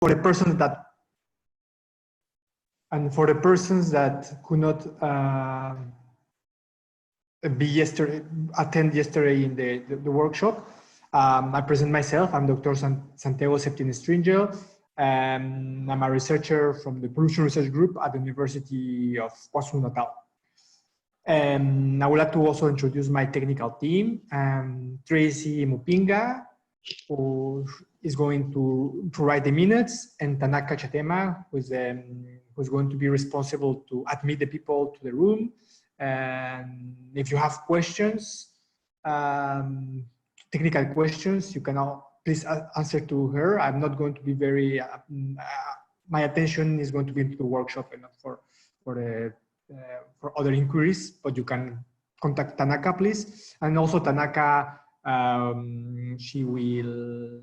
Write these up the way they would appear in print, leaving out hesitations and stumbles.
for the persons that could not attend yesterday in the workshop, I present myself. I'm Dr. Santiago Septines-Stringel. I'm a researcher from the Pollution Research Group at the University of KwaZulu-Natal. I would like to also introduce my technical team. Tracy Mupinga, who is going to write the minutes, and Tanaka Chatema, who's going to be responsible to admit the people to the room. And if you have questions, technical questions, you can all please answer to her. I'm not going to be very, my attention is going to be into the workshop and not for other inquiries, but you can contact Tanaka, please. And also Tanaka, she will,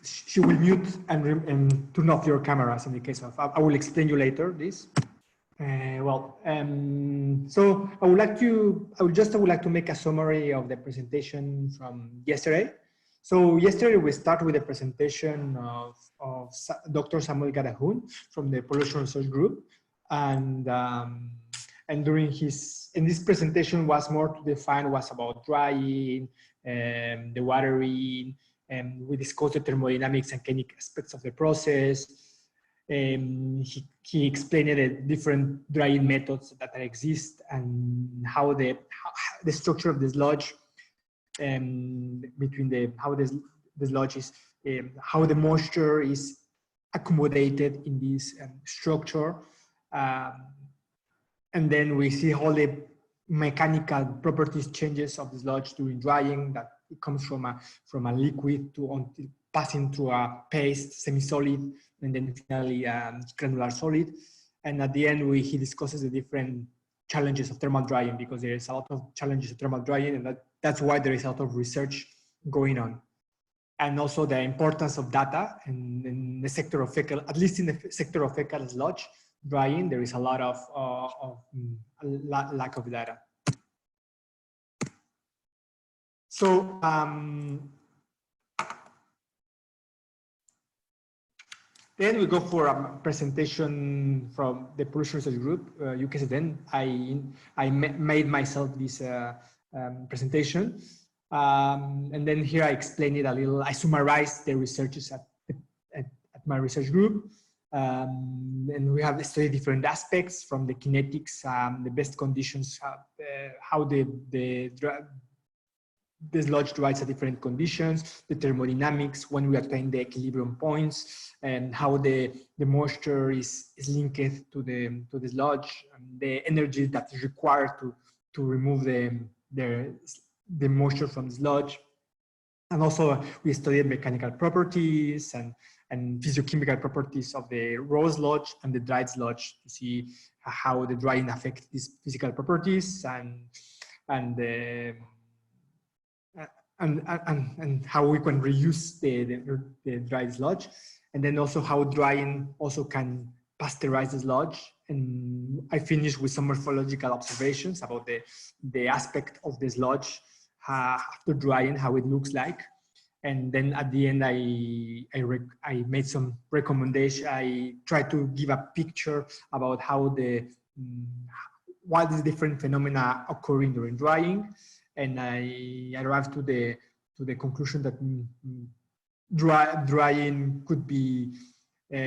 she will mute and turn off your cameras in the case of, I will explain you later this. So I would like to make a summary of the presentation from yesterday. So yesterday we start with a presentation of Dr. Samuel Garahun from the Pollution Research Group, and during this presentation was more to define was about drying, the watering, and we discussed the thermodynamics and kinetic aspects of the process. He explained the different drying methods that exist and how the structure of the sludge, between how the sludge is, how the moisture is accommodated in this structure, and then we see all the mechanical properties changes of the sludge during drying, that it comes from a liquid to until passing through a paste, semi-solid, and then finally granular solid. And at the end, he discusses the different challenges of thermal drying, because there is a lot of challenges of thermal drying, and that's why there is a lot of research going on. And also the importance of data in the sector of fecal, at least in the sector of fecal sludge drying, there is a lot of lack of data. So, then we go for a presentation from the Pollution Research Group. You can see then I made myself this presentation. And then here I explain it a little. I summarized the researches at my research group. And we have studied different aspects from the kinetics, the best conditions, how the sludge dries at different conditions, the thermodynamics, when we attain the equilibrium points, and how the moisture is linked to the sludge, and the energy that is required to remove the moisture from the sludge. And also we studied mechanical properties and physiochemical properties of the raw sludge and the dried sludge to see how the drying affects these physical properties and how we can reuse the dried sludge, and then also how drying also can pasteurize the sludge. And I finished with some morphological observations about the aspect of the sludge after drying, how it looks like. And then at the end, I made some recommendations. I tried to give a picture about how what is different phenomena occurring during drying. And I arrived to the conclusion that drying could be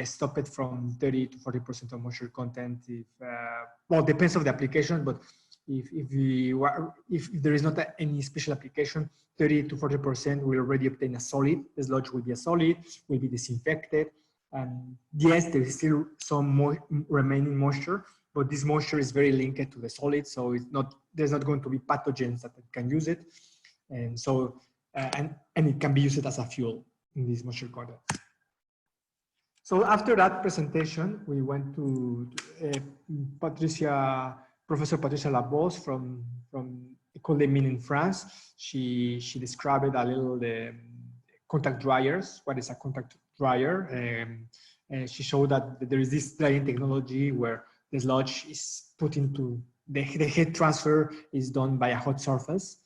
stopped from 30 to 40% of moisture content. Well, it depends on the application, but if there is not any special application, 30 to 40% will already obtain a solid. The sludge will be a solid, will be disinfected. And yes, there is still some remaining moisture, but this moisture is very linked to the solid, so there's not going to be pathogens that can use it, and so and it can be used as a fuel in this moisture content. So after that presentation, we went to Professor Patricia Labos from École des Mines in France. She described a little the contact dryers. What is a contact dryer? And she showed that there is this drying technology where the sludge is put into the heat transfer is done by a hot surface,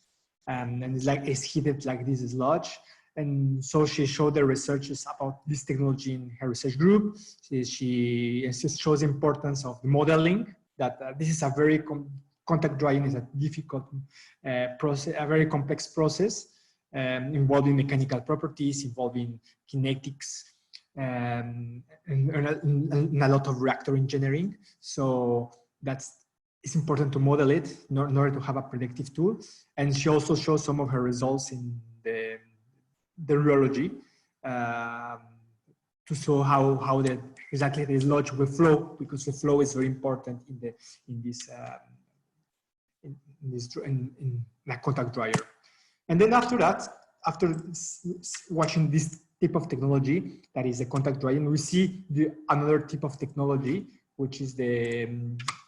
and it's heated like this sludge. And so she showed the researchers about this technology in her research group. She shows the importance of the modeling, that this is a very contact drying is a difficult process, a very complex process involving mechanical properties, involving kinetics, and a lot of reactor engineering. So it's important to model it in order to have a predictive tool. And she also shows some of her results in the rheology to show how exactly the sludge will flow, because the flow is very important in a contact dryer. And then after that, after watching this type of technology, that is a contact drying, we see another type of technology, which is the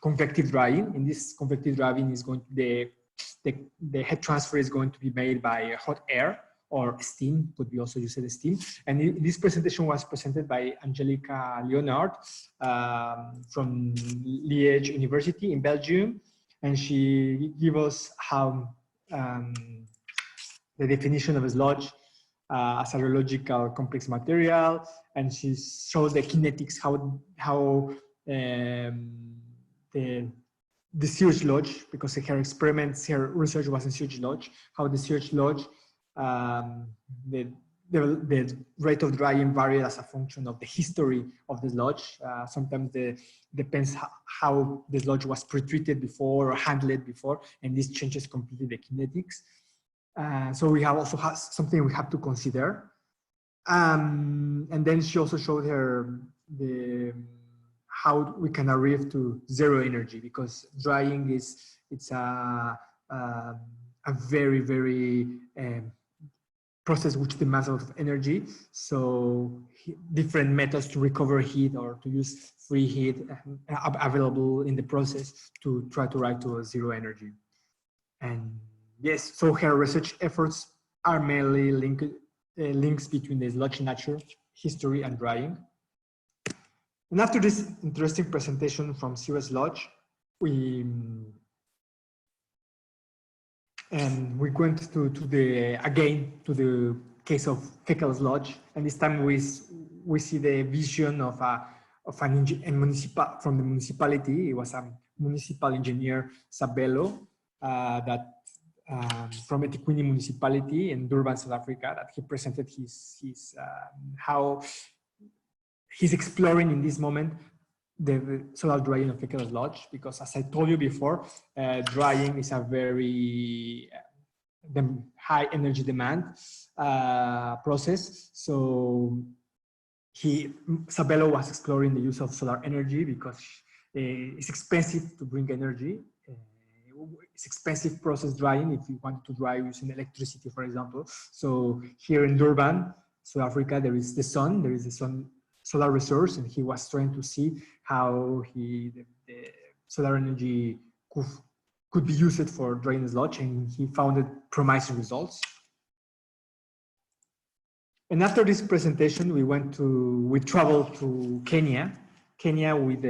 convective drying. In this convective drying is going to, the heat transfer is going to be made by hot air or steam, could be also used as steam. And this presentation was presented by Angelica Leonard from Liège University in Belgium. And she gave us how the definition of a sludge as a rheological complex material, and she shows the kinetics, how the sewage sludge, because her experiments, her research was in sewage sludge, how the sewage sludge, the rate of drying varied as a function of the history of the sludge. Sometimes depends how the sludge was pre-treated before or handled before, and this changes completely the kinetics. So we have also something we have to consider. And then she also showed her how we can arrive to zero energy, because drying it's a very, very process which demands a lot of energy. So different methods to recover heat or to use free heat available in the process to try to arrive to a zero energy. And yes, so her research efforts are mainly links between the sludge nature, history, and drying. And after this interesting presentation from sewage sludge, we went to the case of fecal sludge, and this time we see the vision of from the municipality. It was a municipal engineer, Sabelo, from Etiquini municipality in Durban, South Africa, that he presented how he's exploring in this moment the solar drying of fecal sludge, because as I told you before, drying is a very high energy demand process. So Sabelo was exploring the use of solar energy because it's expensive to bring energy. It's expensive process drying if you want to dry using electricity, for example. So here in Durban, South Africa, there is the sun solar resource, and he was trying to see how the solar energy could be used for drying sludge, and he found promising results. And after this presentation, we traveled to Kenya with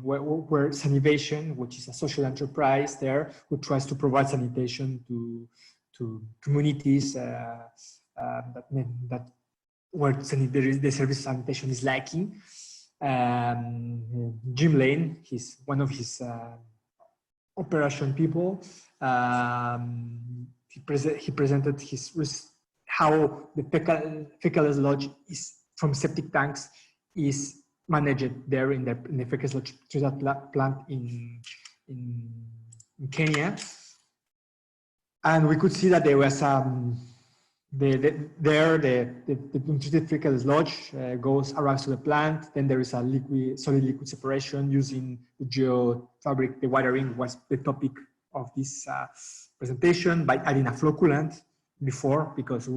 where Sanivation, which is a social enterprise there, who tries to provide sanitation to communities where the service sanitation is lacking. Jim Lane, he's one of his operation people. He presented how the fecal sludge is from septic tanks is managed there in the fecal sludge treatment plant in Kenya, and we could see that there was the untreated fecal sludge arrives to the plant. Then there is a solid liquid separation using the geofabric. The watering was the topic of this presentation, by adding a flocculant before, because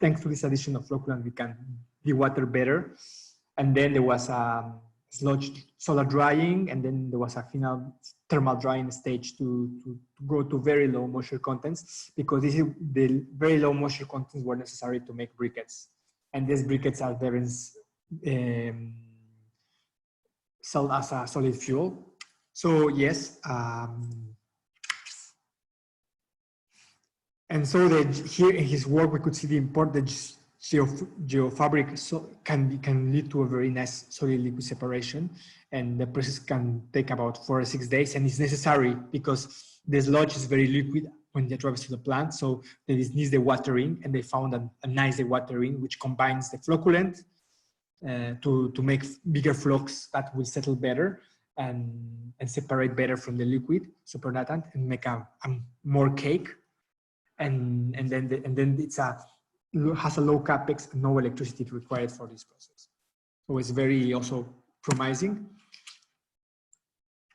thanks to this addition of flocculant, we can dewater better. And then there was a sludge solar drying, and then there was a final thermal drying stage to go to very low moisture contents, because the very low moisture contents were necessary to make briquettes. And these briquettes are then sold as a solid fuel. So yes, And so here in his work, we could see the importance geofabric can lead to a very nice solid liquid separation, and the process can take about 4 or 6 days, and it's necessary because the sludge is very liquid when it arrives to the plant, so it needs the watering, and they found a nice watering which combines the flocculant to make bigger flocks that will settle better and separate better from the liquid supernatant and make a more cake. And then has a low capex and no electricity required for this process. So it's very also promising.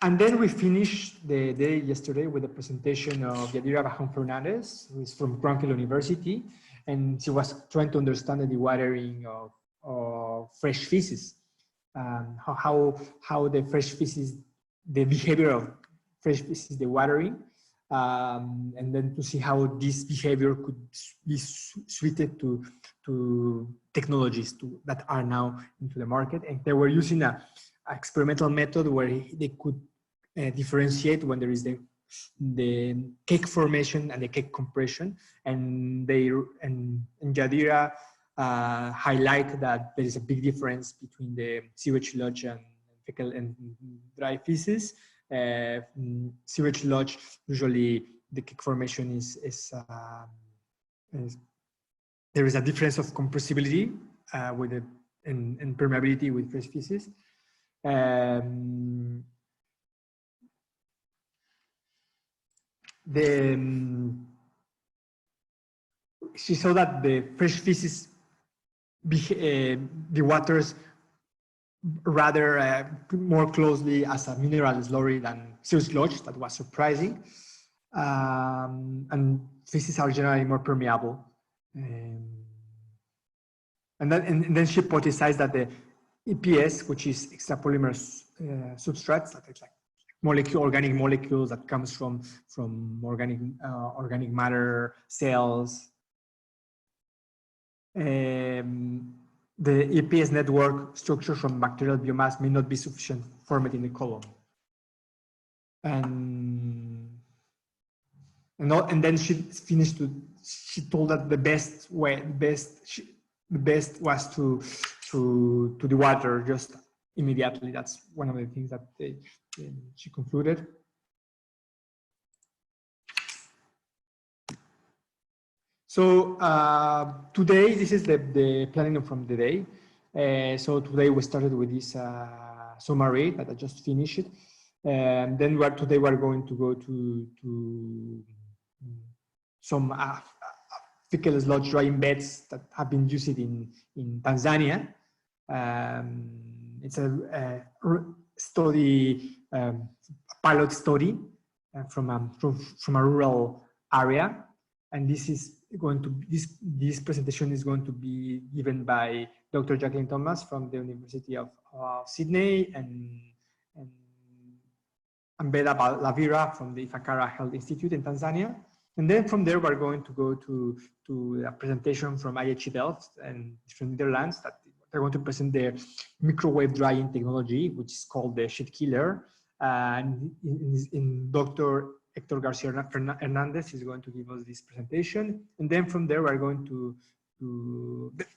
And then we finished the day yesterday with a presentation of Yadira Bajon Fernandez, who is from Cranfield University, and she was trying to understand the dewatering of fresh feces, how the fresh feces, the behavior of fresh feces dewatering. And then to see how this behavior could be suited to technologies that are now into the market. And they were using an experimental method where they could differentiate when there is the cake formation and the cake compression. And Yadira highlight that there is a big difference between the sewage sludge and fecal and dry feces. Sewage sludge, usually the cake formation is there is a difference of compressibility with the and permeability with fresh feces. She saw that the fresh feces the waters rather more closely as a mineral slurry than sewage sludge. That was surprising. And feces are generally more permeable. And then she hypothesized that the EPS, which is extrapolymer substrates, that it's like organic molecules that comes from organic matter cells. The EPS network structure from bacterial biomass may not be sufficient format in the column. And then she finished she told that the best was to the water just immediately. That's one of the things that she concluded. So today, this is the planning from the day. So today we started with this summary that I just finished. And then today we're going to go to some fecal sludge drying beds that have been used in Tanzania. It's a study, pilot study from a rural area, and this presentation is going to be given by Dr. Jacqueline Thomas from the University of Sydney and Ambeda Lavira from the Ifakara Health Institute in Tanzania. And then from there, we're going to go to a presentation from IHE Delft and from Netherlands that they're going to present their microwave drying technology, which is called the sheet killer. And in Dr. Hector Garcia Hernandez is going to give us this presentation. And then from there, we're going to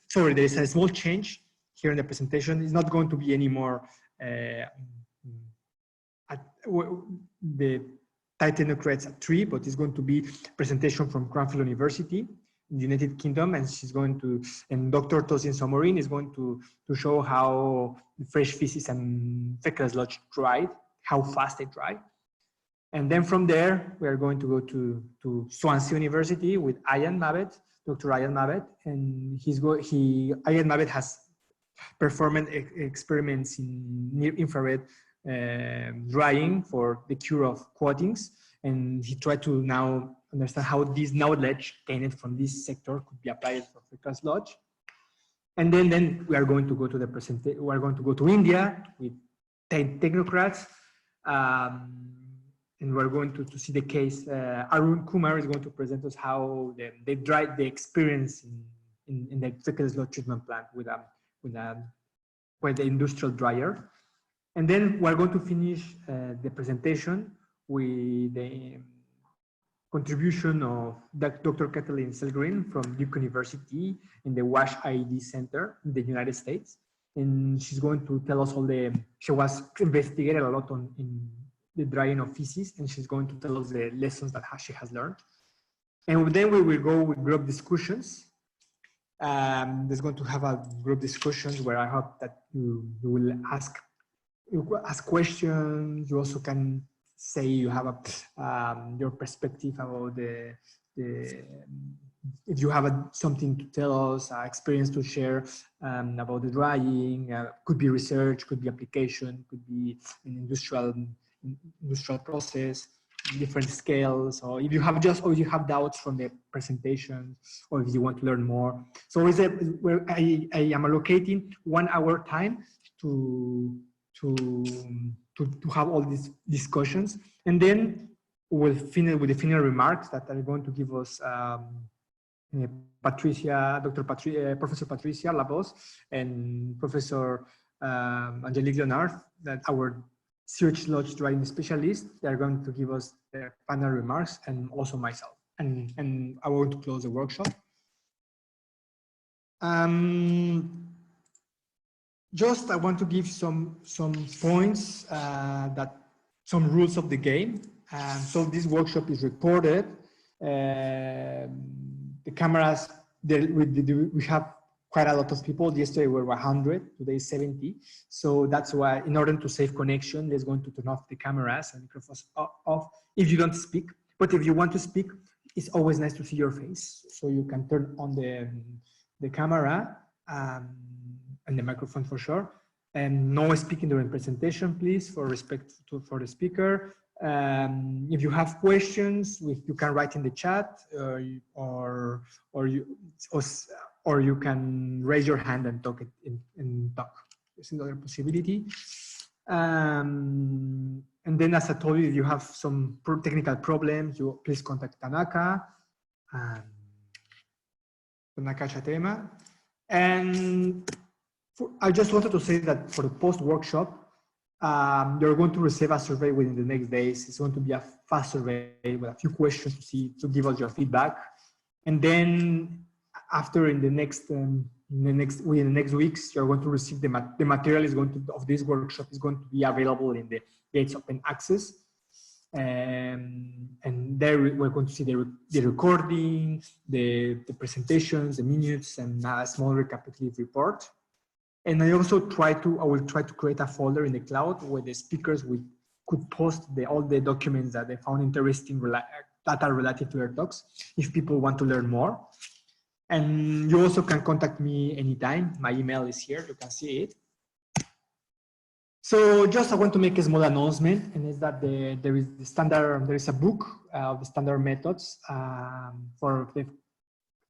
sorry, there is a small change here in the presentation. It's not going to be any more the titanochrates at 3, but it's going to be presentation from Cranfield University in the United Kingdom, and and Dr. Tosin Somorin is going to show how fresh feces and fecal sludge dry, how fast they dry. And then from there, we are going to go to Swansea University with Ian Mabbett, Dr. Ian Mabbett, and Ian Mabbett has performed experiments in near infrared drying for the cure of coatings, and he tried to now understand how this knowledge gained from this sector could be applied for fecal sludge. And then we are going to go to the presentation. We are going to go to India with 10 technocrats, and we're going to see the case. Arun Kumar is going to present us how they dried the experience in the fecal sludge treatment plant with the industrial dryer. And then we're going to finish the presentation with contribution of Dr. Kathleen Selgren from Duke University in the WASH IED Center in the United States. And she's going to tell us she was investigated a lot in the drying of feces, and she's going to tell us the lessons that she has learned. And then we will go with group discussions. There's going to have a group discussions where I hope that you will ask questions. You also can say you have your perspective about if you have something to tell us, experience to share about the drying. Could be research, could be application, could be an industrial process, different scales, or if you have doubts from the presentation, or if you want to learn more. So where I am allocating 1 hour time to have all these discussions, and then we'll finish with the final remarks that are going to give us Professor Patricia Labos and Professor Angelique Leonard, that our Sewage Sludge drying specialist. They're going to give us their final remarks, and also myself. And I want to close the workshop. Just I want to give some points, some rules of the game. So this workshop is recorded. The cameras, we have quite a lot of people. Yesterday we were 100, today 70. So that's why, in order to save connection, there's going to turn off the cameras and microphones off if you don't speak. But if you want to speak, it's always nice to see your face. So you can turn on the camera and the microphone for sure. And no speaking during presentation, please, for respect for the speaker. If you have questions, you can write in the chat, or you can raise your hand and talk. This is another possibility. And then, as I told you, if you have some technical problems, you please contact Tanaka Chatema. And I just wanted to say that for the post-workshop, you're going to receive a survey within the next days. It's going to be a fast survey with a few questions to give us your feedback. And then after in the next weeks, you're going to receive the material of this workshop is going to be available in the Gates Open Access. And there we're going to see the recording, the presentations, the minutes, and a small recapitulative report. And I will try to create a folder in the cloud where the speakers could post all the documents that they found interesting that are related to their talks, if people want to learn more. And you also can contact me anytime. My email is here, you can see it. So just I want to make a small announcement, and is that there is a book of the standard methods for the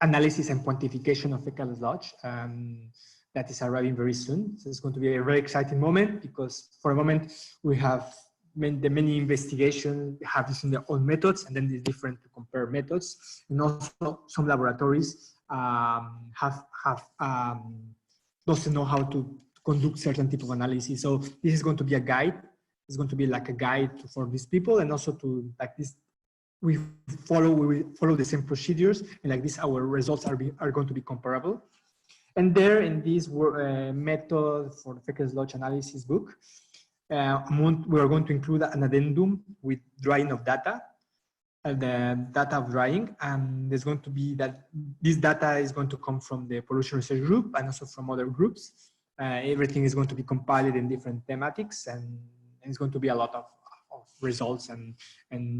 analysis and quantification of fecal sludge. That is arriving very soon. So it's going to be a very exciting moment, because for a moment we have many investigations have using their own methods, and then it's different to compare methods. And also some laboratories doesn't know how to conduct certain type of analysis. So this is going to be a guide. It's going to be like a guide for these people, and also to like this. We will follow the same procedures, and like this, our results are going to be comparable. And there, in this method for the fecal sludge analysis book, we are going to include an addendum with drying of data, and the data of drying. And there's going to be that this data is going to come from the pollution research group and also from other groups. Everything is going to be compiled in different thematics, and it's going to be a lot of results. And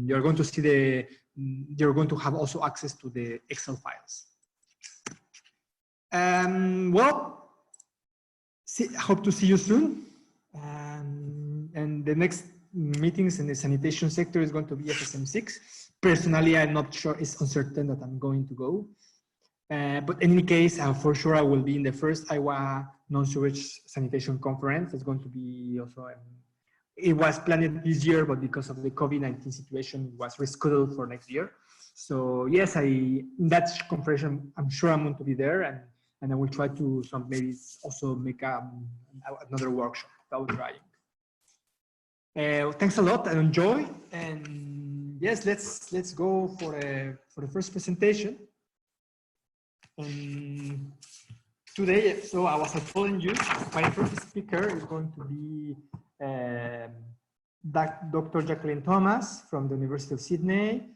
you're going to see you're going to have also access to the Excel files. Well, I hope to see you soon. And the next meetings in the sanitation sector is going to be FSM6. Personally, I'm not sure, it's uncertain that I'm going to go. But in any case, for sure, I will be in the first Iowa non-sewage sanitation conference. It's going to be also, it was planned this year, but because of the COVID-19 situation, it was rescheduled for next year. So yes, in that conference, I'm sure I'm going to be there, and I will try to maybe also make another workshop about drying. Thanks a lot, and enjoy, and yes, let's go for the first presentation. Today, so as I told you, my first speaker is going to be Dr. Jacqueline Thomas from the University of Sydney,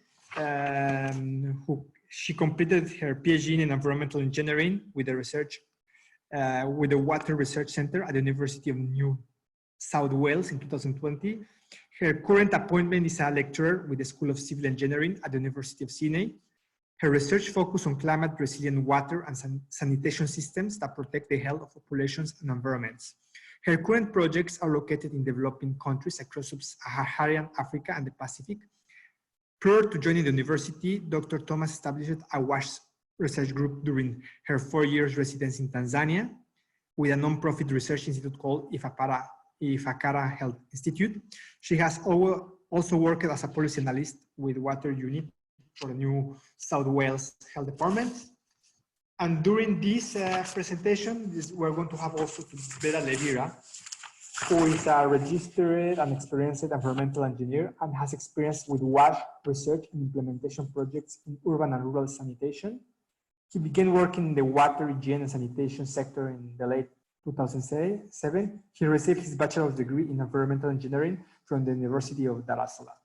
she completed her PhD in environmental engineering with the research with the Water Research Center at the University of New South Wales in 2020. Her current appointment is a lecturer with the School of Civil Engineering at the University of Sydney. Her research focuses on climate-resilient water and sanitation systems that protect the health of populations and environments. Her current projects are located in developing countries across sub-Saharan Africa and the Pacific. Prior to joining the university, Dr. Thomas established a WASH research group during her 4 years residence in Tanzania with a non-profit research institute called Ifakara Health Institute. She has also worked as a policy analyst with Water Unit for the New South Wales Health Department. And during this presentation, we're going to have also Vera Levira, who is a registered and experienced environmental engineer and has experience with WASH research and implementation projects in urban and rural sanitation. He began working in the water, hygiene, and sanitation sector in the late 2007. He received his bachelor's degree in environmental engineering from the University of Dar es Salaam.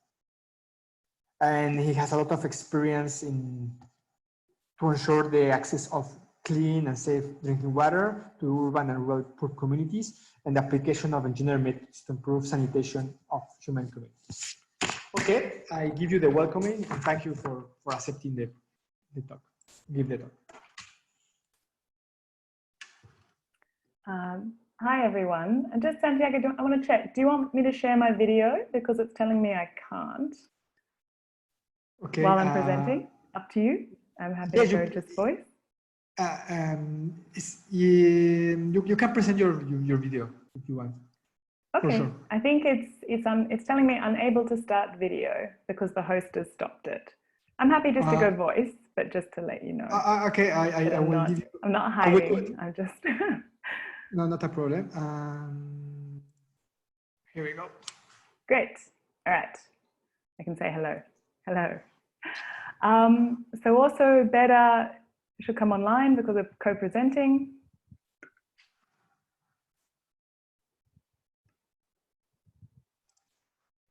And he has a lot of experience to ensure the access of clean and safe drinking water to urban and rural poor communities and the application of engineering methods to improve sanitation of human communities. Okay, I give you the welcoming and thank you for accepting the talk. Give the talk. Hi everyone. And just Santiago, I want to check. Do you want me to share my video? Because it's telling me I can't. Okay. While I'm presenting, up to you. I'm happy to show just voice. You can present your video if you want. Okay. Sure. I think it's telling me unable to start video because the host has stopped it. I'm happy just to go voice, but just to let you know. Okay, I will give you. I'm not hiding. I'm just. No, not a problem. Here we go. Great. All right. I can say hello. Hello. So also Beda should come online because we're co-presenting.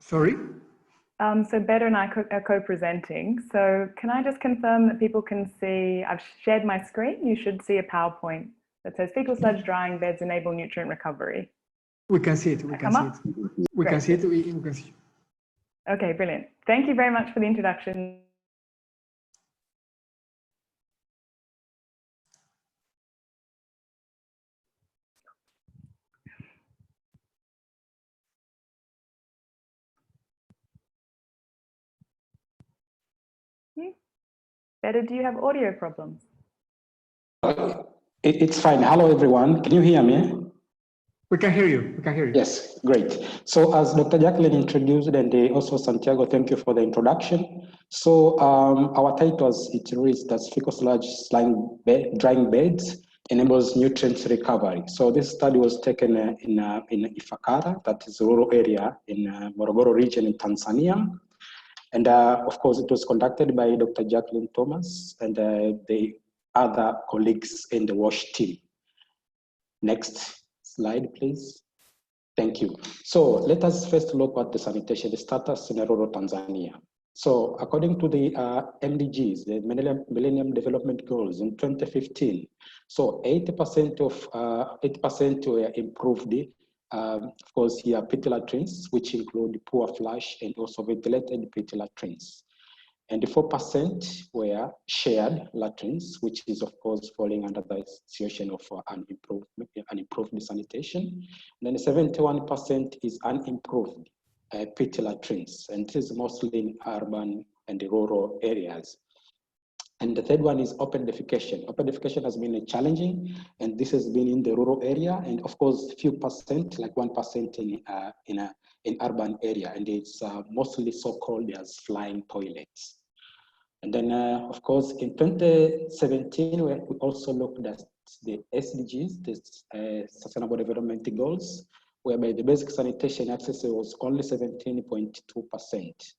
Sorry? So Beda and I are co-presenting. So can I just confirm that people can see, I've shared my screen. You should see a PowerPoint that says fecal sludge drying beds enable nutrient recovery. We can see it. We can see it. We can see it. We can see it. Okay, brilliant. Thank you very much for the introduction. Beda, do you have audio problems? It's fine. Hello, everyone. Can you hear me? We can hear you. We can hear you. Yes, great. So as Dr. Jacqueline introduced, and also Santiago, thank you for the introduction. So our title, it reads that fecal sludge drying beds enables nutrients recovery. So this study was taken in Ifakara, that is a rural area in Morogoro region in Tanzania. And of course, it was conducted by Dr. Jacqueline Thomas and the other colleagues in the WASH team. Next slide, please. Thank you. So let us first look at the sanitation status in rural Tanzania. So according to the MDGs, the Millennium Development Goals in 2015, so 80% were improved. Of course, here pit latrines, which include poor flush and also ventilated pit latrines. And 4% were shared latrines, which is of course falling under the situation of unimproved sanitation. And then 71% is unimproved pit latrines, and this is mostly in urban and rural areas. And the third one is open defecation. Open defecation has been challenging, and this has been in the rural area, and of course, few percent, like 1% in urban area, and it's mostly so-called as flying toilets. And then, of course, in 2017, we also looked at the SDGs, the Sustainable Development Goals, whereby the basic sanitation access was only 17.2%.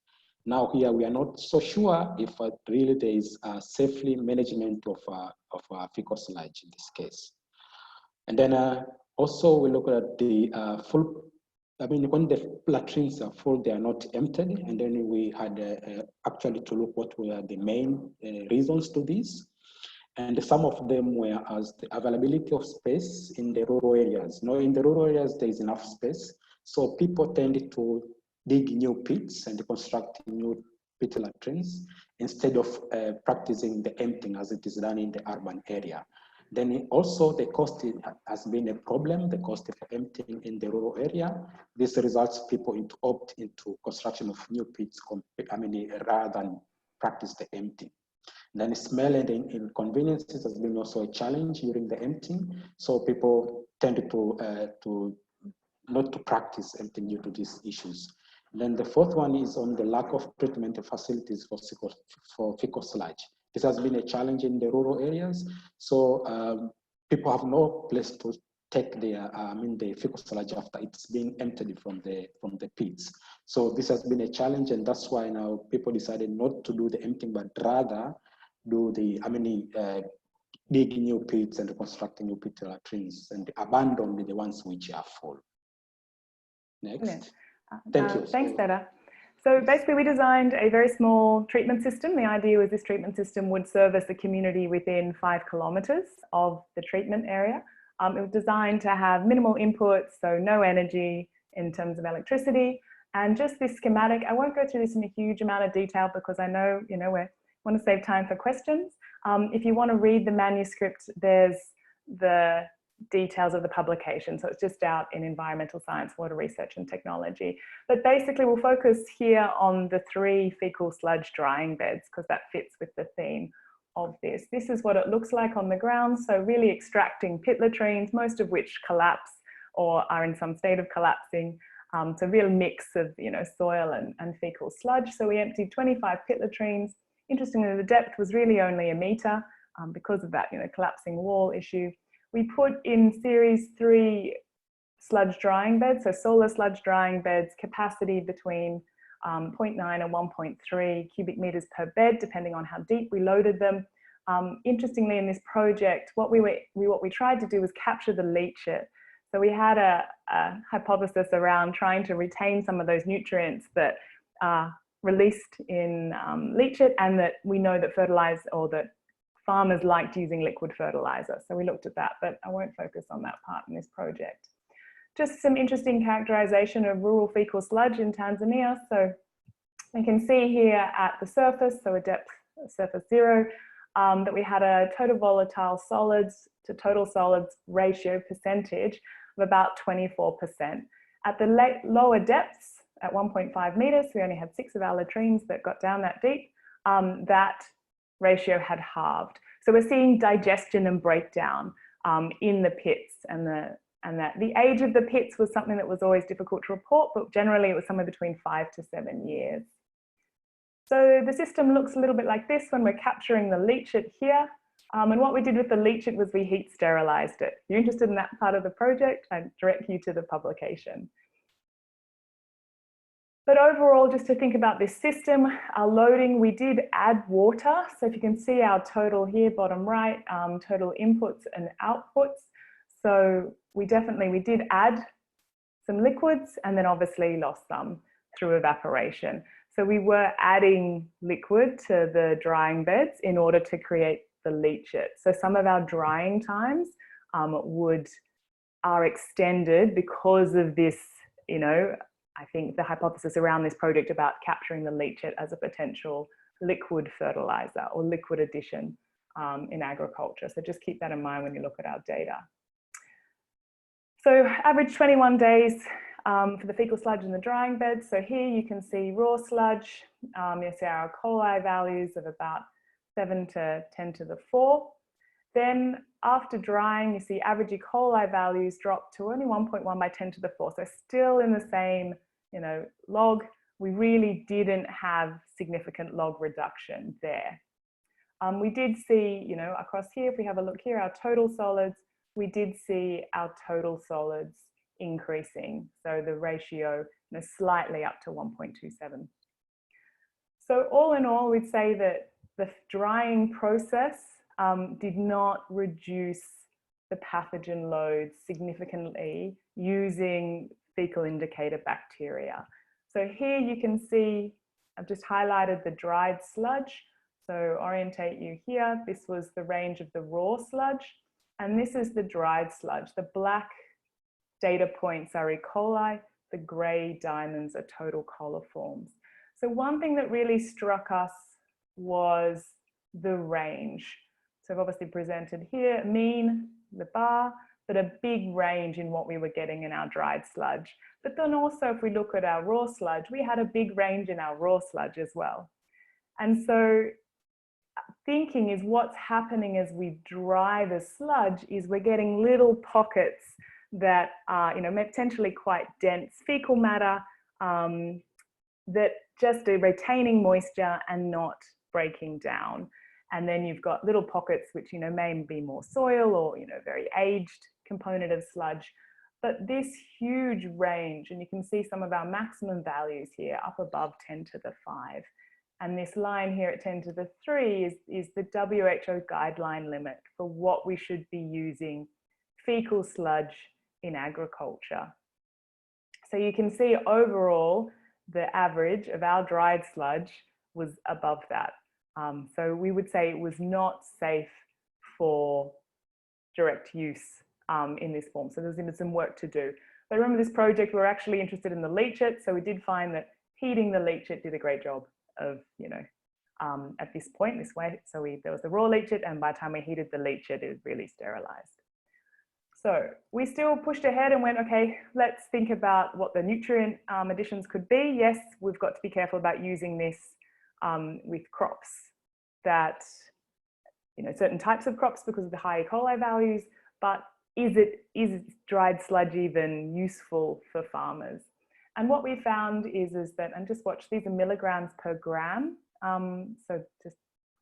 Now here we are not so sure if really there is a safely management of fecal sludge in this case. And then also we look at the full, when the latrines are full, they are not emptied. And then we had actually to look what were the main reasons to this. And some of them were as the availability of space in the rural areas. Now in the rural areas, there is enough space. So people tend to dig new pits and construct new pit latrines instead of practicing the emptying as it is done in the urban area. Then also the cost has been a problem, the cost of emptying in the rural area. This results people into opt into construction of new pits, rather than practice the emptying. Then smell and inconveniences has been also a challenge during the emptying. So people tend to not to practice emptying due to these issues. And then the fourth one is on the lack of treatment facilities for fecal sludge. This has been a challenge in the rural areas. So people have no place to take their, the fecal sludge after it's being emptied from the pits. So this has been a challenge, and that's why now people decided not to do the emptying, but rather do the, dig new pits and constructing new pit latrines and abandon the ones which are full. Next. Thank you. Thanks, Dada. So basically we designed a very small treatment system. The idea was this treatment system would service the community within 5 kilometers of the treatment area. It was designed to have minimal inputs, so no energy in terms of electricity, and just this schematic. I won't go through this in a huge amount of detail because I know, we want to save time for questions. If you want to read the manuscript, there's the details of the publication. So it's just out in Environmental Science, Water Research and Technology. But basically we'll focus here on the 3 fecal sludge drying beds because that fits with the theme of this. This is what it looks like on the ground. So really extracting pit latrines, most of which collapse or are in some state of collapsing. So real mix of, soil and fecal sludge. So we emptied 25 pit latrines. Interestingly, the depth was really only 1 meter because of that, collapsing wall issue. We put in series 3 sludge drying beds, so solar sludge drying beds, capacity between 0.9 and 1.3 cubic meters per bed, depending on how deep we loaded them. Interestingly, in this project, what we tried to do was capture the leachate. So we had a hypothesis around trying to retain some of those nutrients that are released in leachate, and that we know that that farmers liked using liquid fertilizer. So we looked at that, but I won't focus on that part in this project. Just some interesting characterization of rural fecal sludge in Tanzania. So we can see here at the surface, so a depth surface 0, that we had a total volatile solids to total solids ratio percentage of about 24%. At the lower depths, at 1.5 meters, we only had 6 of our latrines that got down that deep. That ratio had halved. So we're seeing digestion and breakdown in the pits, and that the age of the pits was something that was always difficult to report, but generally it was somewhere between 5 to 7 years. So the system looks a little bit like this when we're capturing the leachate here. And what we did with the leachate was we heat sterilized it. If you're interested in that part of the project, I direct you to the publication. But overall, just to think about this system, our loading, we did add water. So if you can see our total here, bottom right, total inputs and outputs. So we did add some liquids and then obviously lost some through evaporation. So we were adding liquid to the drying beds in order to create the leachate. So some of our drying times are extended because of this, I think the hypothesis around this project about capturing the leachate as a potential liquid fertilizer or liquid addition in agriculture. So just keep that in mind when you look at our data. So average 21 days for the fecal sludge in the drying bed. So here you can see raw sludge. You see our coli values of about 7 to 10 to the 4. Then after drying, you see average E. coli values drop to only 1.1 by 10 to the 4. So still in the same, log. We really didn't have significant log reduction there. We did see, across here, if we have a look here, our total solids, we did see our total solids increasing. So the ratio, slightly up to 1.27. So all in all, we'd say that the drying process did not reduce the pathogen load significantly using fecal indicator bacteria. So here you can see, I've just highlighted the dried sludge. So orientate you here. This was the range of the raw sludge, and this is the dried sludge. The black data points are E. coli, the gray diamonds are total coliforms. So one thing that really struck us was the range. So I've obviously presented here, mean, the bar, but a big range in what we were getting in our dried sludge. But then also if we look at our raw sludge, we had a big range in our raw sludge as well. And so thinking is what's happening as we dry the sludge is we're getting little pockets that are, potentially quite dense fecal matter that just are retaining moisture and not breaking down. And then you've got little pockets which, may be more soil or, very aged component of sludge. But this huge range, and you can see some of our maximum values here up above 10 to the 5. And this line here at 10 to the 3 is the WHO guideline limit for what we should be using fecal sludge in agriculture. So you can see overall, the average of our dried sludge was above that. So we would say it was not safe for direct use in this form. So there's some work to do. But remember this project, we're actually interested in the leachate. So we did find that heating the leachate did a great job of, at this point, this way. So there was the raw leachate, and by the time we heated the leachate, it was really sterilized. So we still pushed ahead and went, okay, let's think about what the nutrient additions could be. Yes, we've got to be careful about using this with crops that, certain types of crops because of the high E. coli values, but is dried sludge even useful for farmers? And what we found is that, and just watch, these are milligrams per gram. So just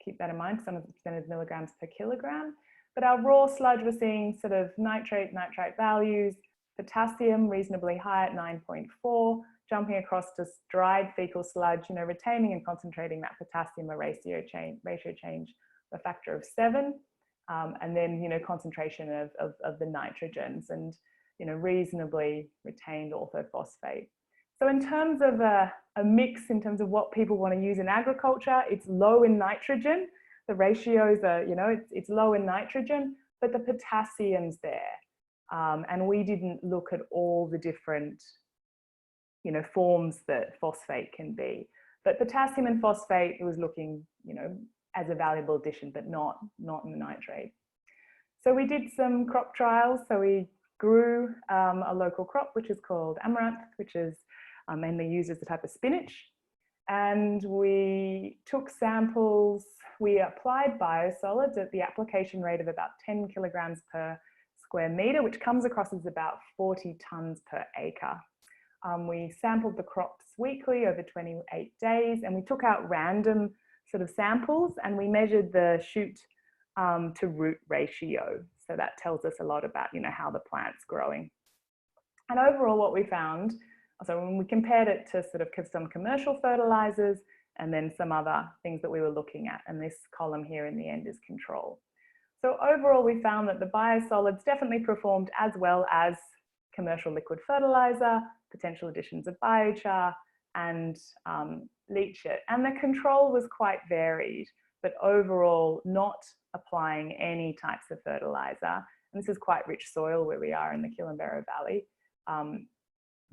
keep that in mind, some of the percentage milligrams per kilogram. But our raw sludge, we're seeing sort of nitrite values, potassium reasonably high at 9.4, jumping across to dried fecal sludge, retaining and concentrating that potassium, a ratio change, a factor of 7, and then, concentration of the nitrogens and, reasonably retained orthophosphate. So in terms of a mix, in terms of what people want to use in agriculture, it's low in nitrogen. The ratios are, it's low in nitrogen, but the potassium's there. And we didn't look at all the different, forms that phosphate can be. But potassium and phosphate, it was looking, as a valuable addition, but not in the nitrate. So we did some crop trials. So we grew a local crop, which is called amaranth, which is mainly used as a type of spinach. And we took samples, we applied biosolids at the application rate of about 10 kilograms per square meter, which comes across as about 40 tons per acre. We sampled the crops weekly over 28 days, and we took out random sort of samples and we measured the shoot to root ratio. So that tells us a lot about, how the plant's growing. And overall what we found, so when we compared it to sort of some commercial fertilizers and then some other things that we were looking at, and this column here in the end is control. So overall we found that the biosolids definitely performed as well as commercial liquid fertilizer, potential additions of biochar and leachate. And the control was quite varied, but overall not applying any types of fertilizer. And this is quite rich soil where we are in the Kilimberra Valley.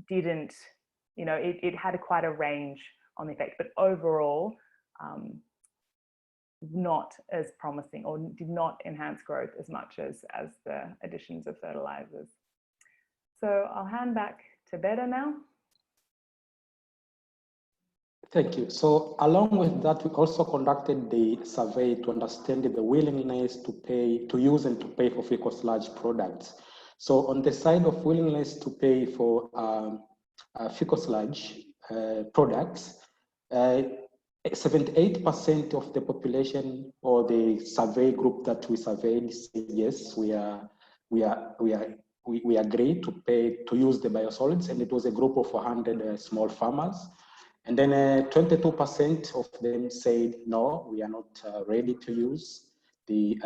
Didn't, it had quite a range on the effect, but overall not as promising or did not enhance growth as much as the additions of fertilizers. So I'll hand back to Beda now. Thank you. So along with that, we also conducted the survey to understand the willingness to use and to pay for fecal sludge products. So on the side of willingness to pay for fecal sludge products, 78% of the population or the survey group that we surveyed said yes, we agree to pay to use the biosolids, and it was a group of 100 small farmers. And then 22% of them said, no, we are not ready to use the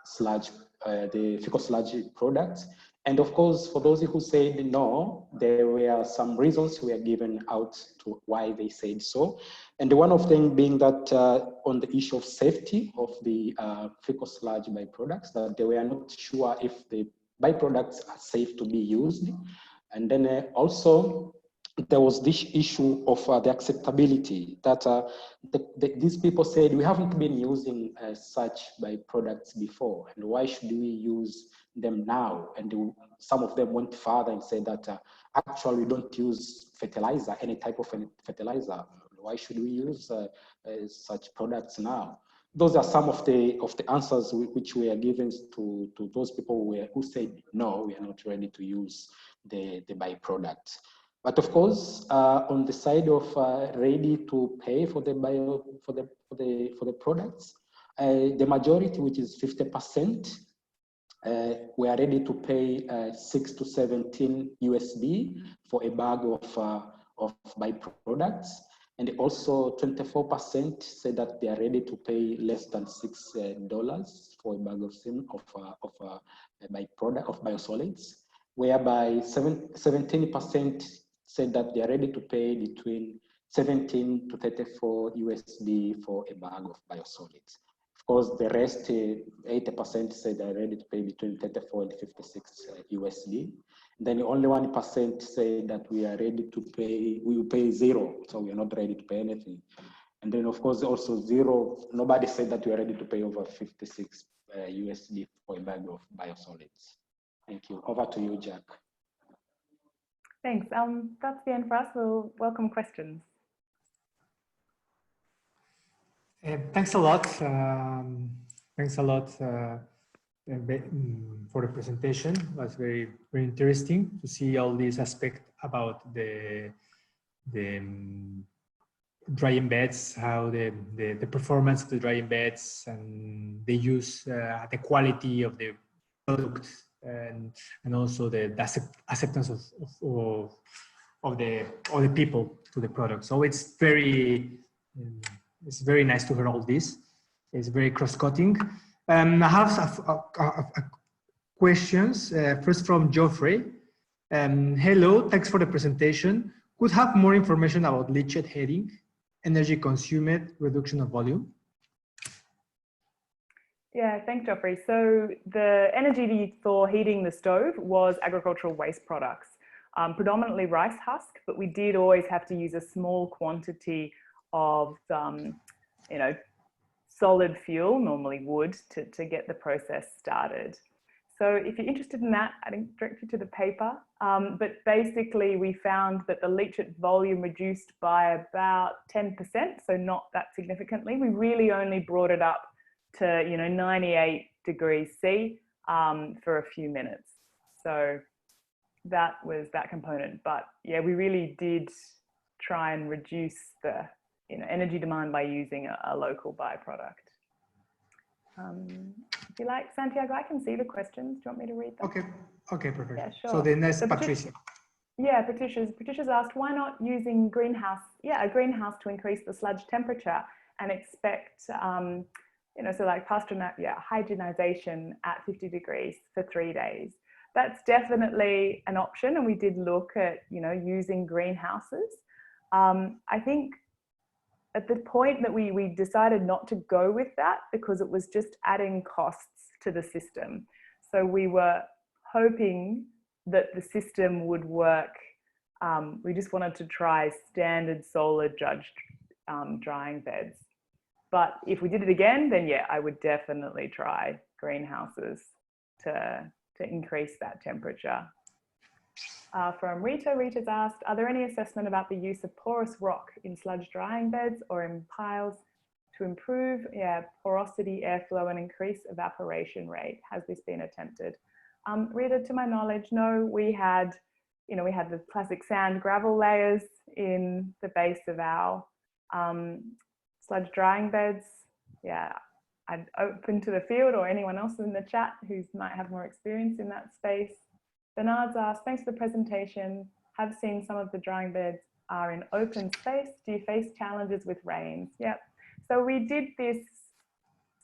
sludge, the fecal sludge products. And of course, for those who said no, there were some reasons we are given out to why they said so. And one of them being that on the issue of safety of the fecal sludge byproducts, that they were not sure if the byproducts are safe to be used. And then also, there was this issue of the acceptability that these people said, we haven't been using such byproducts before, and why should we use them now? And some of them went further and said that actually we don't use fertilizer, any type of fertilizer. Why should we use such products now? Those are some of the answers which we are given to those people who said, no, we are not ready to use the byproducts. But of course, on the side of ready to pay for the products, the majority, which is 50%, we are ready to pay 6 to 17 USD for a bag of byproducts. And also 24% say that they are ready to pay less than $6 for a bag of byproduct of biosolids, whereby 17% said that they are ready to pay between 17 to 34 USD for a bag of biosolids. Of course, the rest, 80% said they're ready to pay between 34 and 56 USD. Then only 1% say that we are ready to pay, we will pay zero, so we are not ready to pay anything. And then of course also zero, nobody said that we are ready to pay over 56 USD for a bag of biosolids. Thank you. Over to you, Jack. Thanks. That's the end for us. We'll welcome questions. Thanks a lot. Thanks a lot for the presentation. It was very, very interesting to see all these aspects about the drying beds, how the performance of the drying beds and the use, the quality of the product, and also the acceptance of the people to the product. So it's very nice to hear all this. It's very cross-cutting. I have questions. First from Geoffrey. Hello, thanks for the presentation. Could have more information about leachate heating, energy consumed, reduction of volume? Yeah, thanks, Geoffrey. So the energy for heating the stove was agricultural waste products, predominantly rice husk, but we did always have to use a small quantity of, solid fuel, normally wood, to get the process started. So if you're interested in that, I can direct you to the paper. But basically we found that the leachate volume reduced by about 10%, so not that significantly. We really only brought it up to 98 degrees C for a few minutes. So that was that component. But yeah, we really did try and reduce the energy demand by using a local byproduct. If you like, Santiago, I can see the questions. Do you want me to read them? Okay, perfect. Yeah, sure. So the next, Patricia. Yeah, Patricia's asked, why not using greenhouse? Yeah, a greenhouse to increase the sludge temperature and expect, so like hygienization at 50 degrees for 3 days. That's definitely an option, and we did look at, using greenhouses. I think at the point that we decided not to go with that because it was just adding costs to the system. So we were hoping that the system would work. We just wanted to try standard solar judged drying beds. But if we did it again, then yeah, I would definitely try greenhouses to increase that temperature. From Rita's asked, are there any assessment about the use of porous rock in sludge drying beds or in piles to improve porosity, airflow, and increase evaporation rate? Has this been attempted? Rita, to my knowledge, no. We had the classic sand gravel layers in the base of our sludge drying beds. Yeah, I'd open to the field or anyone else in the chat who might have more experience in that space. Bernard's asked, thanks for the presentation. Have seen some of the drying beds are in open space, do you face challenges with rains? Yep. So we did this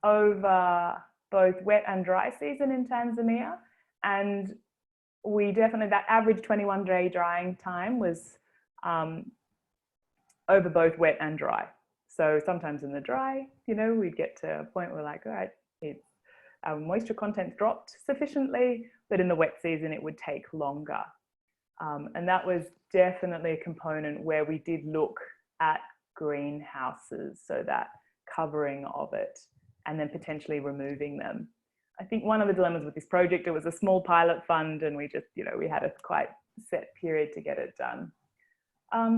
over both wet and dry season in Tanzania, and we definitely, that average 21-day drying time was over both wet and dry. So sometimes in the dry, you know, we'd get to a point where we're like, all right, it's, our moisture content dropped sufficiently, but in the wet season, it would take longer. And that was definitely a component where we did look at greenhouses, so that covering of it, and then potentially removing them. I think one of the dilemmas with this project, it was a small pilot fund, and we just, you know, we had a quite set period to get it done.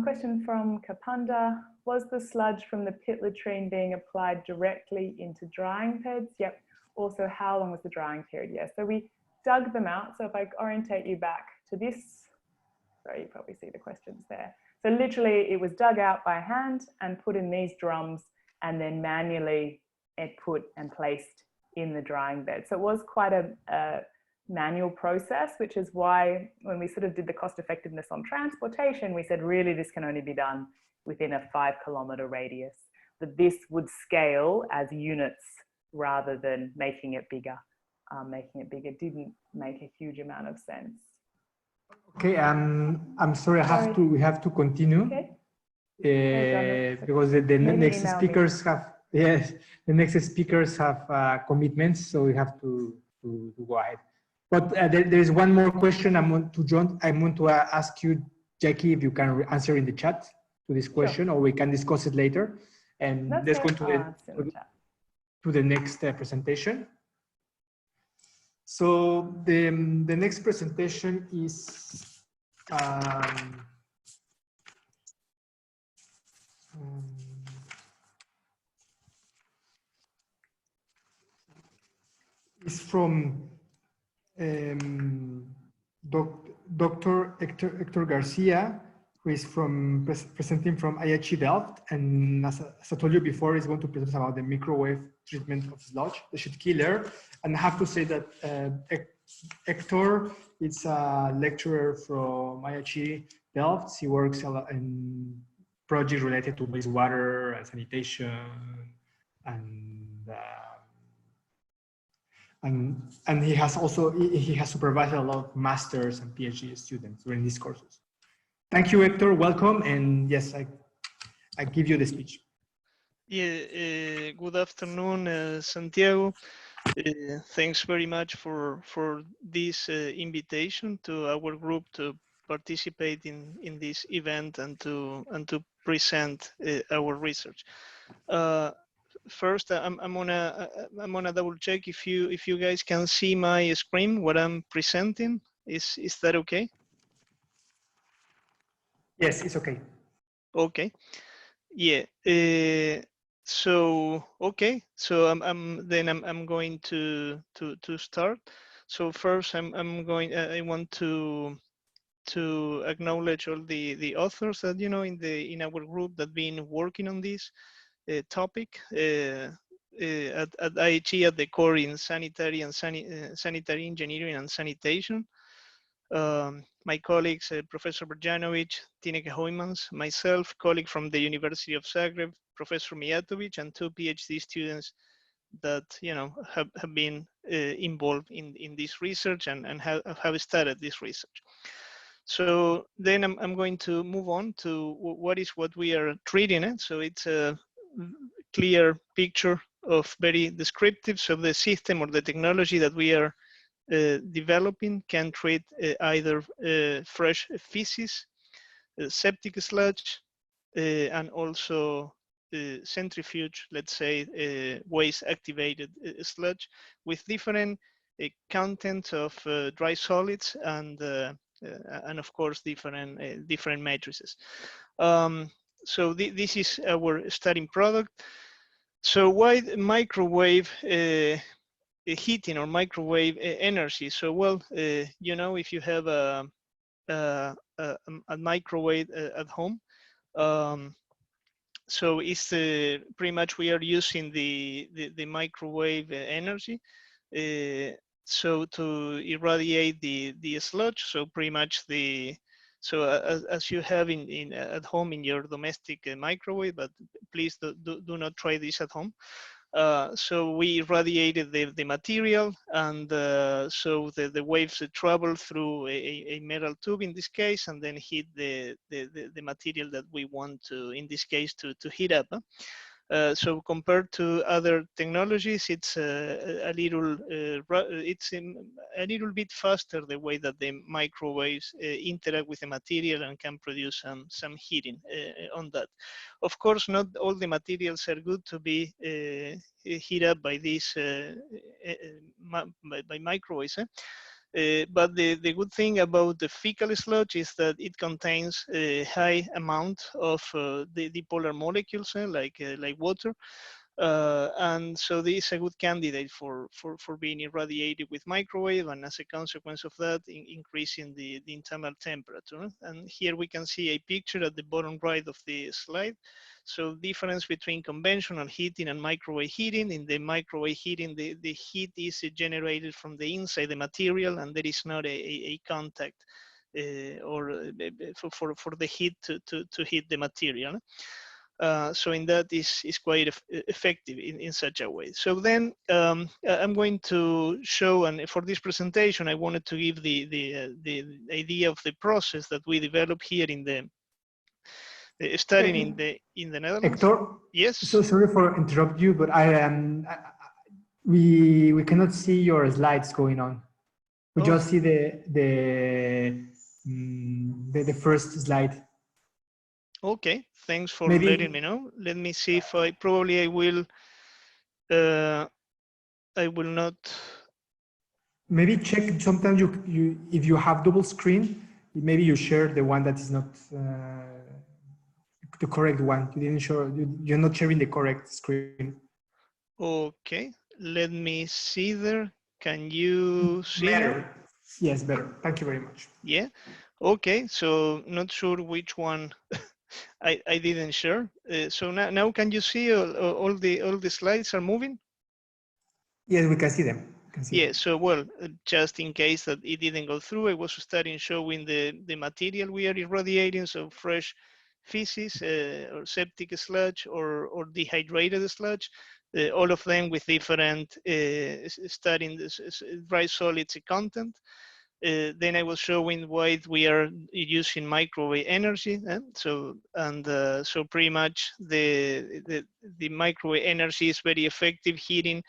Question from Kapanda, was the sludge from the pit latrine being applied directly into drying beds? Yep. Also, how long was the drying period? Yes, so we dug them out. So if I orientate you back to this, sorry, you probably see the questions there. So literally it was dug out by hand and put in these drums, and then manually put and placed in the drying bed. So it was quite a manual process, which is why when we sort of did the cost effectiveness on transportation, we said really this can only be done within a 5-kilometer radius, that this would scale as units rather than making it bigger. Making it bigger didn't make a huge amount of sense. Okay, I'm sorry, we have to continue. Okay. Because the next speakers have, yes, the next speakers have commitments, so we have to go ahead. But there's one more question I want to ask you, Jackie, if you can answer in the chat to this question, or we can discuss it later. And let's go to the next presentation. So the next presentation is from Dr. Hector Garcia, who is presenting from IHE Delft, and as I told you before, he's going to present about the microwave treatment of sludge, the shit killer. And I have to say that Hector is a lecturer from IHE Delft. He works a lot in projects related to wastewater and sanitation, and he has supervised a lot of masters and PhD students during these courses. Thank you, Hector. Welcome. And yes, I give you the speech. Yeah, good afternoon, Santiago. Thanks very much for this invitation to our group to participate in this event and to present our research. First, I'm gonna double check if you guys can see my screen, what I'm presenting. Is that okay? Yes, it's okay. Okay. Yeah. So okay. So I'm going to start. So first, I want to acknowledge all the authors that in our group that been working on this topic at IHE at the core in sanitary and sanitary engineering and sanitation. My colleagues, Professor Berjanovic, Tineke Hoymans, myself, colleague from the University of Zagreb, Professor Mijatovic, and 2 PhD students that have been involved in this research and have started this research. So then I'm going to move on to what we are treating. So it's a clear picture of very descriptives of the system or the technology that we are developing can treat either fresh feces, septic sludge, and also centrifuge, let's say waste activated sludge with different content of dry solids and of course different matrices. So this is our starting product. So why microwave heating or microwave energy? So well, if you have a microwave at home, so it's pretty much we are using the microwave energy so to irradiate the sludge. So pretty much So as you have at home in your domestic microwave, but please do not try this at home. So we irradiated the material, and so the waves travel through a metal tube in this case, and then hit the material that we want to, in this case, to heat up. So compared to other technologies, it's a little a little bit faster the way that the microwaves interact with the material and can produce some heating on that. Of course, not all the materials are good to be heat up by these by microwaves. But the good thing about the fecal sludge is that it contains a high amount of the dipolar molecules, like water. And so this is a good candidate for being irradiated with microwave, and as a consequence of that, increasing the internal temperature. And here we can see a picture at the bottom right of the slide. So difference between conventional heating and microwave heating. In the microwave heating, the heat is generated from the inside the material, and there is not a contact for the heat to heat the material. So in that is quite effective in such a way. So then I'm going to show, and for this presentation, I wanted to give the idea of the process that we developed here in the studying in the Netherlands. Hector, yes. So sorry for interrupt you, but we cannot see your slides going on. We just see the first slide. Okay, thanks for letting me know. Let me see if I will not. Maybe check. Sometimes you if you have double screen, maybe you share the one that is not the correct one. You didn't show. You're not sharing the correct screen. Okay, let me see there. Can you see? Better. Yes, better. Thank you very much. Yeah. Okay. So not sure which one I didn't share. So now can you see all the slides are moving? Yes, we can see them. Yeah, so well, just in case that it didn't go through, I was starting showing the material we are irradiating, so fresh feces or septic sludge or dehydrated sludge, all of them with different starting this dry solids content. Then I was showing why we are using microwave energy. So pretty much the microwave energy is very effective heating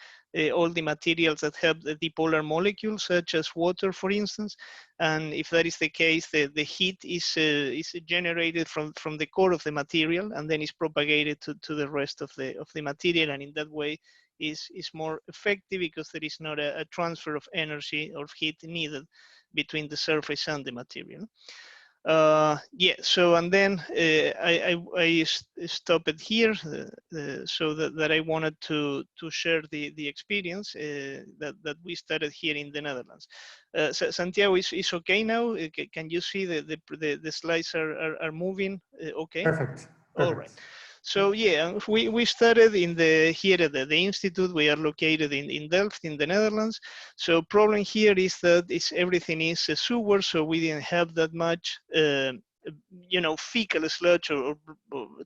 all the materials that have the dipolar molecules, such as water, for instance. And if that is the case, the heat is generated from the core of the material and then is propagated to the rest of the material. And in that way, is more effective because there is not a transfer of energy or heat needed between the surface and the material. Yeah, so and then I stopped it here so that I wanted to share the experience that we started here in the Netherlands. So Santiago, is okay now? Can you see the slides are moving? Okay. Perfect. All right. So yeah, we started here at the institute. We are located in Delft, in the Netherlands. So problem here is that everything is sewer, so we didn't have that much, fecal sludge or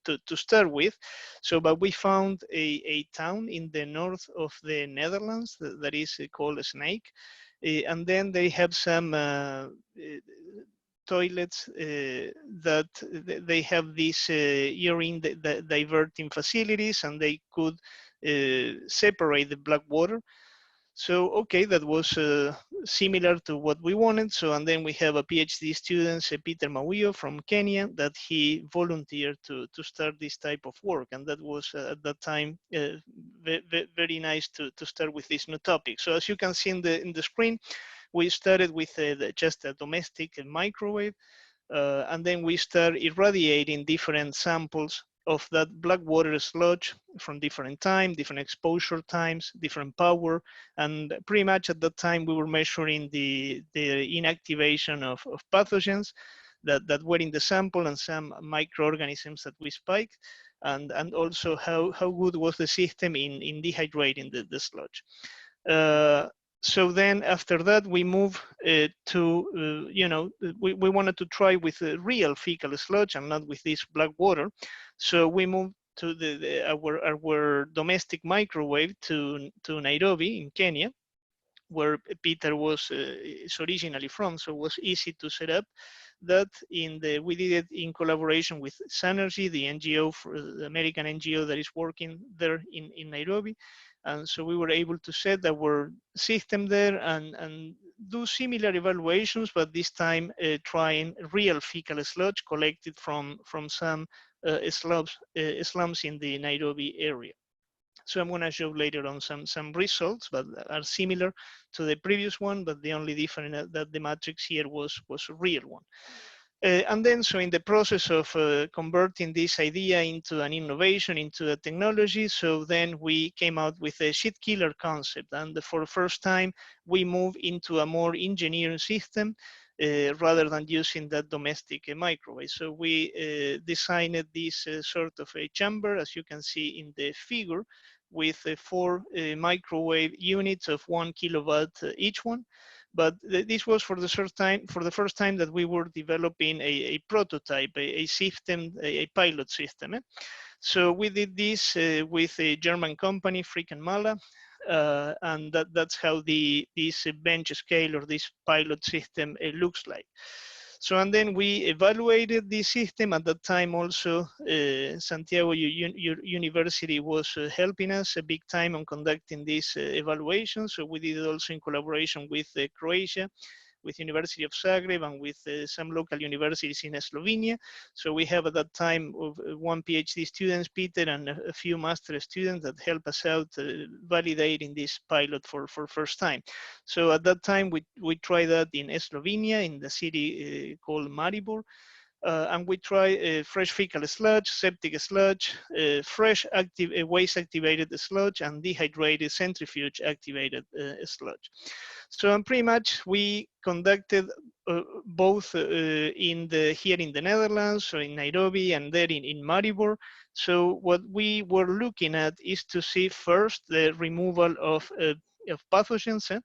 to start with. So, but we found a town in the north of the Netherlands that is called Snake, and then they have some toilets that they have these urine diverting facilities, and they could separate the black water. So, okay, that was similar to what we wanted. So, and then we have a PhD student, Peter Mawio from Kenya, that he volunteered to start this type of work. And that was at that time very nice to start with this new topic. So as you can see in the screen, we started with just a domestic microwave, and then we start irradiating different samples of that black water sludge from different time, different exposure times, different power, and pretty much at that time we were measuring the inactivation of pathogens that were in the sample and some microorganisms that we spiked, and also how good was the system in dehydrating the sludge. So then after that, we move to, we wanted to try with a real fecal sludge and not with this black water. So we moved to our domestic microwave to Nairobi in Kenya, where Peter was is originally from, so it was easy to set up that. We did it in collaboration with Synergy, the NGO, the American NGO that is working there in Nairobi. And so we were able to set our system there and do similar evaluations, but this time trying real fecal sludge collected from some slums in the Nairobi area. So I'm going to show later on some results, but are similar to the previous one, but the only difference that the matrix here was a real one. And then, so in the process of converting this idea into an innovation, into a technology, so then we came out with a sheet killer concept. And for the first time, we move into a more engineering system rather than using that domestic microwave. So we designed this sort of a chamber, as you can see in the figure, with 4 microwave units of 1 kilowatt each one. But this was for the first time that we were developing a prototype, a system, a pilot system. So we did this with a German company, Frick and Mahler, and that's how this bench scale or this pilot system looks like. So, and then we evaluated the system. At that time also, Santiago University was helping us a big time on conducting this evaluation. So we did it also in collaboration with Croatia, with University of Zagreb, and with some local universities in Slovenia. So we have at that time 1 PhD students, Peter, and a few master students that help us out validating this pilot for first time. So at that time, we tried that in Slovenia, in the city called Maribor. And we try fresh fecal sludge, septic sludge, fresh waste activated sludge, and dehydrated centrifuge activated sludge. So pretty much we conducted both here in the Netherlands, so in Nairobi, and there in Maribor. So what we were looking at is to see first the removal of pathogens.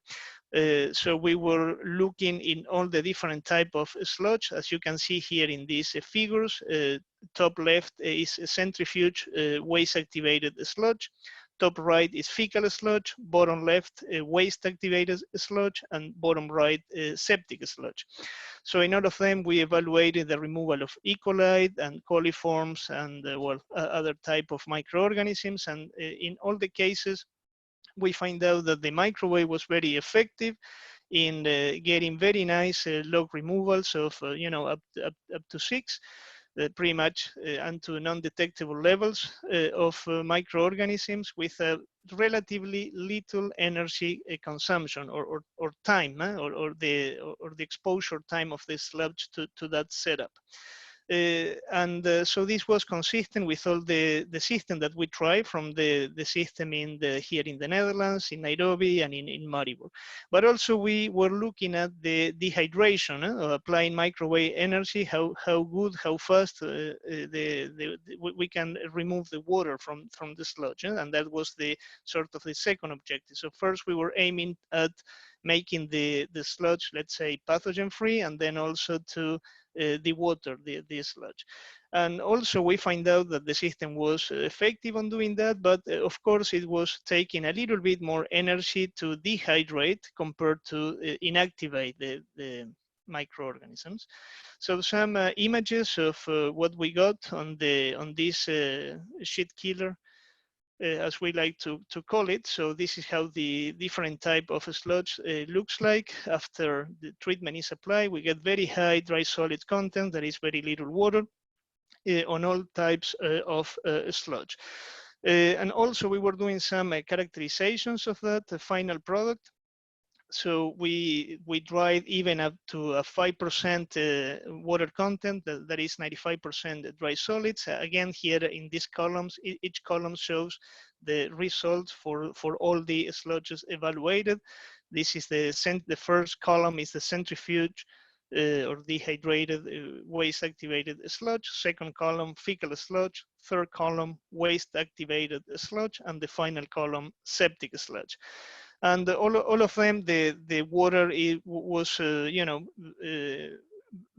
So we were looking in all the different type of sludge, as you can see here in these figures. Top left is centrifuge waste activated sludge. Top right is fecal sludge. Bottom left waste activated sludge, and bottom right septic sludge. So in all of them, we evaluated the removal of E. coli and coliforms and other type of microorganisms. And in all the cases, we find out that the microwave was very effective in getting very nice log removals of, up to 6, pretty much and to non-detectable levels of microorganisms with a relatively little energy consumption or time, or the exposure time of the sludge to that setup. So this was consistent with all the system that we tried from the system here in the Netherlands, in Nairobi, and in Maribor. But also we were looking at the dehydration, applying microwave energy, how good, how fast we can remove the water from the sludge, and that was the sort of the second objective. So first we were aiming at making the sludge, let's say, pathogen-free, and then also to dewater the sludge. And also we find out that the system was effective on doing that, but of course it was taking a little bit more energy to dehydrate compared to inactivate the microorganisms. So some images of what we got on this sheet killer, as we like to call it. So this is how the different type of sludge looks like after the treatment is applied. We get very high dry solid content. There is very little water on all types of sludge. And also we were doing some characterizations of that final product. So we dried even up to a 5% water content, that is 95% dry solids. Again, here in these columns, each column shows the results for all the sludges evaluated. This is the first column is the centrifuge or dehydrated waste activated sludge. Second column, fecal sludge. Third column, waste activated sludge. And the final column, septic sludge. And all of them, the water was,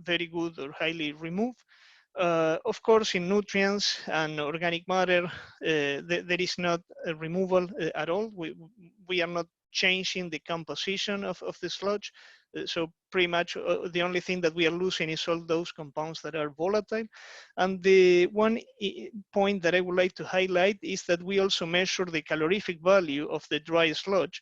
very good or highly removed. Of course, in nutrients and organic matter, there is not a removal at all. We are not changing the composition of the sludge. So pretty much the only thing that we are losing is all those compounds that are volatile. And the one point that I would like to highlight is that we also measure the calorific value of the dry sludge.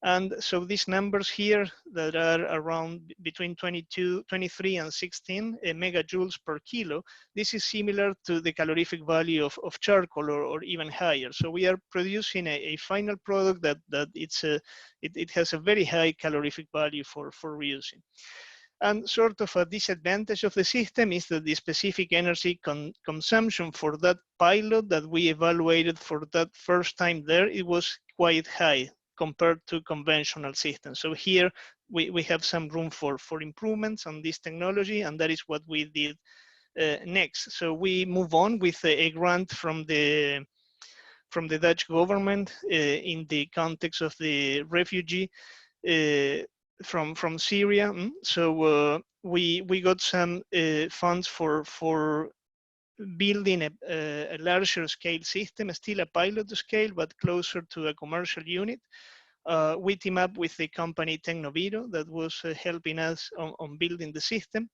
And so these numbers here that are around between 23 and 16 megajoules per kilo, this is similar to the calorific value of charcoal or even higher. So we are producing a final product that it has a very high calorific value for reusing. And sort of a disadvantage of the system is that the specific energy consumption for that pilot that we evaluated for that first time there, it was quite high compared to conventional systems. So here we have some room for improvements on this technology, and that is what we did next. So we move on with a grant from the Dutch government in the context of the refugee from Syria. So we got some funds for building a larger scale system, still a pilot scale, but closer to a commercial unit. We team up with the company Tecnoviro that was helping us on building the system.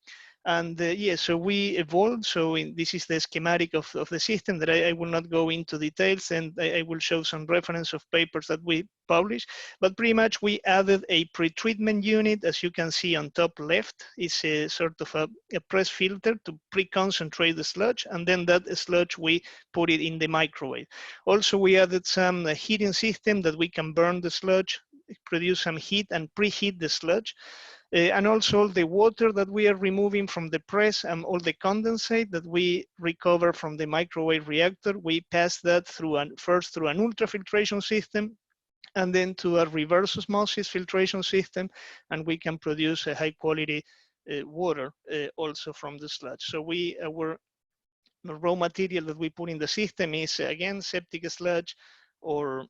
And yeah, so we evolved. So this is the schematic of the system that I will not go into details, and I will show some reference of papers that we published. But pretty much we added a pre-treatment unit, as you can see on top left. It's a sort of a press filter to pre-concentrate the sludge, and then that sludge we put it in the microwave. Also, we added some heating system that we can burn the sludge, produce some heat and preheat the sludge. And also the water that we are removing from the press and all the condensate that we recover from the microwave reactor, we pass that first through an ultrafiltration system and then to a reverse osmosis filtration system, and we can produce a high quality water also from the sludge. So our raw material that we put in the system is again septic sludge or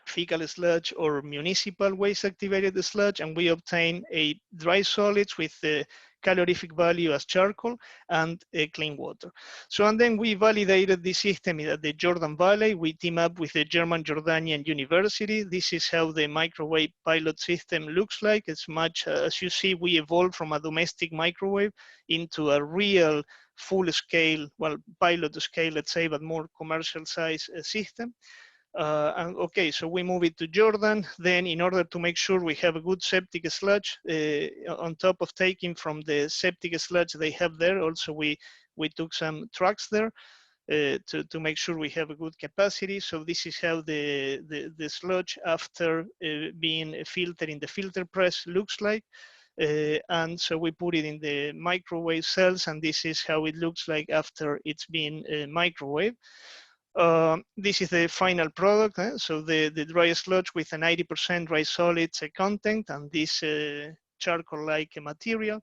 fecal sludge or municipal waste activated sludge, and we obtain a dry solids with the calorific value as charcoal and clean water. So, and then we validated the system at the Jordan Valley. We team up with the German Jordanian University. This is how the microwave pilot system looks like. It's much, as you see, we evolved from a domestic microwave into a real full scale, well, pilot scale, let's say, but more commercial size system. And okay, so we move it to Jordan. Then in order to make sure we have a good septic sludge, on top of taking from the septic sludge they have there, also we took some trucks there to make sure we have a good capacity. So this is how the sludge after being filtered in the filter press looks like. And so we put it in the microwave cells, and this is how it looks like after it's been microwaved. This is the final product. So the dry sludge with a 90% dry solids content and this charcoal-like material.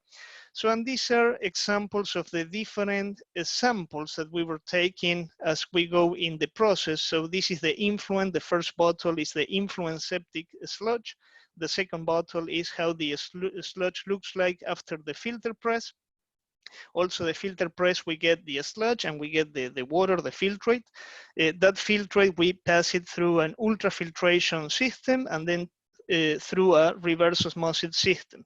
So, and these are examples of the different samples that we were taking as we go in the process. So this is the influent. The first bottle is the influent septic sludge. The second bottle is how the sludge looks like after the filter press. Also the filter press, we get the sludge and we get the water, the filtrate. That filtrate, we pass it through an ultrafiltration system and then through a reverse osmosis system.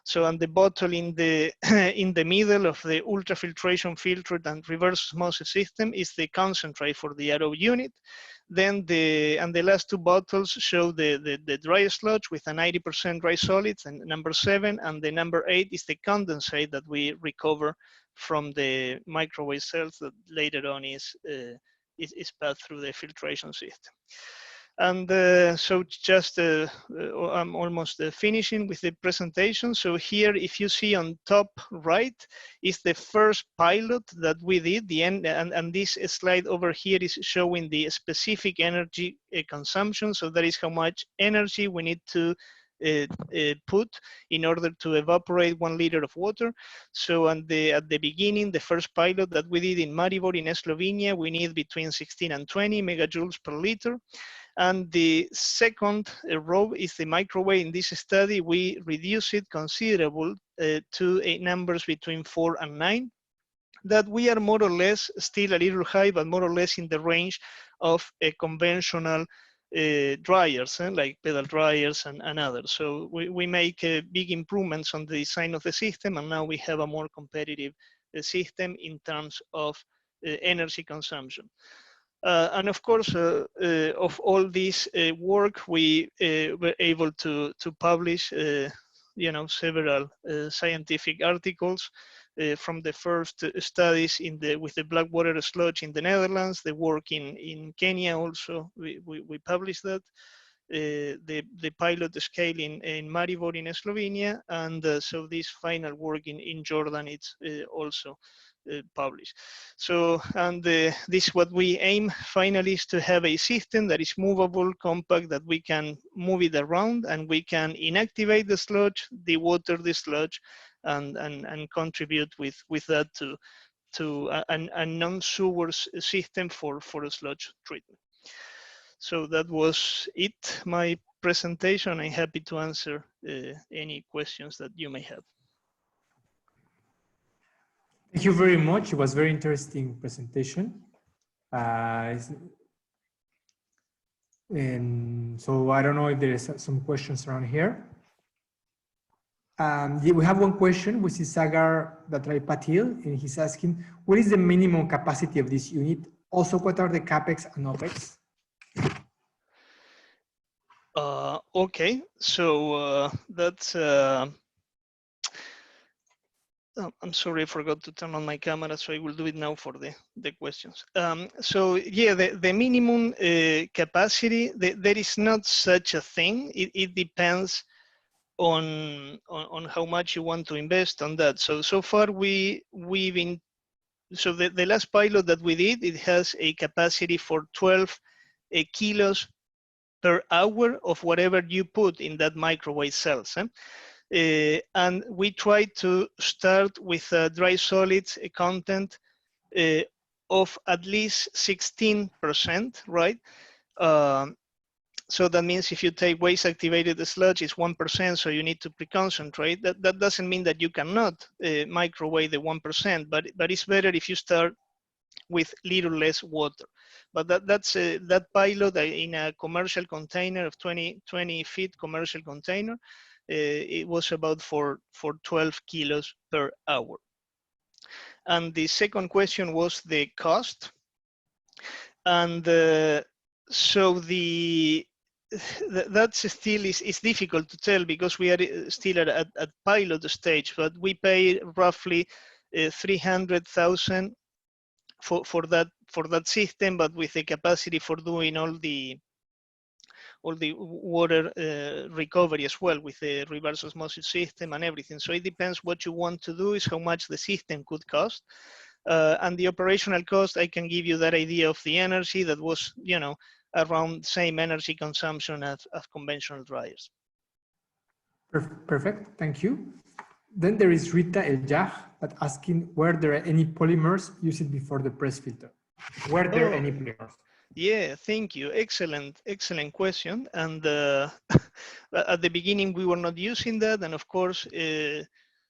So on the bottle in the in the middle of the ultrafiltration filtered and reverse osmosis system is the concentrate for the RO unit. Then the last two bottles show the dry sludge with a 90% dry solids, and number 7, and the number 8 is the condensate that we recover from the microwave cells that later on is passed through the filtration system. And so just I'm almost finishing with the presentation. So here, if you see on top right, is the first pilot that we did. The end, and this slide over here is showing the specific energy consumption. So that is how much energy we need to put in order to evaporate 1 liter of water. So at the beginning, the first pilot that we did in Maribor in Slovenia, we need between 16 and 20 megajoules per liter. And the second row is the microwave. In this study, we reduce it considerable to numbers between 4 and 9, that we are more or less still a little high, but more or less in the range of a conventional dryers, like pedal dryers and others. So we make big improvements on the design of the system, and now we have a more competitive system in terms of energy consumption. And of course, of all this work, we were able to publish, several scientific articles from the first studies with the black water sludge in the Netherlands, the work in Kenya also, we published that. The pilot scale in Maribor in Slovenia, and so this final work in Jordan, it's also published. So, and this what we aim finally is to have a system that is movable, compact, that we can move it around, and we can inactivate the sludge, dewater the sludge, and contribute with that to a non-sewer system for a sludge treatment. So that was it, my presentation. I'm happy to answer any questions that you may have. Thank you very much. It was a very interesting presentation. And so I don't know if there is some questions around here. Yeah, we have one question, which is Sagar Datrai Patil, and he's asking, what is the minimum capacity of this unit? Also, what are the CapEx and OpEx? Okay, so that's, I'm sorry, I forgot to turn on my camera, so I will do it now for the questions. So yeah, the minimum capacity, there is not such a thing. It depends on how much you want to invest on that. So far we've been, so the last pilot that we did, it has a capacity for 12 kilos per hour of whatever you put in that microwave cells. And we try to start with dry solids content of at least 16%, right? So that means if you take waste activated sludge, it's 1%, so you need to pre-concentrate. That doesn't mean that you cannot microwave the 1%, but it's better if you start with little less water. But that's that pilot in a commercial container of 20 feet commercial container, it was about for 12 kilos per hour. And the second question was the cost. And so that's still is difficult to tell because we are still at pilot stage, but we pay roughly 300,000 for that system, but with the capacity for doing all the water recovery as well, with the reverse osmosis system and everything. So it depends what you want to do, is how much the system could cost. And the operational cost, I can give you that idea of the energy that was, around same energy consumption as conventional dryers. Perfect, thank you. Then there is Rita Eljah that asking, were there any polymers used before the press filter? Were there any polymers? Yeah, thank you. Excellent question. And at the beginning, we were not using that. And of course,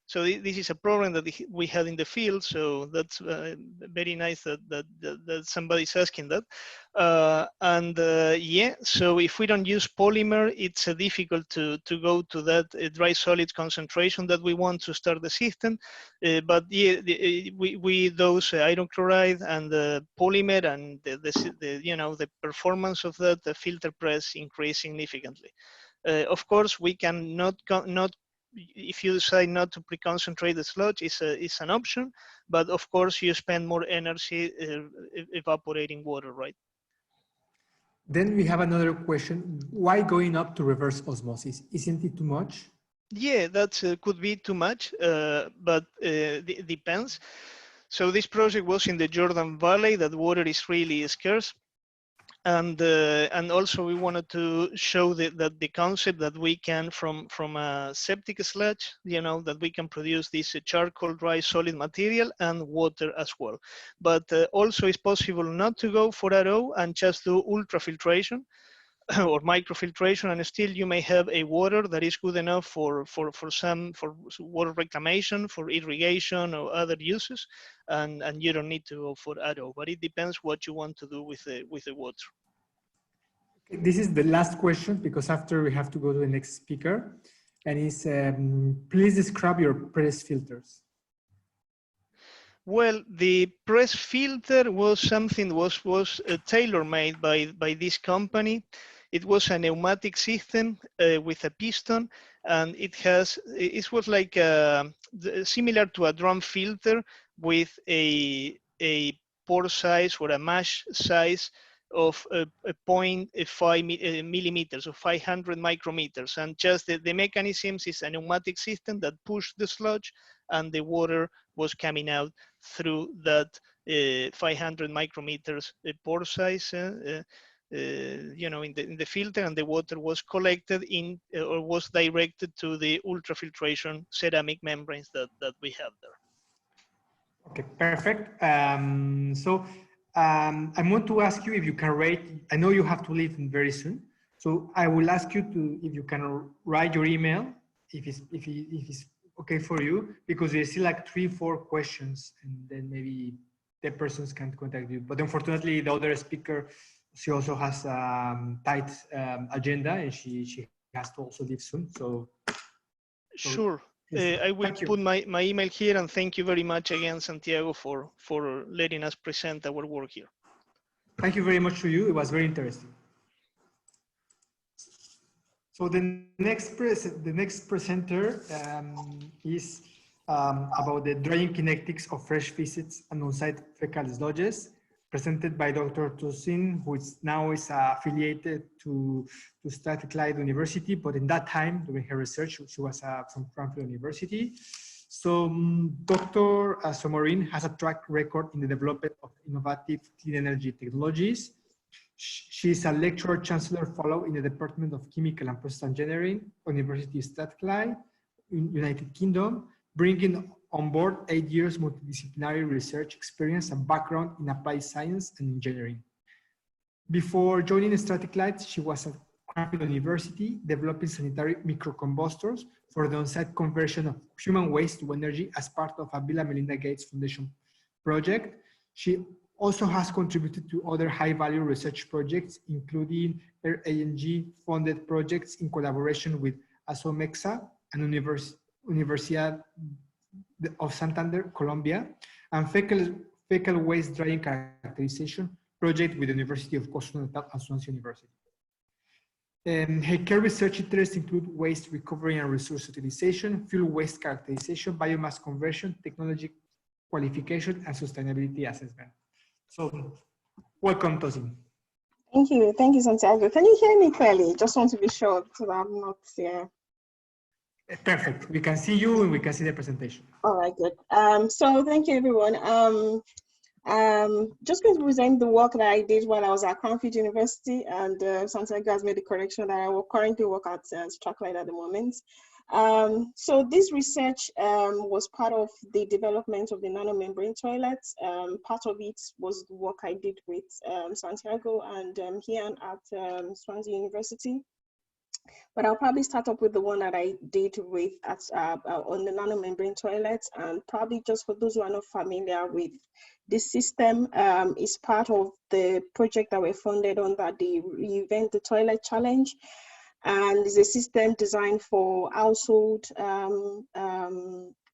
so this is a problem that we had in the field. So that's very nice that somebody's asking that. Yeah, so if we don't use polymer, it's difficult to go to that dry solid concentration that we want to start the system. But yeah, we those iron chloride and the polymer and the performance of that the filter press increase significantly. Of course, we can not if you decide not to pre-concentrate the sludge, it's an option, but of course you spend more energy evaporating water, right? Then we have another question. Why going up to reverse osmosis? Isn't it too much? Yeah, that could be too much, but it depends. So this project was in the Jordan Valley, that water is really scarce. And also we wanted to show that the concept that we can from a septic sludge, that we can produce this charcoal dry solid material and water as well. But also it's possible not to go for RO and just do ultrafiltration. or microfiltration, and still you may have a water that is good enough for water reclamation, for irrigation or other uses, and you don't need to go for RO. But it depends what you want to do with the water. This is the last question because after we have to go to the next speaker, and it's please describe your press filters. Well, the press filter was something was tailor-made by this company. It was a pneumatic system with a piston, and it was like similar to a drum filter with a pore size or a mash size of 0.5 millimeters or 500 micrometers, and just the mechanisms is a pneumatic system that pushed the sludge, and the water was coming out through that 500 micrometers pore size, you know, in the filter, and the water was collected in or was directed to the ultrafiltration ceramic membranes that we have there. Okay, perfect. I want to ask you if you can rate. I know you have to leave very soon, so I will ask you if you can write your email if it's okay for you, because there's still like 3-4 questions, and then maybe the persons can contact you. But unfortunately, the other speaker, she also has tight agenda, and she has to also leave soon. So sure. I will put my email here, and thank you very much again, Santiago, for letting us present our work here. Thank you very much to you. It was very interesting. So the next presenter is about the drying kinetics of fresh physics and on-site fecal sludges, presented by Dr. Tosin, who now is affiliated to Strathclyde University, but in that time, during her research, she was from Cranfield University. So Dr. Somorin has a track record in the development of innovative clean energy technologies. She is a lecturer chancellor fellow in the Department of Chemical and Process Engineering, University of Strathclyde, in United Kingdom, bringing on board 8 years multidisciplinary research experience and background in applied science and engineering. Before joining Strathclyde, she was at Cranfield University developing sanitary microcombustors for the on-site conversion of human waste to energy as part of a Bill and Melinda Gates Foundation project. She also has contributed to other high-value research projects, including RANG funded projects in collaboration with ASOMEXA and Universidad of Santander, Colombia, and fecal waste drying characterization project with the University of KwaZulu-Natal and Swansea University. Her key research interests include waste recovery and resource utilization, fuel waste characterization, biomass conversion, technology qualification, and sustainability assessment. So, welcome, Tosin. Thank you, Santiago. Can you hear me clearly? Just want to be sure so that I'm not here. Perfect. We can see you and we can see the presentation. All right, good. So thank you, everyone. Just going to present the work that I did while I was at Cranfield University, and Santiago has made the correction that I will currently work at Strathclyde at the moment. So this research was part of the development of the nanomembrane toilets. Part of it was the work I did with Santiago and here at Swansea University. But I'll probably start up with the one that I did with on the nanomembrane toilets, and probably just for those who are not familiar with this system, is part of the project that we're funded on that the Reinvent the Toilet Challenge, and is a system designed for household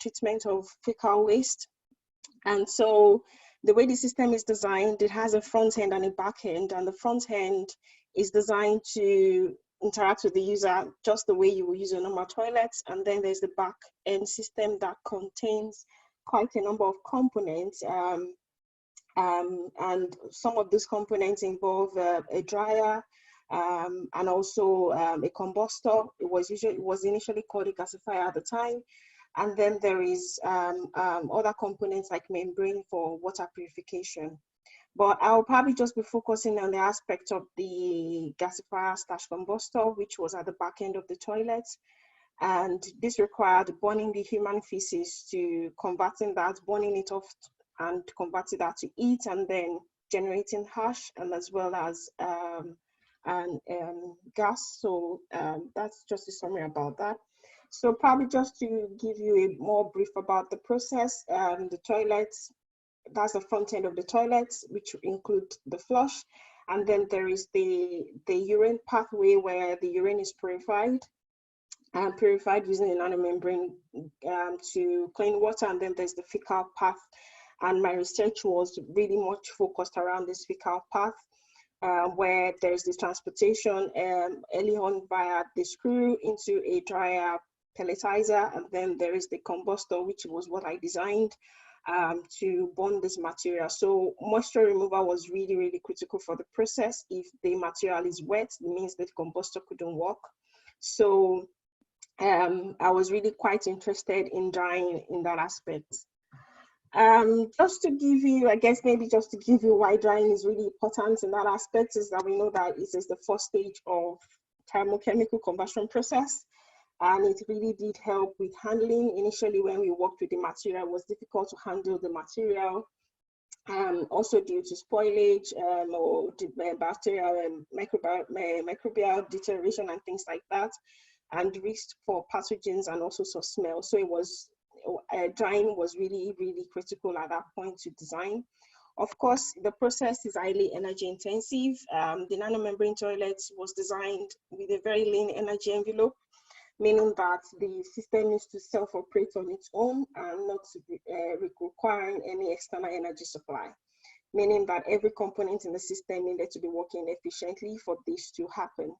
treatment of fecal waste. And so the way the system is designed, it has a front end and a back end, and the front end is designed to interact with the user just the way you will use a normal toilet, and then there's the back end system that contains quite a number of components, and some of these components involve a dryer and also a combustor. It was initially called a gasifier at the time, and then there is other components like membrane for water purification. But I'll probably just be focusing on the aspect of the gasifier/combustor, which was at the back end of the toilet. And this required burning the human feces to burning it off and converting that to heat, and then generating hash, and as well as and gas. So that's just a summary about that. So probably just to give you a more brief about the process, the toilets, that's the front end of the toilets, which include the flush. And then there is the urine pathway where the urine is purified using a nanomembrane to clean water. And then there's the fecal path. And my research was really much focused around this fecal path, where there's this transportation early on via the screw into a dryer pelletizer. And then there is the combustor, which was what I designed to burn this material. So moisture removal was really, really critical for the process. If the material is wet, it means that the combustor couldn't work. So I was really quite interested in drying in that aspect. Just to give you, I guess maybe just to give you why drying is really important in that aspect is that we know that it is the first stage of thermochemical conversion process. And it really did help with handling. Initially, when we worked with the material, it was difficult to handle the material, also due to spoilage or bacterial and microbial deterioration and things like that, and risk for pathogens and also for smell. So it was, drying was really, really critical at that point to design. Of course, the process is highly energy intensive. The nanomembrane toilet was designed with a very lean energy envelope, meaning that the system needs to self-operate on its own and not to be requiring any external energy supply, meaning that every component in the system needed to be working efficiently for this to happen.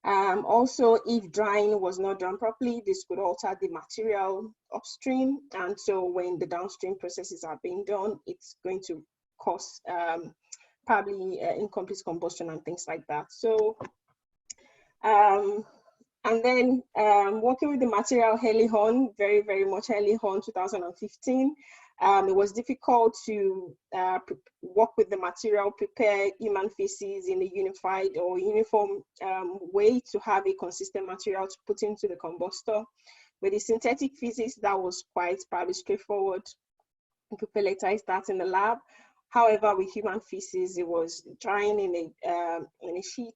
Also, if drying was not done properly, this could alter the material upstream. And so when the downstream processes are being done, it's going to cause probably incomplete combustion and things like that. So, and then working with the material early on, very, very much early on, 2015, it was difficult to work with the material, prepare human feces in a unified or uniform way to have a consistent material to put into the combustor. With the synthetic feces, that was quite probably straightforward. You could pelletize that in the lab. However, with human feces, it was drying in a sheet,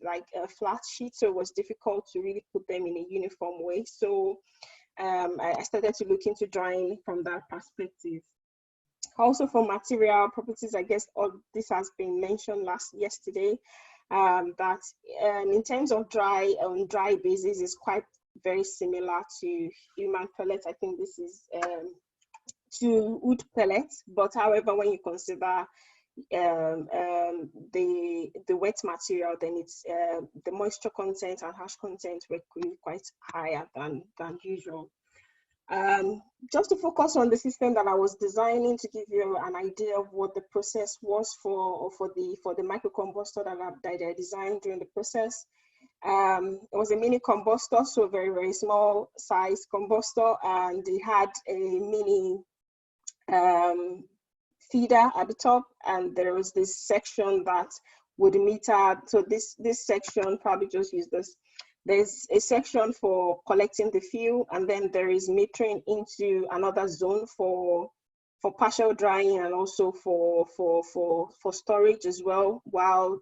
like a flat sheet, so it was difficult to really put them in a uniform way. So I started to look into drying from that perspective. Also for material properties, I guess all this has been mentioned yesterday, that in terms of dry basis is quite very similar to human pellets. I think this is to wood pellets, but however, when you consider the wet material, then it's the moisture content and hash content were quite higher than usual. Just to focus on the system that I was designing to give you an idea of what the process was for the microcombustor that I designed during the process. It was a mini combustor, so very, very small size combustor, and it had a mini feeder at the top, and there was this section that would meter. So this section, probably just use this. There's a section for collecting the fuel, and then there is metering into another zone for partial drying and also for storage as well, while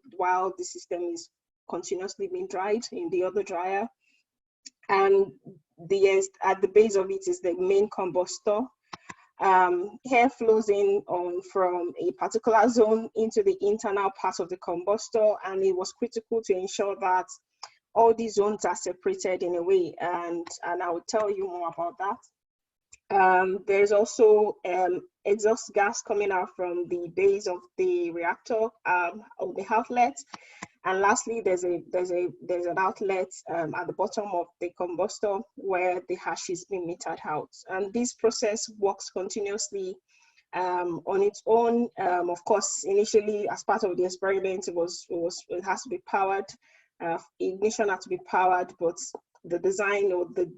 the system is continuously being dried in the other dryer. And at the base of it is the main combustor. Air flows in from a particular zone into the internal part of the combustor, and it was critical to ensure that all these zones are separated in a way, and I will tell you more about that. There's also exhaust gas coming out from the base of the reactor, of the outlet. And lastly, there's an outlet at the bottom of the combustor where the hash is being metered out. And this process works continuously on its own. Of course, initially, as part of the experiment, it has to be powered. Ignition had to be powered, but the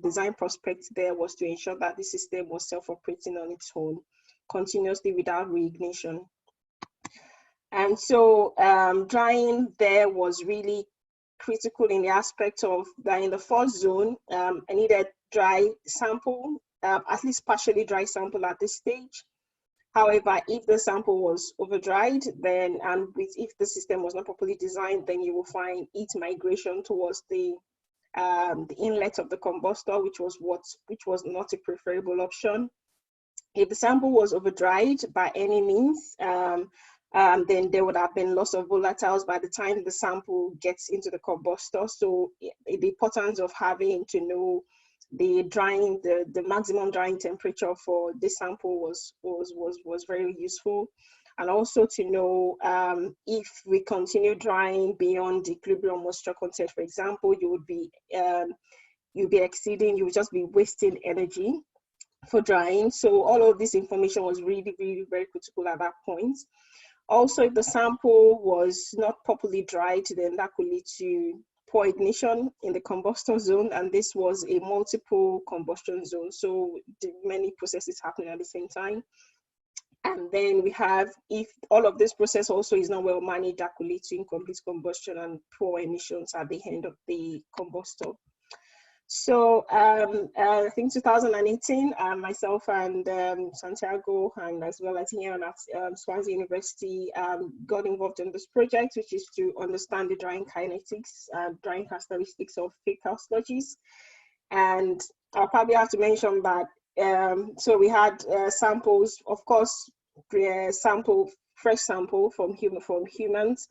design prospect there was to ensure that the system was self-operating on its own continuously without reignition. And so drying there was really critical in the aspect of that in the first zone, I needed dry sample, at least partially dry sample at this stage. However, if the sample was over-dried, then, and if the system was not properly designed, then you will find heat migration towards the inlet of the combustor, which was not a preferable option. If the sample was over-dried by any means, then there would have been loss of volatiles by the time the sample gets into the combustor. So the importance of having to know the maximum drying temperature for this sample was very useful. And also to know if we continue drying beyond the equilibrium moisture content, for example, you would be exceeding, you would just be wasting energy for drying. So all of this information was really, really very critical at that point. Also, if the sample was not properly dried, then that could lead to poor ignition in the combustion zone, and this was a multiple combustion zone, so many processes happening at the same time. And then we have, if all of this process also is not well managed, that could lead to incomplete combustion and poor emissions at the end of the combustor. So I think 2018, myself and Santiago, and as well as here at Swansea University, got involved in this project, which is to understand the drying kinetics, drying characteristics of faecal sludges. And I'll probably have to mention that, so we had samples, of course, fresh sample from humans,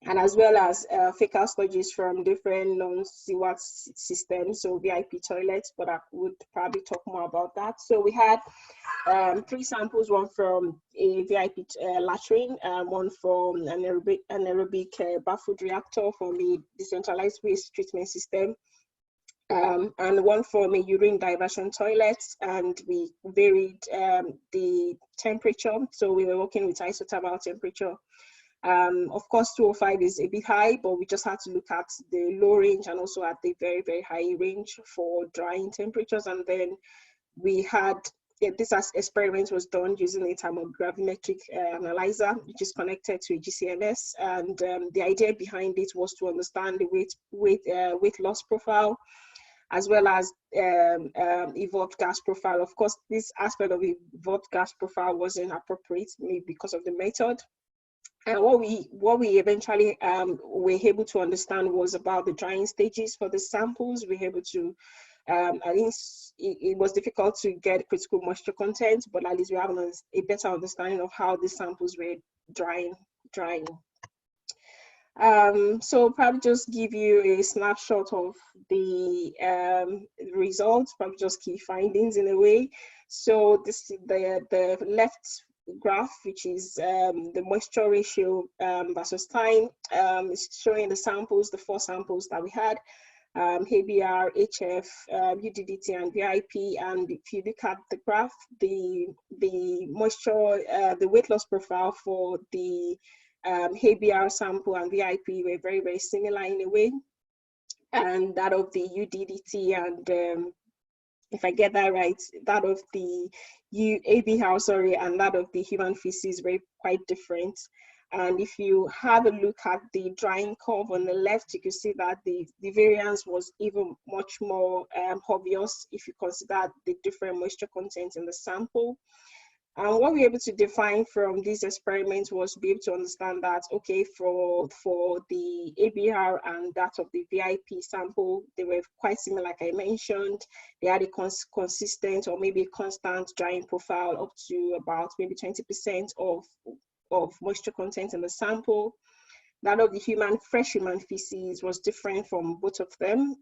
and as well as faecal sludges from different non-seaward systems, so VIP toilets, but I would probably talk more about that. So we had 3 samples, one from a VIP latrine, one from an anaerobic baffled reactor from a decentralized waste treatment system, and one from a urine diversion toilet, and we varied the temperature. So we were working with isothermal temperature. Of course, 205 is a bit high, but we just had to look at the low range and also at the very, very high range for drying temperatures. And then we had, this experiment was done using a thermogravimetric analyzer, which is connected to a GCMS. And the idea behind it was to understand the weight loss profile, as well as evolved gas profile. Of course, this aspect of evolved gas profile wasn't appropriate, maybe because of the method. And what we eventually were able to understand was about the drying stages for the samples. We were able to, at least it was difficult to get critical moisture content, but at least we have a better understanding of how the samples were drying. So probably just give you a snapshot of the results, probably just key findings in a way. So this the left graph, which is the moisture ratio versus time, is showing the samples, the 4 samples that we had, ABR, HF, UDDT, and VIP. And if you look at the graph, the moisture, the weight loss profile for the ABR sample and VIP were very, very similar in a way, and that of the UDDT and if I get that right, that of the ABR, and that of the human feces were quite different. And if you have a look at the drying curve on the left, you can see that the variance was even much more obvious if you consider the different moisture content in the sample. And what we were able to define from these experiments was to be able to understand that, okay, for the ABR and that of the VIP sample, they were quite similar, like I mentioned. They had a consistent or maybe constant drying profile up to about maybe 20% of moisture content in the sample. That of the fresh human feces was different from both of them.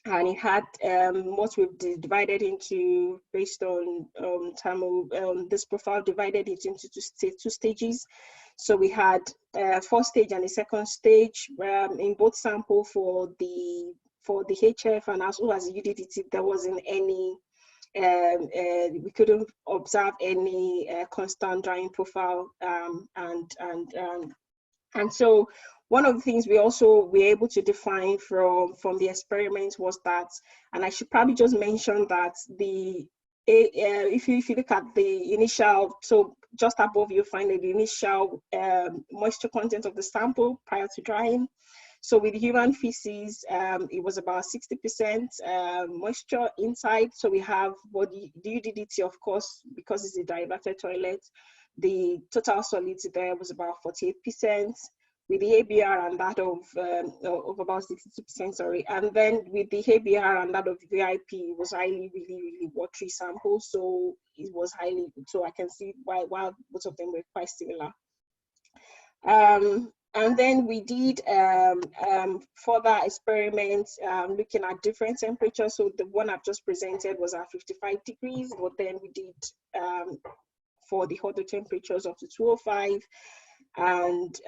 And it had what we've divided into, based on this profile, divided it into two stages. So we had first stage and a second stage in both sample for the HF and as well as the UDDT. There wasn't any, we couldn't observe any constant drying profile, and so one of the things we also were able to define from the experiment was that, and I should probably just mention that if you look at the initial, so just above you find the initial moisture content of the sample prior to drying. So with human feces, it was about 60% moisture inside. So we have the UDDT, of course, because it's a diverted toilet. The total solids there was about 48%. With the ABR and that of about 62%, sorry. And then with the ABR and that of VIP, it was highly, really watery sample. So it was highly, so I can see why both of them were quite similar. And then we did further experiments looking at different temperatures. So the one I've just presented was at 55 degrees, but then we did for the hotter temperatures up to 205. And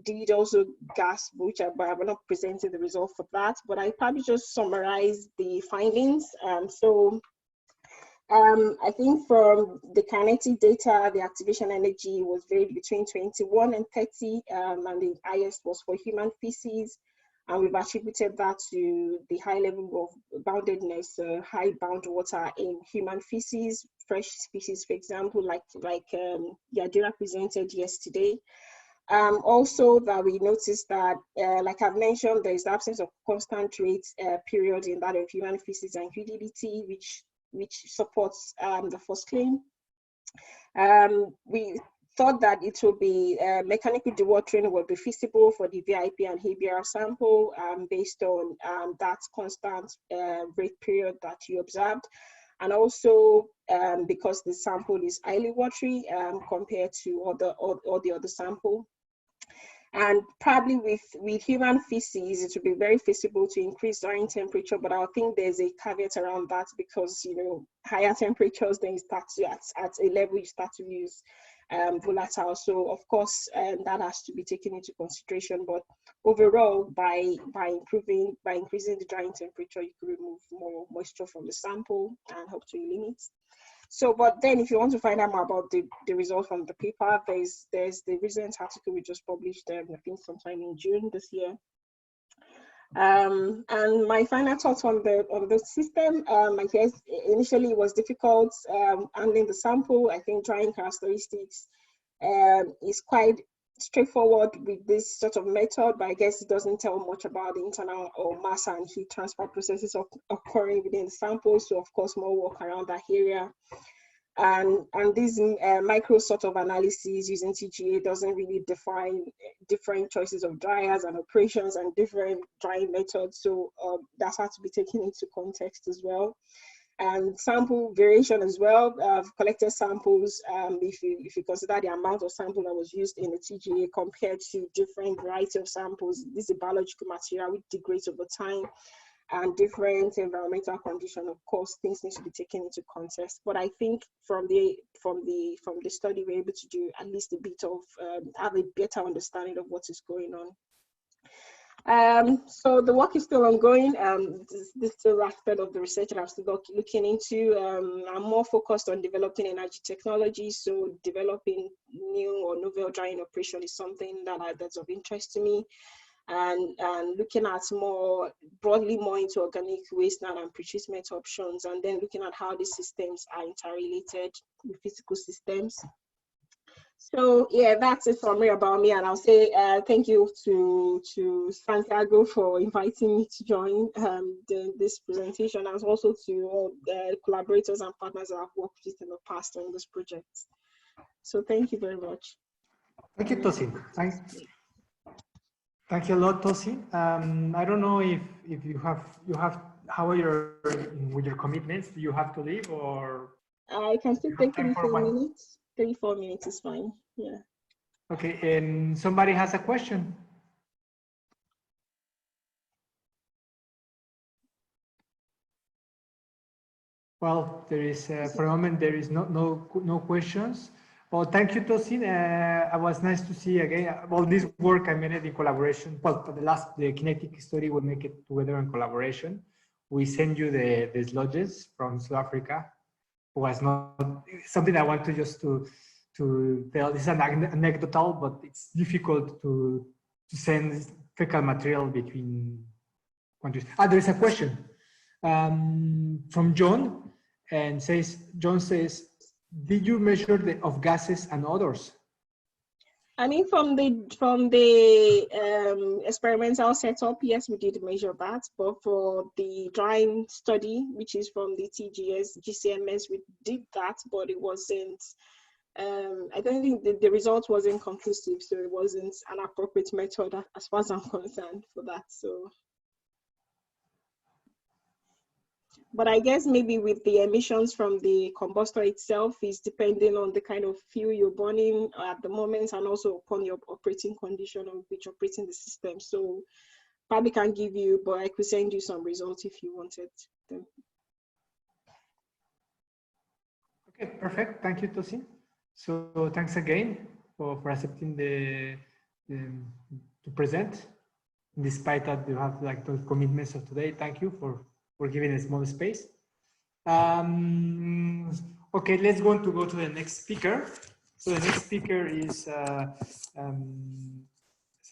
did also gas, which I will not presenting the result for that, but I probably just summarize the findings. I think from the kinetic data, the activation energy was varied between 21 and 30, and the highest was for human feces. And we've attributed that to the high level of boundedness, high bound water in human feces, fresh species, for example, like Yadira presented yesterday. Also that we noticed that, like I've mentioned, there is the absence of constant rate period in that of human feces and UDDT, which supports the first claim. We thought that it will be mechanical dewatering will be feasible for the VIP and ABR sample based on that constant rate period that you observed. And also because the sample is highly watery compared to all the other sample. And probably with human feces, it would be very feasible to increase drying temperature, but I think there's a caveat around that because, you know, higher temperatures, then you start to, at a level, you start to use volatile. So of course, that has to be taken into consideration. But overall, by increasing the drying temperature, you could remove more moisture from the sample and help to limit. So, but then if you want to find out more about the results from the paper, there's the recent article we just published, I think sometime in June this year. And my final thoughts on the system, I guess initially it was difficult handling the sample. I think drying characteristics is quite straightforward with this sort of method, but I guess it doesn't tell much about the internal or mass and heat transfer processes occurring within the sample. So of course, more work around that area. And this micro sort of analysis using TGA doesn't really define different choices of dryers and operations and different drying methods. So that has to be taken into context as well. And sample variation as well. Collected samples, if you consider the amount of sample that was used in the TGA compared to different variety of samples, this is a biological material which degrades over time, and different environmental conditions. Of course, things need to be taken into context. But I think from the study, we're able to do at least a bit of have a better understanding of what is going on. So the work is still ongoing. This is still aspect of the research that I'm still looking into. I'm more focused on developing energy technology. So developing new or novel drying operation is something that's of interest to me. And looking at more broadly into organic waste and pre-treatment options, and then looking at how these systems are interrelated with physical systems. So yeah, that's a summary about me, and I'll say thank you to Santiago for inviting me to join this presentation, and also to all the collaborators and partners that I've worked with in the past on this project. So thank you very much. Thank you, Tosin. Thank you a lot, Tosin. I don't know if you have how are your with your commitments? Do you have to leave, or I can still take 34 minutes. 34 minutes is fine. Yeah. Okay, and somebody has a question. Well, there is for a moment there is no questions. Well, thank you, Tosin. It was nice to see again. Well, this work I made it in collaboration. Well, for the kinetic study, we make it together in collaboration. We send you the sludges from South Africa. It was not something I want to just to tell. This is an anecdotal, but it's difficult to send fecal material between countries. There is a question from John, and John says, did you measure of gases and odors? I mean, from the experimental setup, yes, we did measure that. But for the drying study, which is from the TGS, GCMS, we did that, but it wasn't. I don't think the result wasn't conclusive, so it wasn't an appropriate method as far as I'm concerned for that. So, but I guess maybe with the emissions from the combustor itself is depending on the kind of fuel you're burning at the moment and also upon your operating condition on which operating the system. So probably can't give you, but I could send you some results if you wanted them. Okay, perfect. Thank you, Tosin. So thanks again for accepting to present, despite that you have like those commitments of today. Thank you for giving a small space. Okay, let's go to the next speaker. So the next speaker is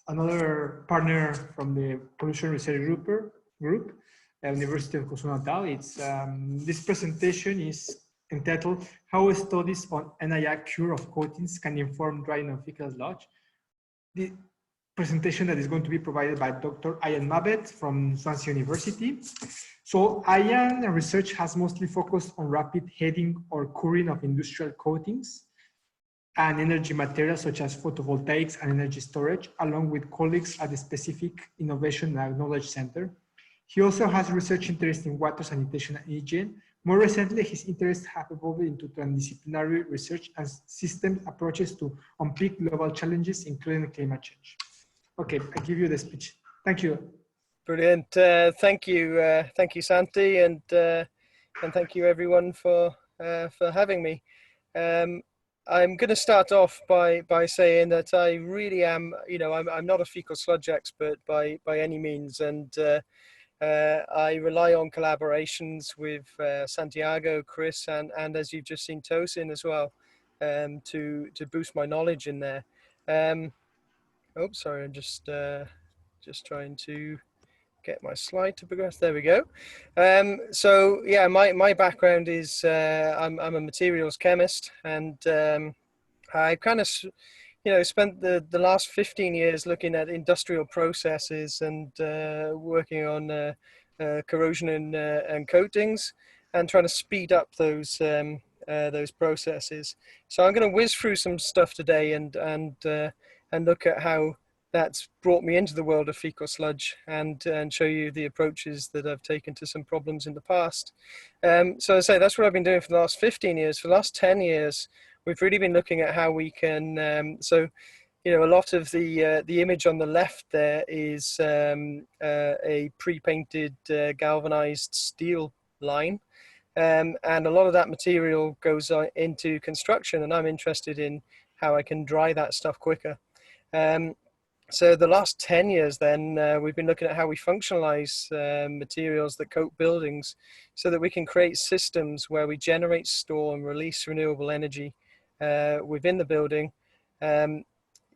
another partner from the Pollution Research Group, University of KwaZulu-Natal. It's this presentation is entitled "How Studies on NII Cure of Coatings Can Inform Drying of Faecal Sludge." The presentation that is going to be provided by Dr. Ian Mabet from Swansea University. So Ian research has mostly focused on rapid heating or curing of industrial coatings and energy materials such as photovoltaics and energy storage, along with colleagues at the Specific Innovation and Knowledge Center. He also has research interest in water sanitation and hygiene. More recently, his interests have evolved into transdisciplinary research and systems approaches to unpick global challenges, including climate change. Okay, I give you the speech. Thank you. Brilliant. Thank you, Santi, and thank you everyone for having me. I'm going to start off by saying that I really am, I'm not a fecal sludge expert by any means, and I rely on collaborations with Santiago, Chris, and as you've just seen, Tosin as well, to boost my knowledge in there. Oh, sorry, I'm just trying to get my slide to progress. There we go. So yeah, my background is I'm a materials chemist, and I kind of spent the last 15 years looking at industrial processes and working on corrosion and coatings and trying to speed up those processes. So I'm going to whiz through some stuff today and look at how that's brought me into the world of fecal sludge and show you the approaches that I've taken to some problems in the past. So I say that's what I've been doing for the last 15 years. For the last 10 years, we've really been looking at how we can, a lot of the image on the left there is a pre-painted galvanized steel line. And a lot of that material goes into construction, and I'm interested in how I can dry that stuff quicker. So the last 10 years then, we've been looking at how we functionalize materials that coat buildings so that we can create systems where we generate, store and release renewable energy within the building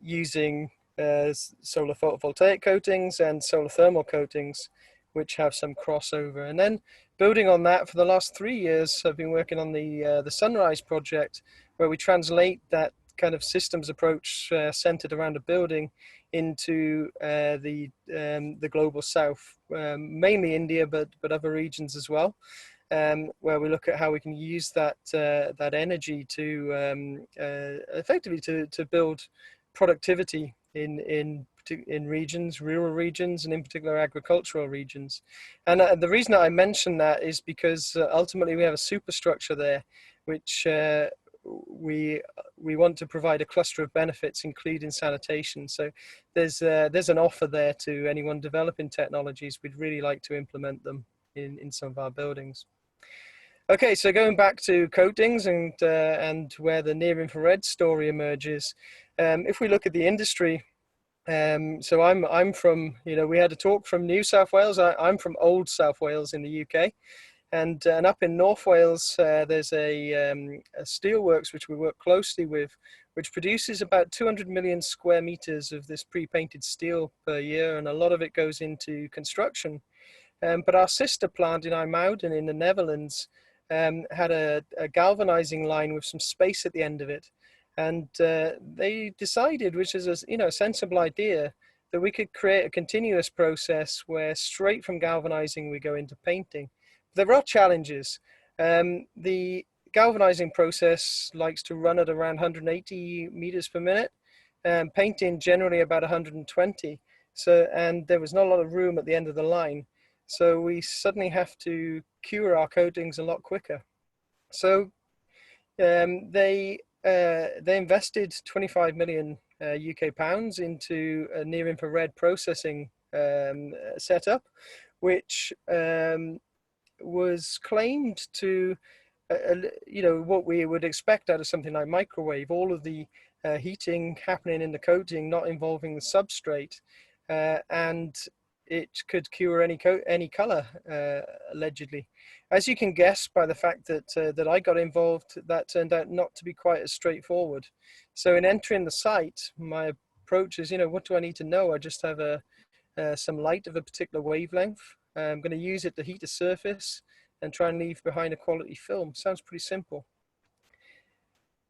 using solar photovoltaic coatings and solar thermal coatings, which have some crossover. And then building on that, for the last 3 years, I've been working on the Sunrise project, where we translate that kind of systems approach centered around a building into the global south, mainly India, but other regions as well, where we look at how we can use that energy to effectively to build productivity in regions, rural regions, and in particular agricultural regions. And the reason that I mention that is because ultimately we have a superstructure there, which we want to provide a cluster of benefits, including sanitation. So there's an offer there to anyone developing technologies. We'd really like to implement them in some of our buildings. Okay, so going back to coatings and where the near infrared story emerges, if we look at the industry, so I'm from, we had a talk from New South Wales. I'm from Old South Wales in the UK. And up in North Wales, there's a steelworks which we work closely with, which produces about 200 million square meters of this pre-painted steel per year, and a lot of it goes into construction. But our sister plant in IJmuiden in the Netherlands had a galvanizing line with some space at the end of it. And they decided, which is a sensible idea, that we could create a continuous process where straight from galvanizing we go into painting. There are challenges. The galvanizing process likes to run at around 180 meters per minute, painting generally about 120. So, and there was not a lot of room at the end of the line. So we suddenly have to cure our coatings a lot quicker. So they invested 25 million UK pounds into a near infrared processing setup, which was claimed to, what we would expect out of something like microwave, all of the heating happening in the coating, not involving the substrate, and it could cure any color, allegedly. As you can guess by the fact that I got involved, that turned out not to be quite as straightforward. So in entering the site, my approach is, what do I need to know? I just have some light of a particular wavelength. I'm going to use it to heat a surface and try and leave behind a quality film. Sounds pretty simple.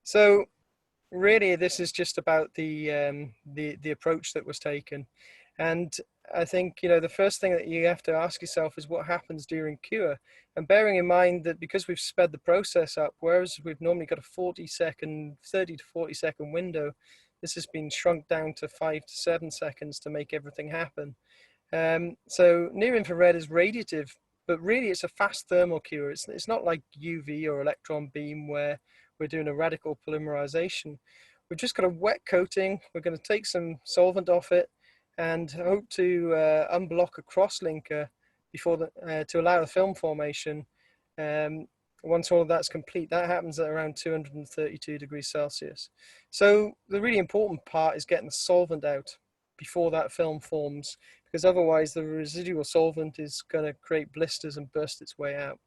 So really, this is just about the approach that was taken. And I think, the first thing that you have to ask yourself is what happens during cure. And bearing in mind that because we've sped the process up, whereas we've normally got a 30 to 40 second window, this has been shrunk down to 5 to 7 seconds to make everything happen. So near infrared is radiative, but really it's a fast thermal cure. It's not like UV or electron beam where we're doing a radical polymerization. We've just got a wet coating. We're going to take some solvent off it and hope to unblock a cross-linker before to allow the film formation. Once all of that's complete, that happens at around 232 degrees Celsius. So the really important part is getting the solvent out before that film forms, because otherwise the residual solvent is going to create blisters and burst its way out.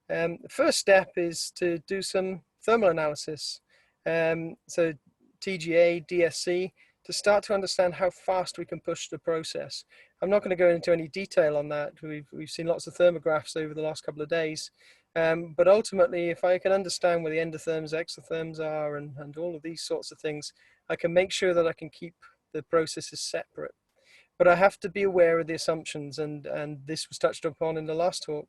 The first step is to do some thermal analysis. So TGA, DSC, to start to understand how fast we can push the process. I'm not going to go into any detail on that. We've seen lots of thermographs over the last couple of days. But ultimately, if I can understand where the endotherms, exotherms are, and all of these sorts of things, I can make sure that I can keep the processes separate. But I have to be aware of the assumptions, and this was touched upon in the last talk.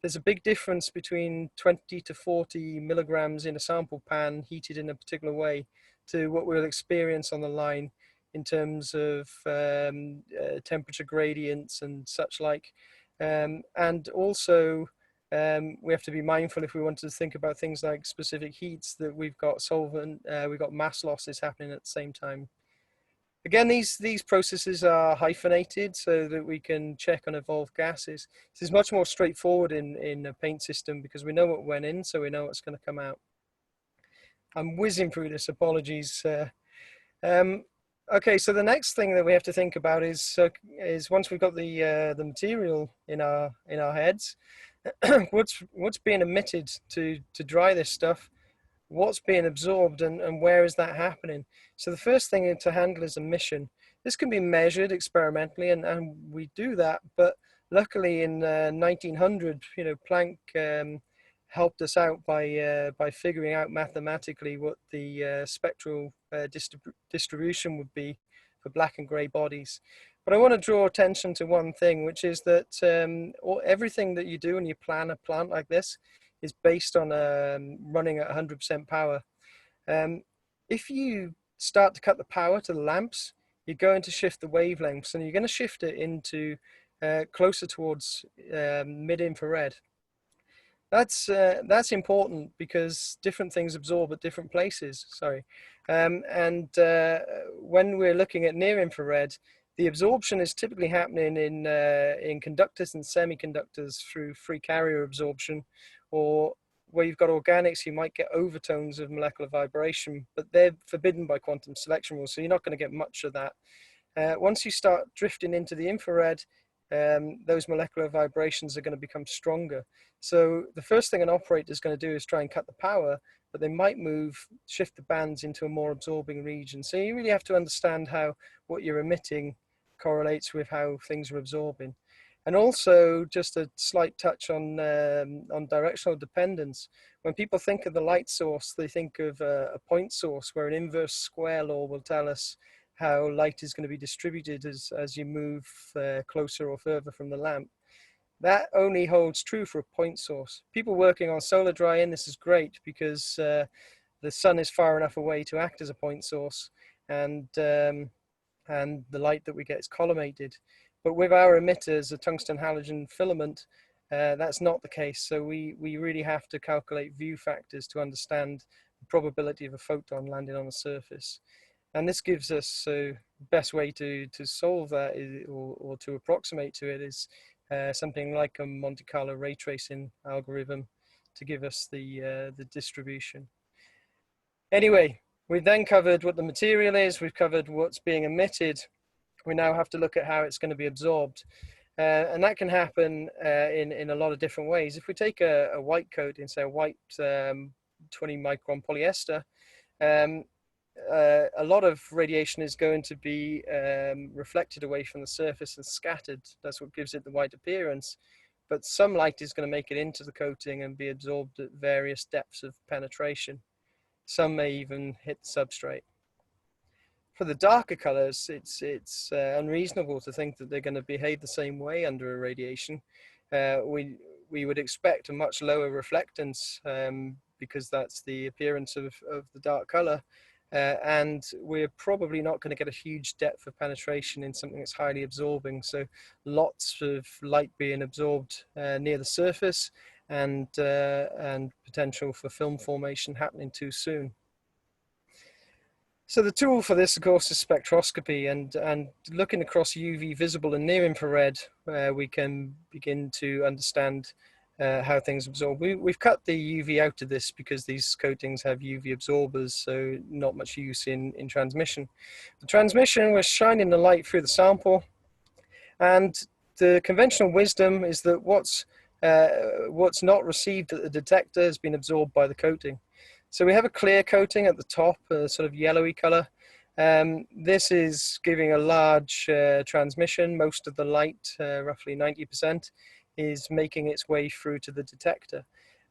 There's a big difference between 20 to 40 milligrams in a sample pan heated in a particular way to what we'll experience on the line in terms of temperature gradients and such like. And also, we have to be mindful if we want to think about things like specific heats that we've got solvent, we've got mass losses happening at the same time. Again, these processes are hyphenated so that we can check on evolved gases. This is much more straightforward in a paint system because we know what went in, so we know what's going to come out. I'm whizzing through this, apologies. Okay, so the next thing that we have to think about is once we've got the material in our heads, what's being emitted to dry this stuff, what's being absorbed, and where is that happening? So the first thing to handle is emission. This can be measured experimentally, and we do that, but luckily in 1900, Planck helped us out by figuring out mathematically what the spectral distribution would be for black and gray bodies. But I want to draw attention to one thing, which is that everything that you do when you plan a plant like this is based on running at 100% power. If you start to cut the power to the lamps, you're going to shift the wavelengths, and you're going to shift it into closer towards mid-infrared. That's important because different things absorb at different places. Sorry, when we're looking at near infrared, the absorption is typically happening in conductors and semiconductors through free carrier absorption, or where you've got organics, you might get overtones of molecular vibration, but they're forbidden by quantum selection rules, so you're not going to get much of that. Once you start drifting into the infrared, those molecular vibrations are going to become stronger. So the first thing an operator is going to do is try and cut the power, but they might shift the bands into a more absorbing region. So you really have to understand how what you're emitting correlates with how things are absorbing. And also just a slight touch on directional dependence. When people think of the light source, they think of a point source where an inverse square law will tell us how light is going to be distributed as you move closer or further from the lamp. That only holds true for a point source. People working on solar dry-in, this is great because the sun is far enough away to act as a point source, and the light that we get is collimated. But with our emitters, a tungsten halogen filament, that's not the case. So we really have to calculate view factors to understand the probability of a photon landing on the surface. And this gives us the best way to solve that or to approximate to it is something like a Monte Carlo ray tracing algorithm to give us the distribution. Anyway, we've then covered what the material is, we've covered what's being emitted. We now have to look at how it's going to be absorbed. And that can happen in a lot of different ways. If we take a white coating, say a white 20 micron polyester, a lot of radiation is going to be reflected away from the surface and scattered. That's what gives it the white appearance. But some light is going to make it into the coating and be absorbed at various depths of penetration. Some may even hit the substrate. For the darker colors, it's unreasonable to think that they're going to behave the same way under irradiation. We would expect a much lower reflectance because that's the appearance of the dark color. And we're probably not going to get a huge depth of penetration in something that's highly absorbing. So lots of light being absorbed near the surface and potential for film formation happening too soon. So the tool for this, of course, is spectroscopy, and looking across UV visible and near infrared, we can begin to understand how things absorb. We've cut the UV out of this because these coatings have UV absorbers, so not much use in transmission. The transmission, we're shining the light through the sample, and the conventional wisdom is that what's not received at the detector has been absorbed by the coating. So we have a clear coating at the top, a sort of yellowy color. This is giving a large transmission. Most of the light, roughly 90%, is making its way through to the detector.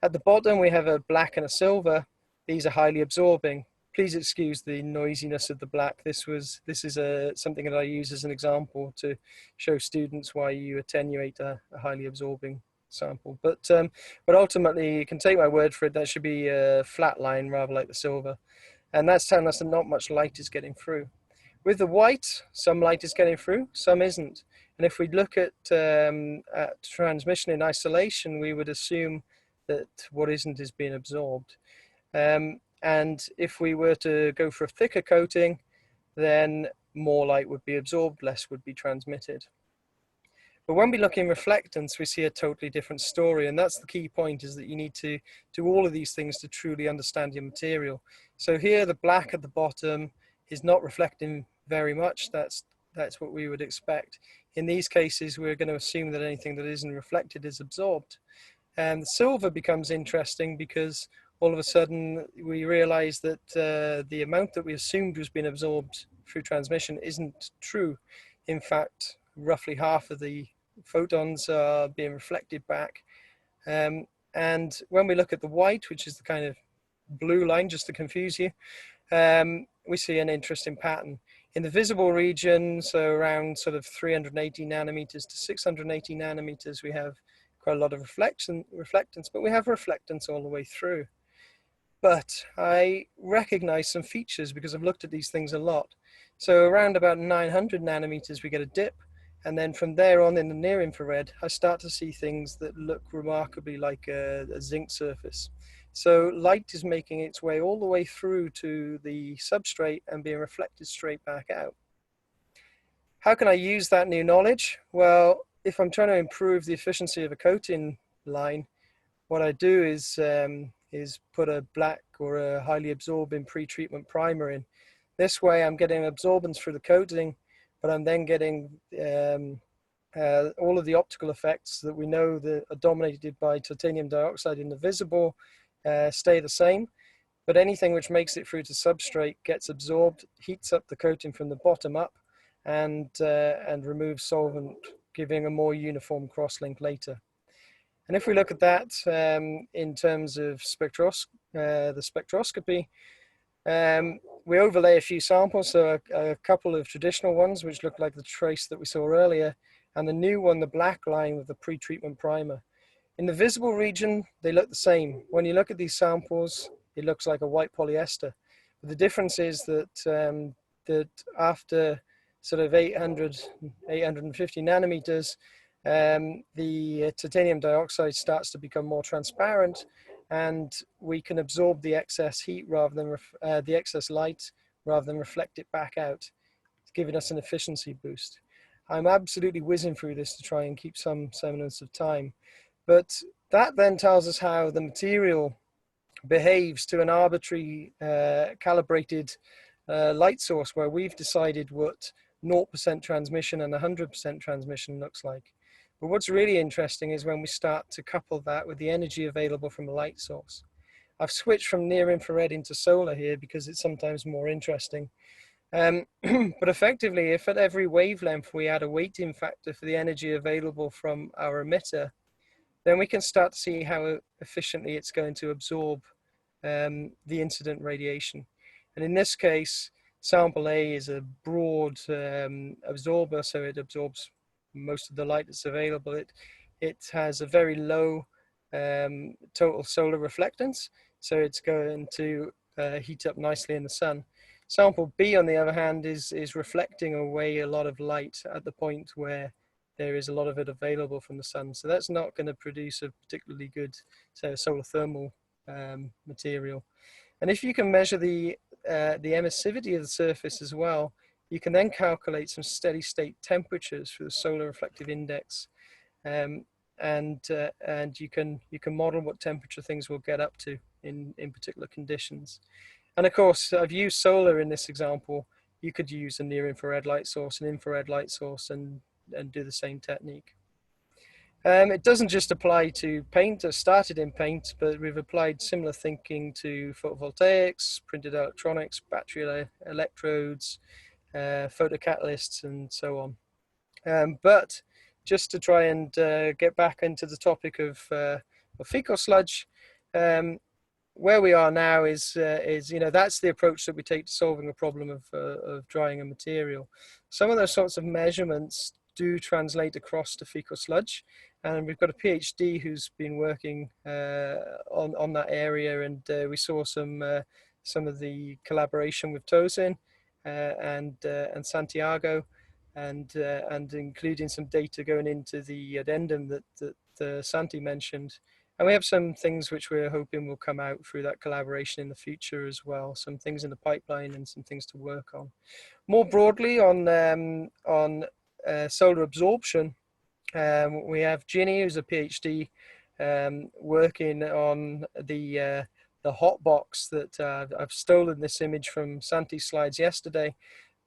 At the bottom, we have a black and a silver. These are highly absorbing. Please excuse the noisiness of the black. This is something that I use as an example to show students why you attenuate a highly absorbing sample. But ultimately, you can take my word for it, that should be a flat line rather like the silver. And that's telling us that not much light is getting through. With the white, some light is getting through, some isn't. And if we look at transmission in isolation, we would assume that what isn't is being absorbed. And if we were to go for a thicker coating, then more light would be absorbed, less would be transmitted. But when we look in reflectance, we see a totally different story. And that's the key point, is that you need to do all of these things to truly understand your material. So here, the black at the bottom is not reflecting very much. That's what we would expect. In these cases, we're going to assume that anything that isn't reflected is absorbed. And the silver becomes interesting because all of a sudden we realize that the amount that we assumed was being absorbed through transmission isn't true. In fact, roughly half of the photons are being reflected back. And when we look at the white, which is the kind of blue line, just to confuse you, we see an interesting pattern. In the visible region, so around sort of 380 nanometers to 680 nanometers, we have quite a lot of reflectance, but we have reflectance all the way through. But I recognize some features because I've looked at these things a lot. So around about 900 nanometers, we get a dip. And then from there on in the near infrared, I start to see things that look remarkably like a zinc surface. So light is making its way all the way through to the substrate and being reflected straight back out. How can I use that new knowledge? Well, if I'm trying to improve the efficiency of a coating line, what I do is put a black or a highly absorbing pre-treatment primer in. This way I'm getting absorbance through the coating, but I'm then getting all of the optical effects that we know that are dominated by titanium dioxide in the visible stay the same, but anything which makes it through to substrate gets absorbed, heats up the coating from the bottom up, and removes solvent giving a more uniform crosslink later. And if we look at that in terms of the spectroscopy, we overlay a few samples, so a couple of traditional ones, which look like the trace that we saw earlier, and the new one, the black line with the pre-treatment primer. In the visible region, they look the same. When you look at these samples, it looks like a white polyester. But the difference is that, that after sort of 850 nanometers, the titanium dioxide starts to become more transparent, and we can absorb the excess heat rather than the excess light rather than reflect it back out, giving us an efficiency boost. I'm absolutely whizzing through this to try and keep some semblance of time. But that then tells us how the material behaves to an arbitrary calibrated light source, where we've decided what 0% transmission and 100% transmission looks like. But what's really interesting is when we start to couple that with the energy available from a light source. I've switched from near infrared into solar here because it's sometimes more interesting. But effectively, if at every wavelength we add a weighting factor for the energy available from our emitter, then we can start to see how efficiently it's going to absorb the incident radiation. And in this case, sample A is a broad absorber, so it absorbs most of the light that's available. It has a very low total solar reflectance, so it's going to heat up nicely in the sun. Sample B, on the other hand, is reflecting away a lot of light at the point where there is a lot of it available from the sun. So that's not going to produce a particularly good, say, solar thermal material. And if you can measure the emissivity of the surface as well, you can then calculate some steady state temperatures for the solar reflective index. And you can model what temperature things will get up to in particular conditions. And of course, I've used solar in this example. You could use a near infrared light source, an infrared light source, and do the same technique. It doesn't just apply to paint. It started in paint, but we've applied similar thinking to photovoltaics, printed electronics, battery electrodes, photocatalysts, and so on. But just to try and get back into the topic of fecal sludge, where we are now is that's the approach that we take to solving a problem of drying a material. Some of those sorts of measurements do translate across to fecal sludge, and we've got a PhD who's been working on that area, and we saw some of the collaboration with Tosin and Santiago, and including some data going into the addendum that Santi mentioned. And we have some things which we're hoping will come out through that collaboration in the future as well. Some things in the pipeline and some things to work on. More broadly on solar absorption, we have Ginny, who's a PhD, working on the hot box that I've stolen this image from Santi's slides yesterday,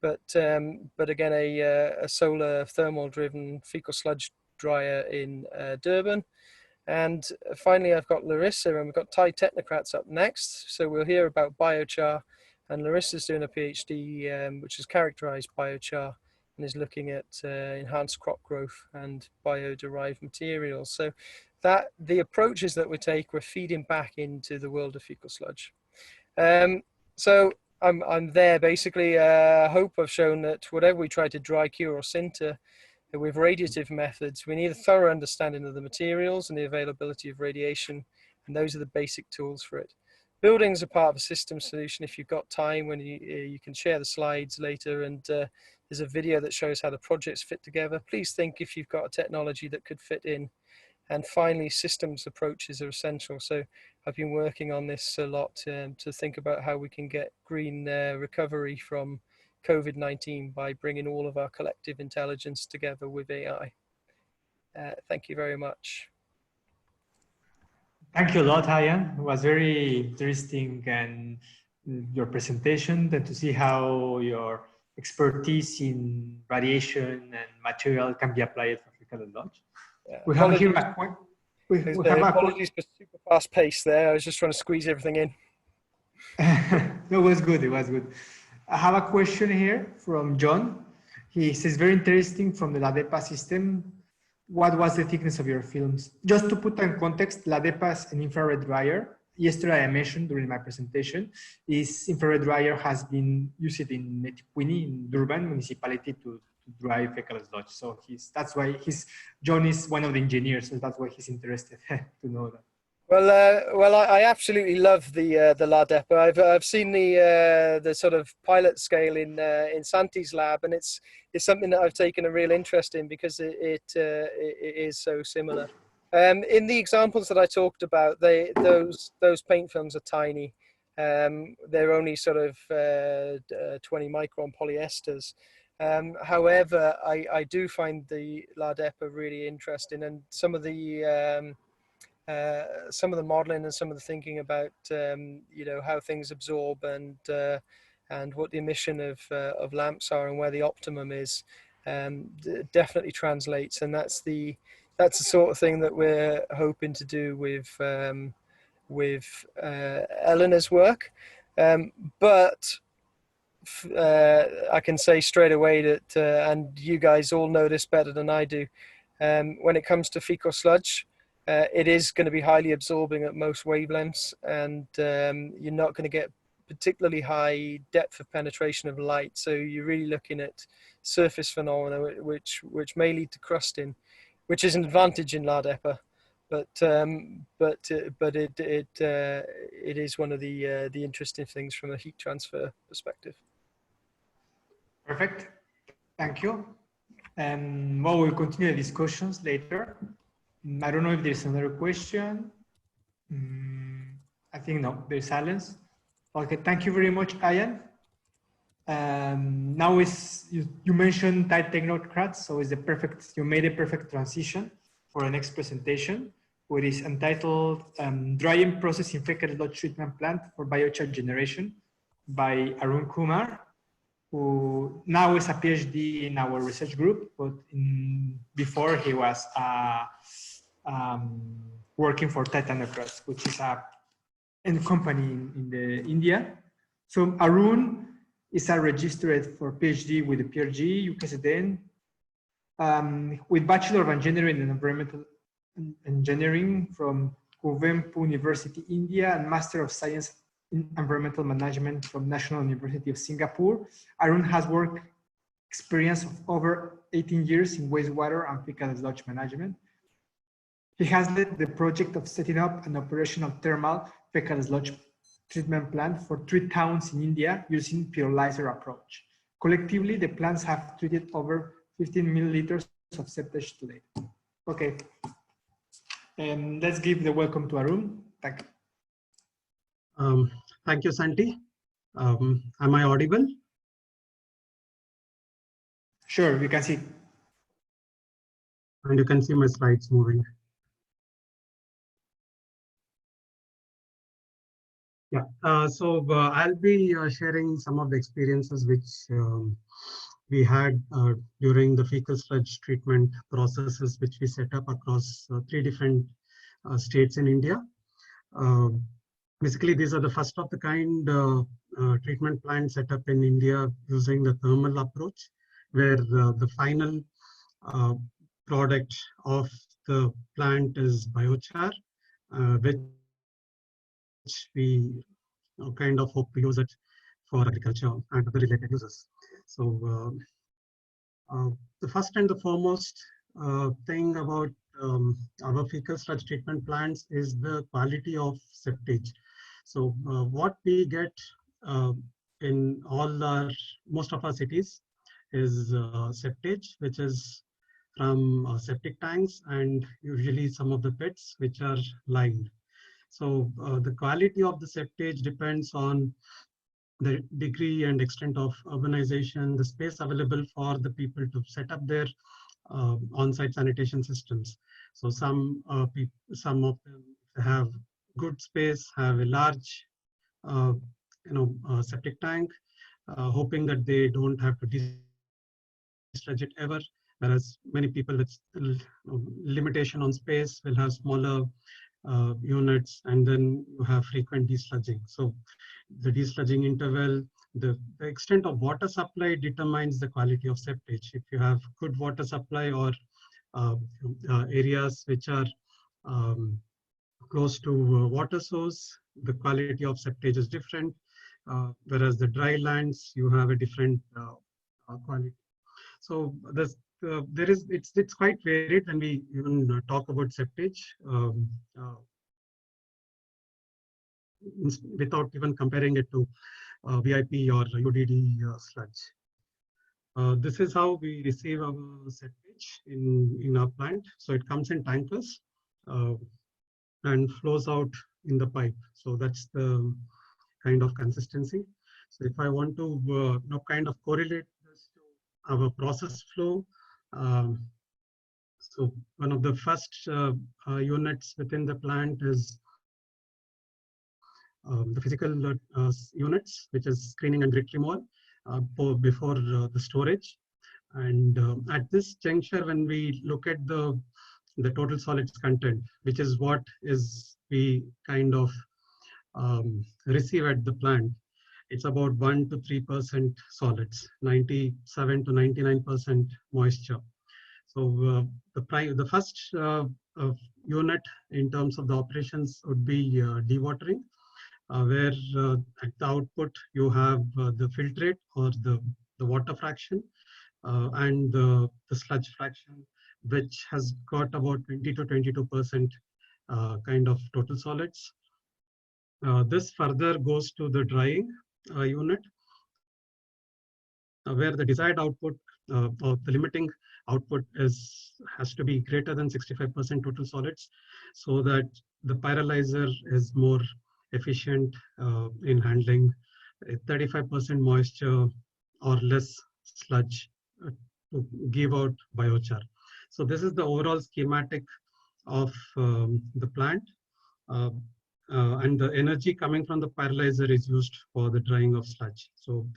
but again a solar thermal driven fecal sludge dryer in Durban. And finally, I've got Larissa, and we've got Thai technocrats up next. So we'll hear about biochar, and Larissa's doing a PhD which has characterized biochar and is looking at enhanced crop growth and bio-derived materials. So that the approaches that we take, we're feeding back into the world of fecal sludge. So I'm there basically. I hope I've shown that whatever we try to dry, cure, or sinter with radiative methods, we need a thorough understanding of the materials and the availability of radiation, and those are the basic tools for it. Buildings are part of a system solution. If you've got time, when you can share the slides later, and there's a video that shows how the projects fit together. Please think if you've got a technology that could fit in. And finally, systems approaches are essential. So I've been working on this a lot to think about how we can get green recovery from COVID-19 by bringing all of our collective intelligence together with AI. Thank you very much. Thank you a lot, Ian. It was very interesting, and your presentation, and to see how your expertise in radiation and material can be applied for fecal sludge. We have here a point. Apologies for super fast pace there. I was just trying to squeeze everything in. No, it was good. It was good. I have a question here from John. He says, very interesting from the LADEPA system. what was the thickness of your films? Just to put in context, LADEPA is an infrared dryer. Yesterday I mentioned during my presentation, this infrared dryer has been used in Metipuini, in Durban municipality, to dry fecal sludge. So that's why John is one of the engineers, so that's why he's interested to know that. Well, I absolutely love the LADEPA. I've seen the sort of pilot scale in Santi's lab, and it's something that I've taken a real interest in because it is so similar. In the examples that I talked about, those paint films are tiny. They're only sort of 20 micron polyesters. However, I do find the LADEPA really interesting, and some of the modeling and some of the thinking about how things absorb and what the emission of lamps are and where the optimum is definitely translates, and that's the sort of thing that we're hoping to do with Eleanor's work. But I can say straight away that, and you guys all know this better than I do, when it comes to fecal sludge, it is going to be highly absorbing at most wavelengths, and you're not going to get particularly high depth of penetration of light. So you're really looking at surface phenomena, which may lead to crusting, which is an advantage in LADEPA. But it is one of the interesting things from a heat transfer perspective. Perfect, thank you. Well, we'll continue the discussions later. I don't know if there's another question. I think no, there's silence. Okay, thank you very much, Ian. Now you mentioned tight technocrats, so you made a perfect transition for the next presentation, which is entitled Drying Process in Fecal Sludge Treatment Plant for Biochar Generation by Arun Kumar, who now is a PhD in our research group, but before he was working for Titanocrats, which is a company in India. So Arun is a registered for PhD with the PRG, UKZN, with Bachelor of Engineering in Environmental Engineering from Kuvempu University, India, and Master of Science in Environmental Management from National University of Singapore. Arun has work experience of over 18 years in wastewater and fecal sludge management. He has led the project of setting up an operational thermal fecal sludge treatment plant for 3 towns in India using pyrolyzer approach. Collectively, the plants have treated over 15 milliliters of septage to date. Okay, and let's give the welcome to Arun. Thank you. Thank you, Santi. Am I audible? Sure, we can see. And you can see my slides moving. Yeah, so I'll be sharing some of the experiences which we had during the fecal sludge treatment processes which we set up across 3 different states in India. Basically, these are the first of the kind treatment plants set up in India using the thermal approach, where the final product of the plant is biochar, which we kind of hope to use it for agriculture and other related uses. So the first and the foremost thing about our fecal sludge treatment plants is the quality of septage. So what we get in most of our cities is septage, which is from septic tanks and usually some of the pits which are lined. So the quality of the septage depends on the degree and extent of urbanization, the space available for the people to set up their on-site sanitation systems. So some of them have good space, have a large septic tank, hoping that they don't have to discharge it ever, whereas many people with limitation on space will have smaller units, and then you have frequent desludging. So the desludging interval, the extent of water supply determines the quality of septage. If you have good water supply or areas which are close to water source, the quality of septage is different, whereas the dry lands, you have a different quality. So it's quite varied when we even talk about septage, without even comparing it to VIP or UDD sludge. This is how we receive our septage in our plant. So it comes in tankers and flows out in the pipe. So that's the kind of consistency. So if I want to kind of correlate this to our process flow, so one of the first units within the plant is the physical units, which is screening and grit removal before the storage. And at this juncture, when we look at the total solids content, which is what is we kind of receive at the plant, it's about 1 to 3% solids, 97 to 99% moisture. So the first unit in terms of the operations would be dewatering, where at the output you have the filtrate or the water fraction and the sludge fraction, which has got about 20 to 22% kind of total solids. This further goes to the drying unit, where the desired output or the limiting output has to be greater than 65% total solids, so that the pyrolyzer is more efficient in handling 35% moisture or less sludge to give out biochar. So this is the overall schematic of the plant. And the energy coming from the pyrolyzer is used for the drying of sludge. So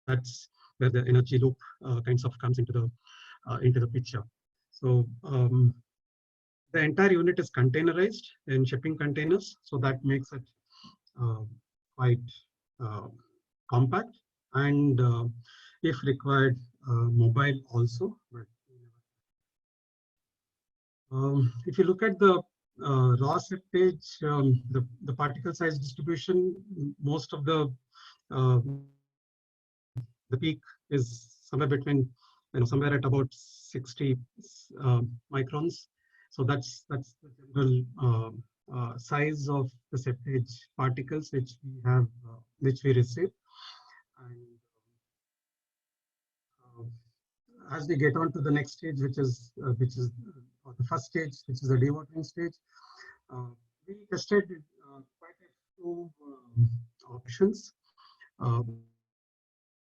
that's where the energy loop kinds of comes into the picture. So the entire unit is containerized in shipping containers, so that makes it quite compact and, if required, mobile also. If you look at the raw septage, the particle size distribution, most of the peak is somewhere between, somewhere at about 60 microns. So that's the general size of the septage particles which we receive. And as we get on to the next stage, which is the first stage, which is the dewatering stage, we tested quite a few options of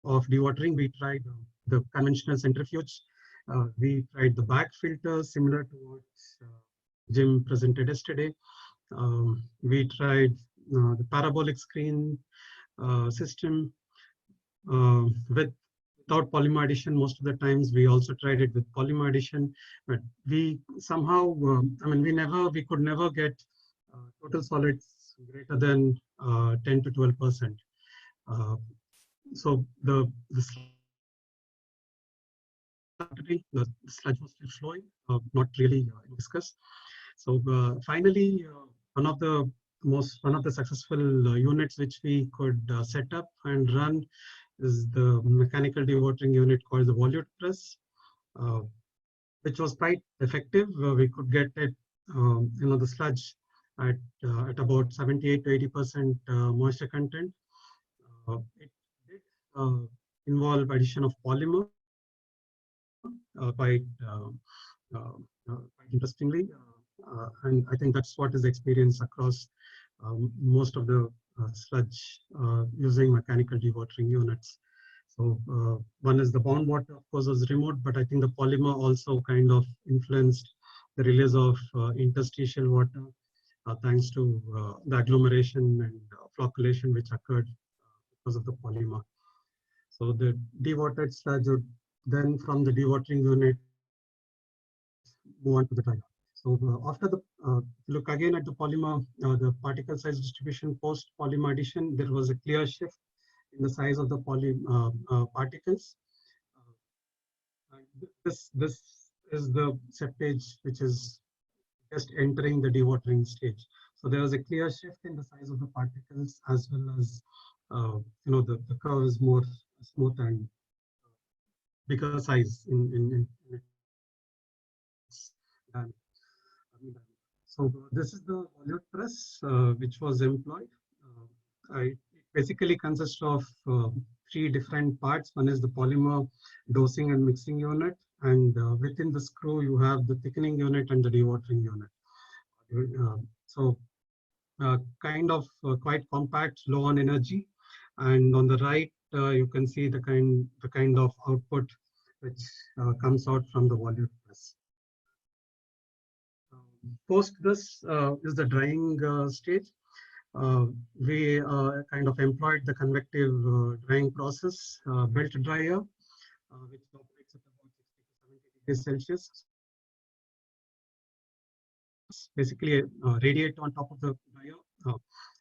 dewatering. We tried the conventional centrifuge. We tried the bag filter, similar to what Jim presented yesterday. We tried the parabolic screen system without polymer addition. Most of the times we also tried it with polymer addition, but we somehow, we could never get total solids greater than 10 to 12%. So the sludge was still flowing, not really viscous. So finally, one of the successful units which we could set up and run is the mechanical dewatering unit called the volute press, which was quite effective. We could get it, the sludge at about 78 to 80% moisture content. It did involve addition of polymer quite interestingly, and I think that's what is experienced across most of the sludge using mechanical dewatering units. So one is the bound water, of course, was removed, but I think the polymer also kind of influenced the release of interstitial water thanks to the agglomeration and flocculation which occurred because of the polymer. So the dewatered sludge would then, from the dewatering unit, move on to the dryer. So after the look again at the polymer, the particle size distribution post polymer addition, there was a clear shift in the size of the particles. This is the septage, which is just entering the dewatering stage. So there was a clear shift in the size of the particles, as well as the curve is more smooth and bigger size in its diameter. So this is the volute press which was employed. It basically consists of three different parts. One is the polymer dosing and mixing unit, and within the screw you have the thickening unit and the dewatering unit. So kind of quite compact, low on energy, and on the right you can see the kind of output which comes out from the volute press. Post this is the drying stage. We kind of employed the convective drying process, belt dryer, which operates at about 60 to 70 degrees Celsius. Basically a radiator on top of the dryer,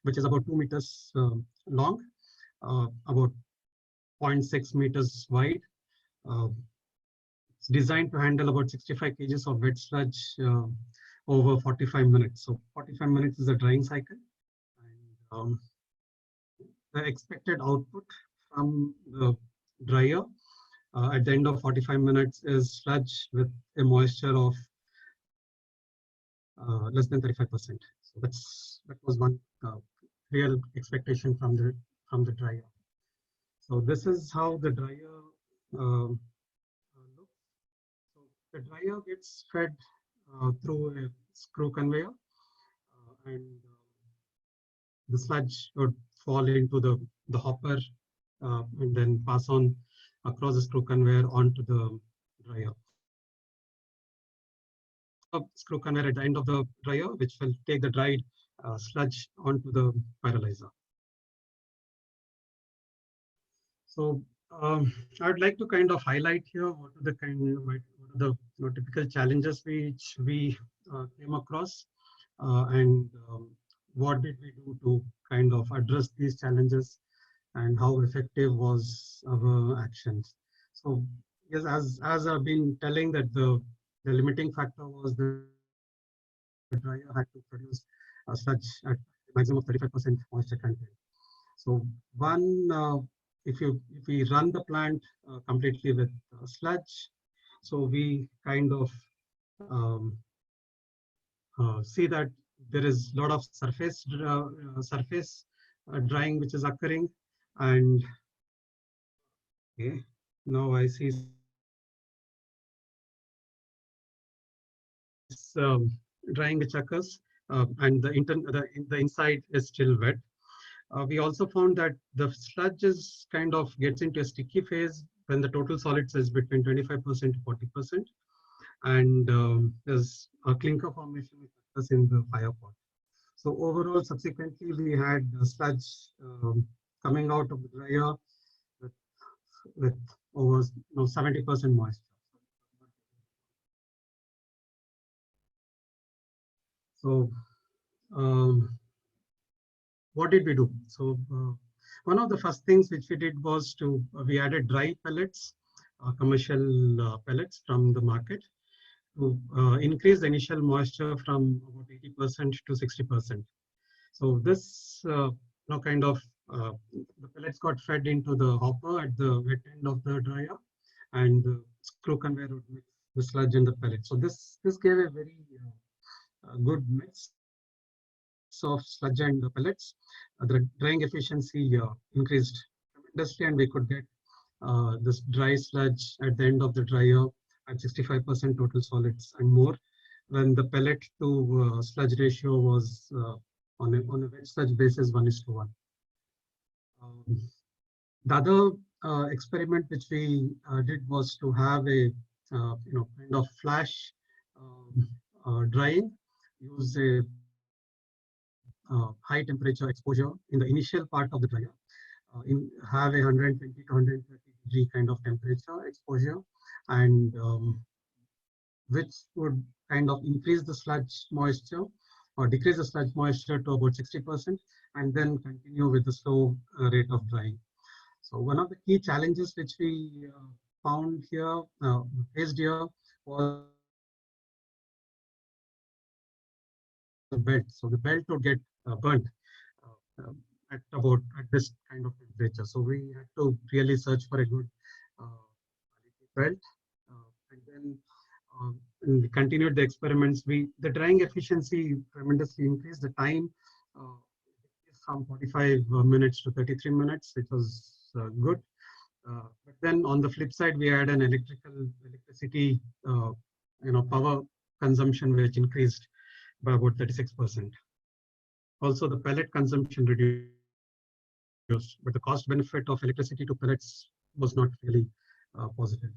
which is about 2 meters long, about 0.6 meters wide. It's designed to handle about 65 kgs of wet sludge over 45 minutes. So 45 minutes is the drying cycle. And the expected output from the dryer at the end of 45 minutes is sludge with a moisture of less than 35%. So that was one real expectation from the dryer. So this is how the dryer looks. So the dryer gets fed through a screw conveyor, and the sludge would fall into the hopper and then pass on across the screw conveyor onto the dryer. Screw conveyor at the end of the dryer, which will take the dried sludge onto the pyrolyzer. So I'd like to kind of highlight here what are the typical challenges which we came across, and what did we do to kind of address these challenges, and how effective was our actions. So yes, as I've been telling, that the limiting factor was the dryer had to produce sludge at a maximum of 35% moisture content. So if we run the plant completely with sludge, so we kind of see that there is a lot of surface drying which is occurring, and okay, now I see drying which occurs, and the inside is still wet. We also found that the sludge is kind of gets into a sticky phase when the total solids is between 25% to 40%, and there's a clinker formation which occurs in the fire pot. So overall, subsequently, we had sludge coming out of the dryer with over 70% moisture. So what did we do? So one of the first things which we did was we added dry pellets, commercial pellets from the market, to increase the initial moisture from about 80% to 60%. So this the pellets got fed into the hopper at the wet end of the dryer, and the screw conveyor would mix the sludge and the pellets. So this gave a very good mix of sludge and the pellets. The drying efficiency increased tremendously, and we could get this dry sludge at the end of the dryer at 65% total solids and more, when the pellet to sludge ratio was on a wet sludge basis 1:1. The other experiment which we did was to have a kind of flash drying, use a high temperature exposure in the initial part of the dryer, have a 120 to 130 degree kind of temperature exposure, and which would kind of increase the sludge moisture or decrease the sludge moisture to about 60%, and then continue with the slow rate of drying. So one of the key challenges which we found here, faced here, was belt. So the belt would get burnt at this kind of temperature. So we had to really search for a good belt, and then we continued the experiments. The drying efficiency tremendously increased. The time from 45 minutes to 33 minutes, which was good. But then on the flip side, we had an electricity, power consumption, which increased by about 36%. Also, the pellet consumption reduced, but the cost benefit of electricity to pellets was not really positive.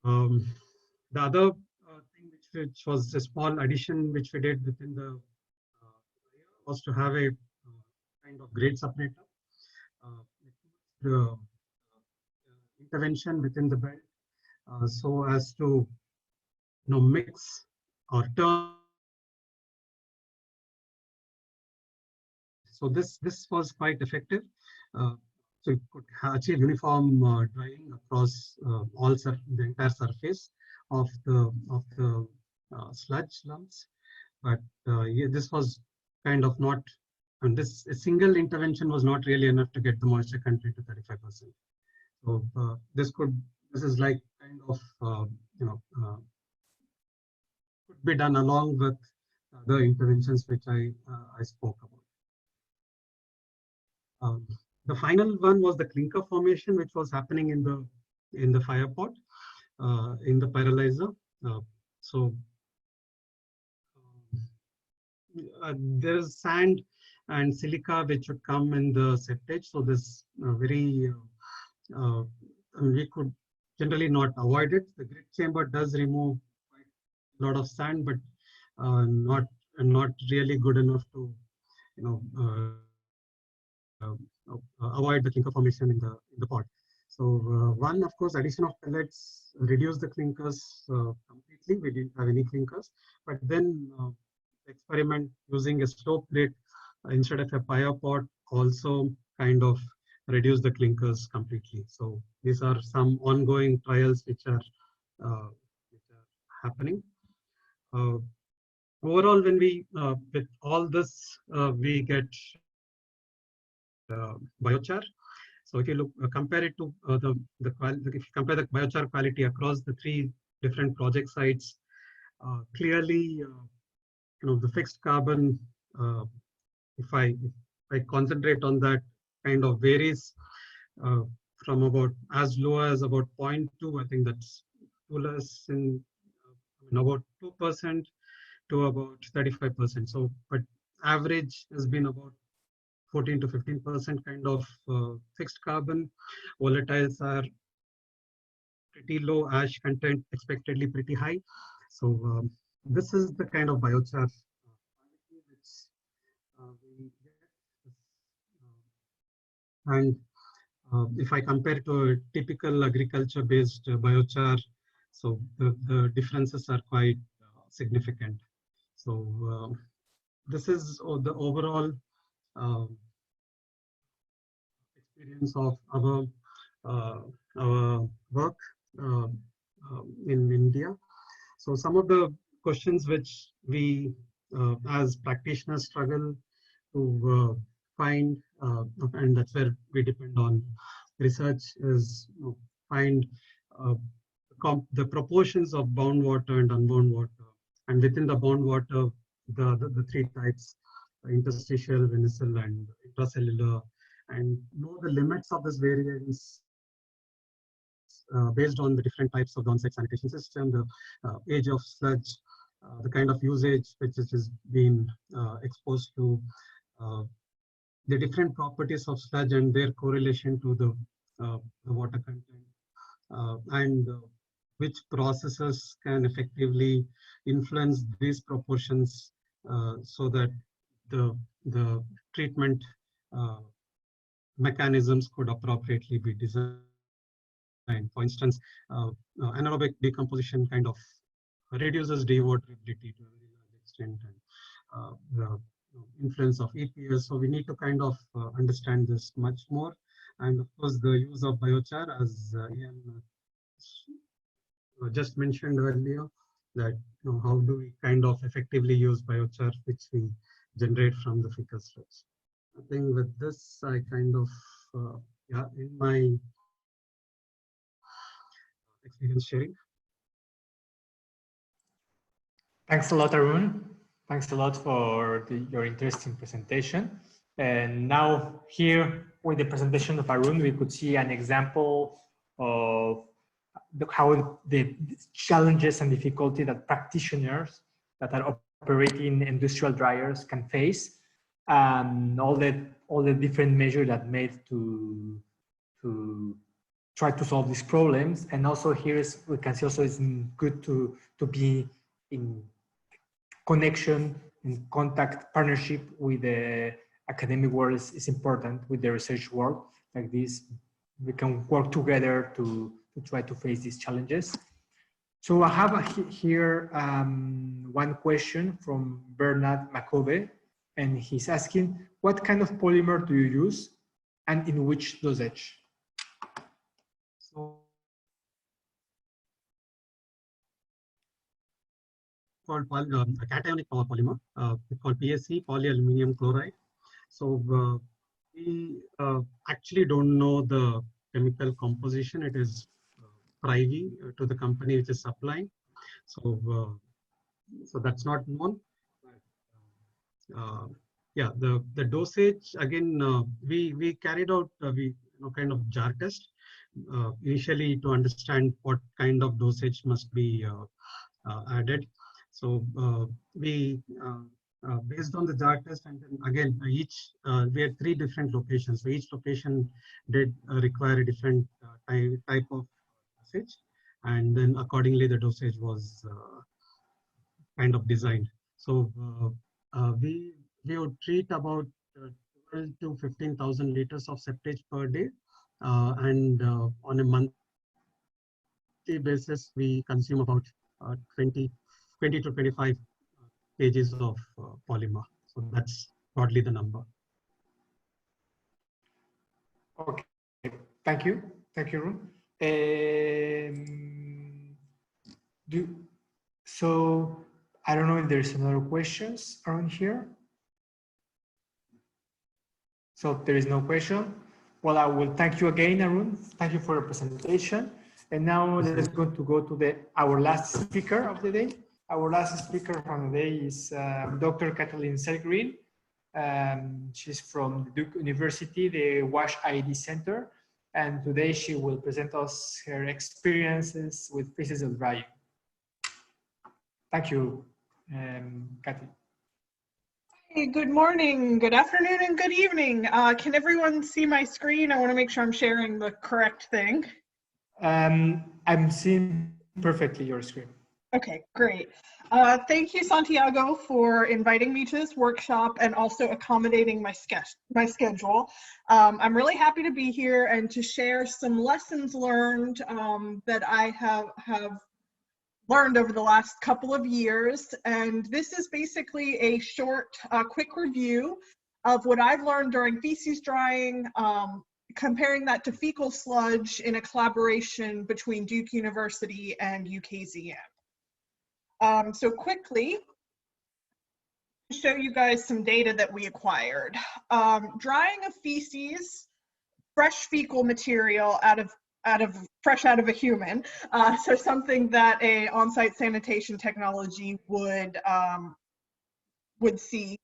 The other thing which was a small addition which we did within the was to have a kind of grade separator. The intervention within the belt so as to mix or turn. So this was quite effective. So it could achieve uniform drying across the entire surface of the sludge lumps. But yeah, this was kind of not, and this a single intervention was not really enough to get the moisture content to 35%. So this is like kind of could be done along with the interventions which I spoke about. The final one was the clinker formation, which was happening in the fire pot, in the pyrolyzer. So there is sand and silica which would come in the septage. So this we could generally not avoid it. The grit chamber does remove quite a lot of sand, but not really good enough to avoid the clinker formation in the pot. So one, of course, addition of pellets reduced the clinkers completely. We didn't have any clinkers, but then experiment using a slope plate instead of a pyre pot also kind of reduce the clinkers completely. So these are some ongoing trials which are happening. Overall, when we with all this we get biochar. So if you compare it to if you compare the biochar quality across the 3 different project sites, clearly the fixed carbon, if I concentrate on that, kind of varies from about as low as about 0.2. I think that's less in about 2% to about 35%. So, but average has been about 14 to 15% kind of fixed carbon. Volatiles are pretty low, ash content expectedly pretty high. So this is the kind of biochar which we get. And if I compare to a typical agriculture-based biochar, so the differences are quite significant. So this is the overall experience of our work in India. So some of the questions which we as practitioners struggle to find, and that's where we depend on research, is find the proportions of bound water and unbound water, and within the bound water, the 3 types: interstitial, venisal, and intracellular, and know the limits of this variance based on the different types of the on-site sanitation system, the age of sludge, the kind of usage which is being exposed to, the different properties of sludge and their correlation to the water content, and which processes can effectively influence these proportions so that the treatment mechanisms could appropriately be designed. For instance, anaerobic decomposition kind of reduces dewaterability to a very large extent, and the influence of EPS. So we need to kind of understand this much more. And of course, the use of biochar, as Ian just mentioned earlier, that how do we kind of effectively use biochar which we generate from the fecal sludge. I think with this, I kind of, in my experience sharing. Thanks a lot, Arun. Thanks a lot for your interesting presentation. And now here with the presentation of Arun, we could see an example of how the challenges and difficulty that practitioners that are operating industrial dryers can face, and all the different measures that made to try to solve these problems. And also here we can see also it's good to be in connection, in contact, partnership with the academic world is important, with the research world. Like this, we can work together to try to face these challenges. So I have here one question from Bernard Makobe, and he's asking, what kind of polymer do you use and in which dosage? So called a cationic polymer, called PSC, polyaluminium chloride. So we actually don't know the chemical composition. It is privy to the company which is supplying. So so that's not known. Yeah, the dosage again, we carried out kind of jar test initially to understand what kind of dosage must be added. So we based on the jar test, and then again we had 3 different locations. So each location did require a different type of dosage, and then accordingly the dosage was kind of designed. So we would treat about 12 to 15,000 liters of septage per day, and on a monthly basis we consume about 20 to 25 kgs of polymer. So that's broadly the number. Okay, thank you, Arun. So I don't know if there's another questions around here. So if there is no question, well, I will thank you again, Arun. Thank you for your presentation. And now let's go to our last speaker of the day. Our last speaker from the day is Dr. Kathleen Selgreen. She's from Duke University, the WASH ID Center. And today she will present us her experiences with phases of drying. Thank you, Kathy. Hey, good morning, good afternoon, and good evening. Can everyone see my screen? I want to make sure I'm sharing the correct thing. I'm seeing perfectly your screen. Okay, great. Thank you, Santiago, for inviting me to this workshop and also accommodating my schedule. I'm really happy to be here and to share some lessons learned that I have learned over the last couple of years. And this is basically a short, quick review of what I've learned during feces drying, comparing that to fecal sludge in a collaboration between Duke University and UKZM. So quickly, to show you guys some data that we acquired. Drying of feces, fresh fecal material fresh out of a human, so something that a on-site sanitation technology would see,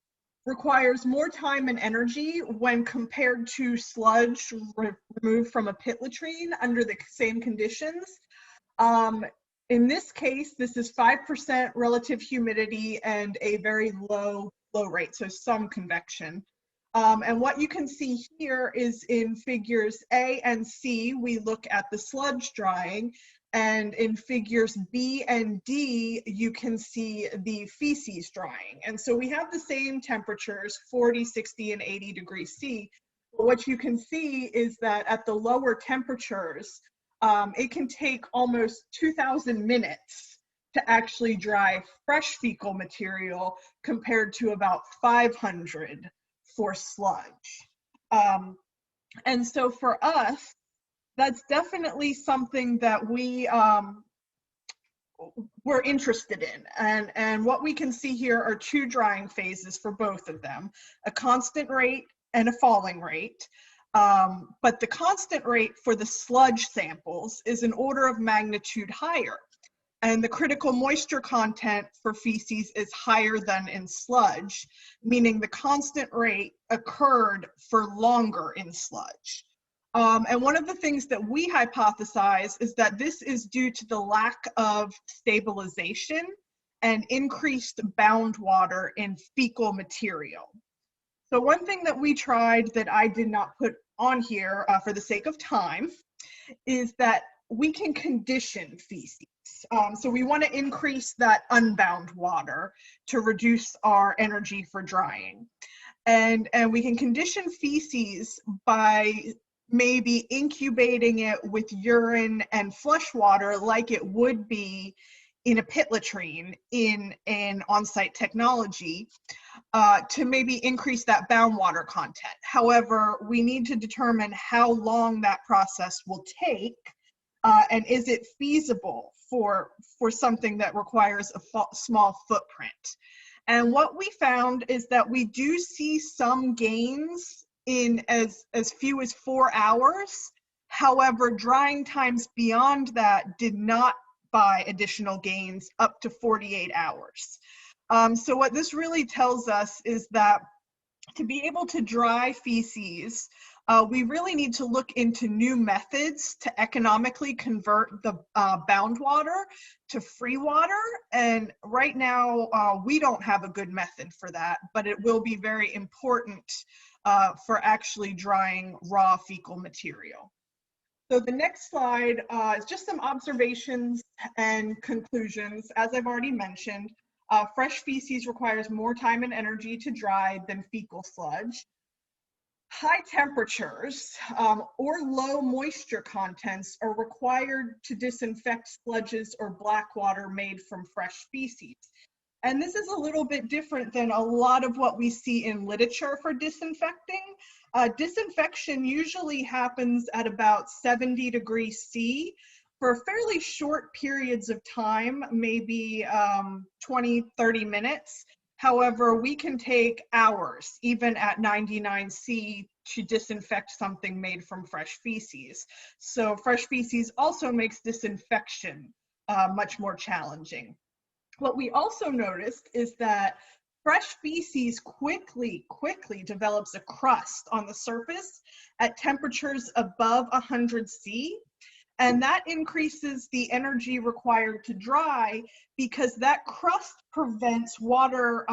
requires more time and energy when compared to sludge removed from a pit latrine under the same conditions. In this case, this is 5% relative humidity and a very low flow rate, so some convection. And what you can see here is in figures A and C, we look at the sludge drying, and in figures B and D, you can see the feces drying. And so we have the same temperatures, 40, 60, and 80 degrees C. But what you can see is that at the lower temperatures, it can take almost 2,000 minutes to actually dry fresh fecal material compared to about 500 for sludge. And so for us, that's definitely something that we we're interested in. And what we can see here are two drying phases for both of them, a constant rate and a falling rate. But the constant rate for the sludge samples is an order of magnitude higher. And the critical moisture content for feces is higher than in sludge, meaning the constant rate occurred for longer in sludge. And one of the things that we hypothesize is that this is due to the lack of stabilization and increased bound water in fecal material. So one thing that we tried that I did not put on here for the sake of time is that we can condition feces. So we want to increase that unbound water to reduce our energy for drying. And we can condition feces by maybe incubating it with urine and flush water like it would be in a pit latrine in an on-site technology to maybe increase that bound water content. However, we need to determine how long that process will take and is it feasible for something that requires a small footprint. And what we found is that we do see some gains in as few as 4 hours. However, drying times beyond that did not buy additional gains up to 48 hours. So what this really tells us is that to be able to dry feces, we really need to look into new methods to economically convert the bound water to free water. And right now, we don't have a good method for that, but it will be very important for actually drying raw fecal material. So the next slide is just some observations and conclusions. As I've already mentioned, fresh feces requires more time and energy to dry than fecal sludge. High temperatures or low moisture contents are required to disinfect sludges or black water made from fresh feces. And this is a little bit different than a lot of what we see in literature for disinfecting. Disinfection usually happens at about 70 degrees C for fairly short periods of time, maybe 20, 30 minutes. However, we can take hours, even at 99 C, to disinfect something made from fresh feces. So fresh feces also makes disinfection much more challenging. What we also noticed is that fresh feces quickly develops a crust on the surface at temperatures above 100 C. And that increases the energy required to dry because that crust prevents water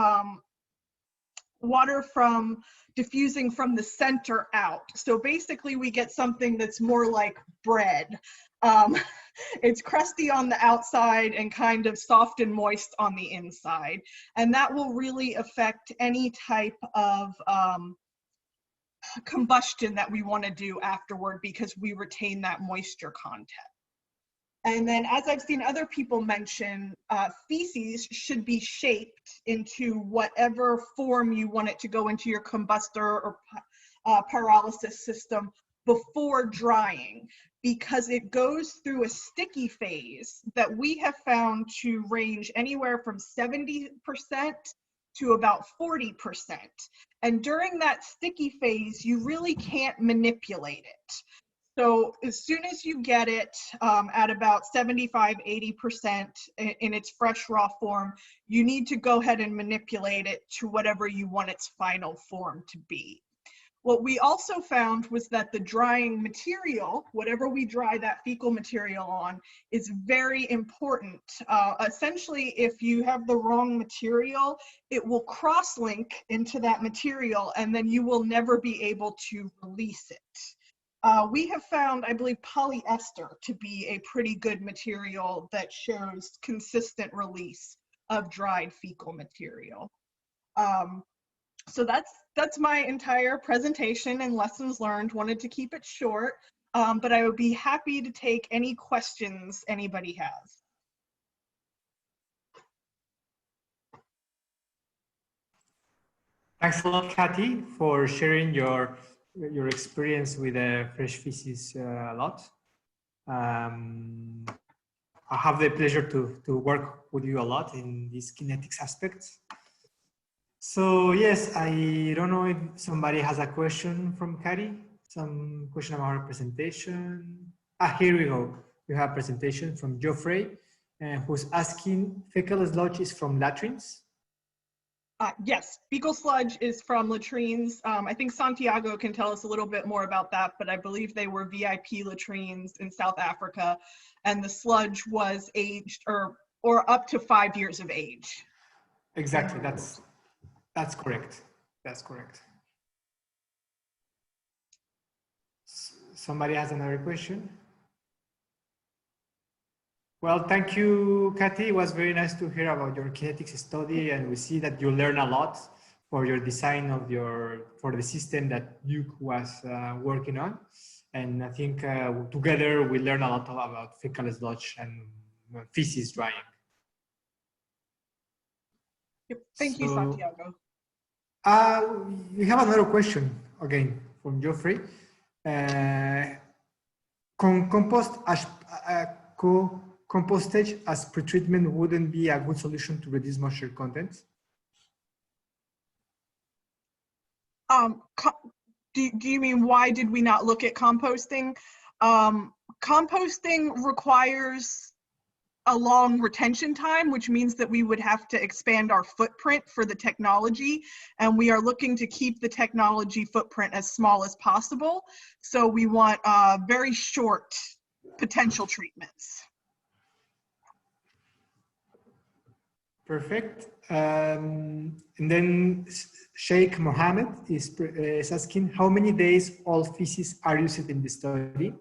from diffusing from the center out. So basically we get something that's more like bread. It's crusty on the outside and kind of soft and moist on the inside. And that will really affect any type of combustion that we want to do afterward because we retain that moisture content. And then, as I've seen other people mention, feces should be shaped into whatever form you want it to go into your combustor or pyrolysis system before drying, because it goes through a sticky phase that we have found to range anywhere from 70% to about 40%. And during that sticky phase, you really can't manipulate it. So as soon as you get it at about 75, 80% in its fresh raw form, you need to go ahead and manipulate it to whatever you want its final form to be. What we also found was that the drying material, whatever we dry that fecal material on, is very important. Essentially, if you have the wrong material, it will cross-link into that material and then you will never be able to release it. We have found, I believe, polyester to be a pretty good material that shows consistent release of dried fecal material. So that's my entire presentation and lessons learned. Wanted to keep it short, but I would be happy to take any questions anybody has. Thanks a lot, Kathy, for sharing your experience with fresh feces a lot. I have the pleasure to work with you a lot in these kinetics aspects. So yes, I don't know if somebody has a question from Kari, some question about our presentation. Here we go. We have a presentation from Geoffrey, who's asking, fecal sludge is from latrines? Yes, fecal sludge is from latrines. I think Santiago can tell us a little bit more about that, but I believe they were VIP latrines in South Africa, and the sludge was aged or up to 5 years of age. Exactly, that's correct. That's correct. Somebody has another question? Well, thank you, Kathy. It was very nice to hear about your kinetics study, and we see that you learn a lot for your design of for the system that Duke was working on. And I think together we learn a lot about fecal sludge and feces drying. Yep. Thank you, Santiago. We have another question again from Geoffrey. Compostage as pretreatment wouldn't be a good solution to reduce moisture content? Do you mean why did we not look at composting? Composting requires a long retention time, which means that we would have to expand our footprint for the technology, and we are looking to keep the technology footprint as small as possible. So we want very short potential treatments. Perfect. And then Sheikh Mohammed is asking, how many days all feces are used in the study?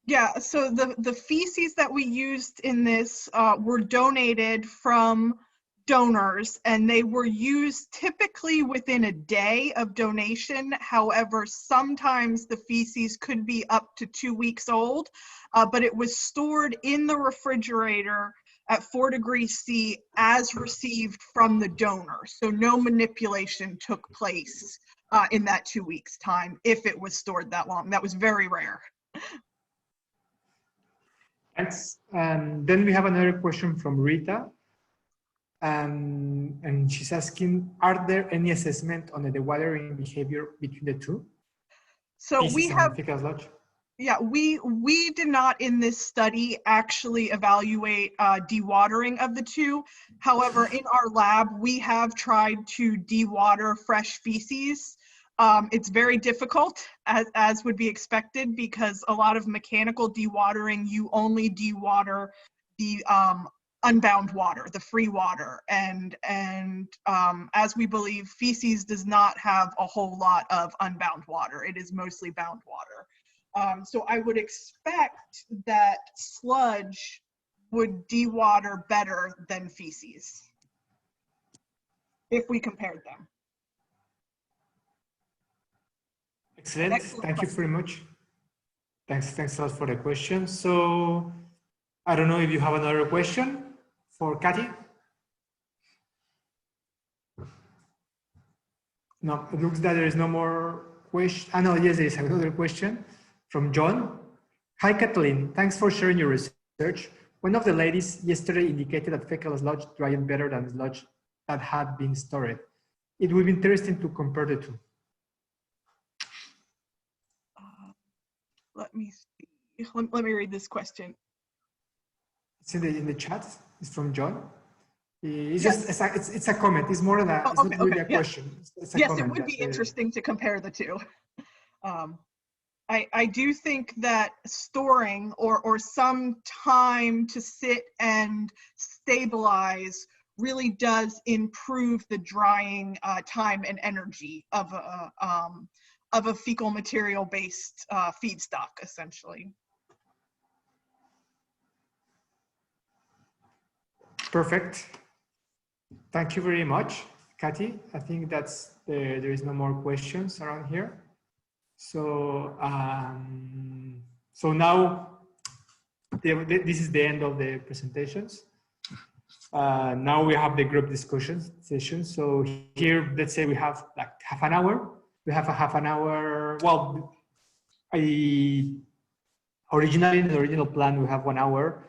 Yeah, so the feces that we used in this were donated from donors, and they were used typically within a day of donation. However, sometimes the feces could be up to 2 weeks old, but it was stored in the refrigerator at 4 degrees C as received from the donor. So no manipulation took place in that 2 weeks time if it was stored that long. That was very rare. Thanks. Then we have another question from Rita. And she's asking, are there any assessment on the dewatering behavior between the two? So we have, fecal sludge? yeah, we did not in this study actually evaluate dewatering of the two. However, in our lab, we have tried to dewater fresh feces. It's very difficult, as would be expected, because a lot of mechanical dewatering, you only dewater the unbound water, the free water, and as we believe, feces does not have a whole lot of unbound water. It is mostly bound water. So I would expect that sludge would dewater better than feces if we compared them. Excellent. Thank you very much. Thanks a lot for the question. So I don't know if you have another question for Kathy. No, it looks that there is no more question. No, yes, there is another question from John. Hi, Kathleen. Thanks for sharing your research. One of the ladies yesterday indicated that fecal sludge dried better than sludge that had been stored. It would be interesting to compare the two. Let me see. Let me read this question. It's in the chat. It's from John. It's just it's a comment. It's more than a it's not really a question. It's a yes, comment. It would be interesting to compare the two. I do think that storing or some time to sit and stabilize really does improve the drying time and energy of a fecal material based feedstock, essentially. Perfect. Thank you very much, Kathy. I think that's there is no more questions around here. So so now this is the end of the presentations. Now we have the group discussion session. So here, let's say we have like half an hour. We have a half an hour. Well, originally in the original plan we have 1 hour.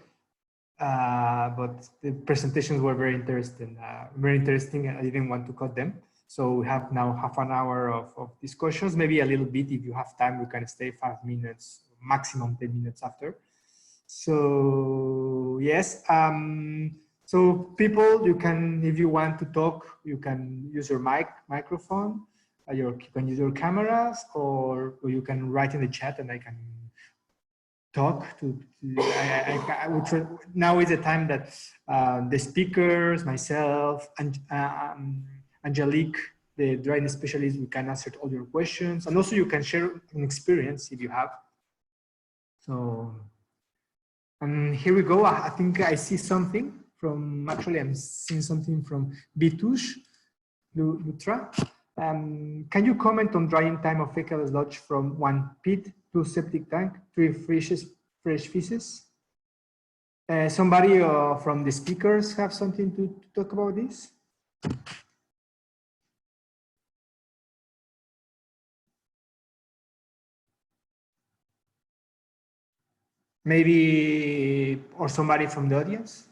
but the presentations were very interesting. I didn't want to cut them. So we have now half an hour of discussions, maybe a little bit. If you have time, we can stay 5 minutes, maximum 10 minutes after. So yes, so people, you can, if you want to talk, you can use your microphone, you can use your cameras, or you can write in the chat and I can talk I would try, now is the time that the speakers, myself, and Angelique, the drying specialist, we can answer all your questions, and also you can share an experience if you have. So, and here we go. I think I see something from, actually I'm seeing something from Bitush Lutra. Can you comment on drying time of fecal sludge from 1 pit to septic tank, 3 fresh feces? Somebody from the speakers have something to talk about this? Maybe, or somebody from the audience?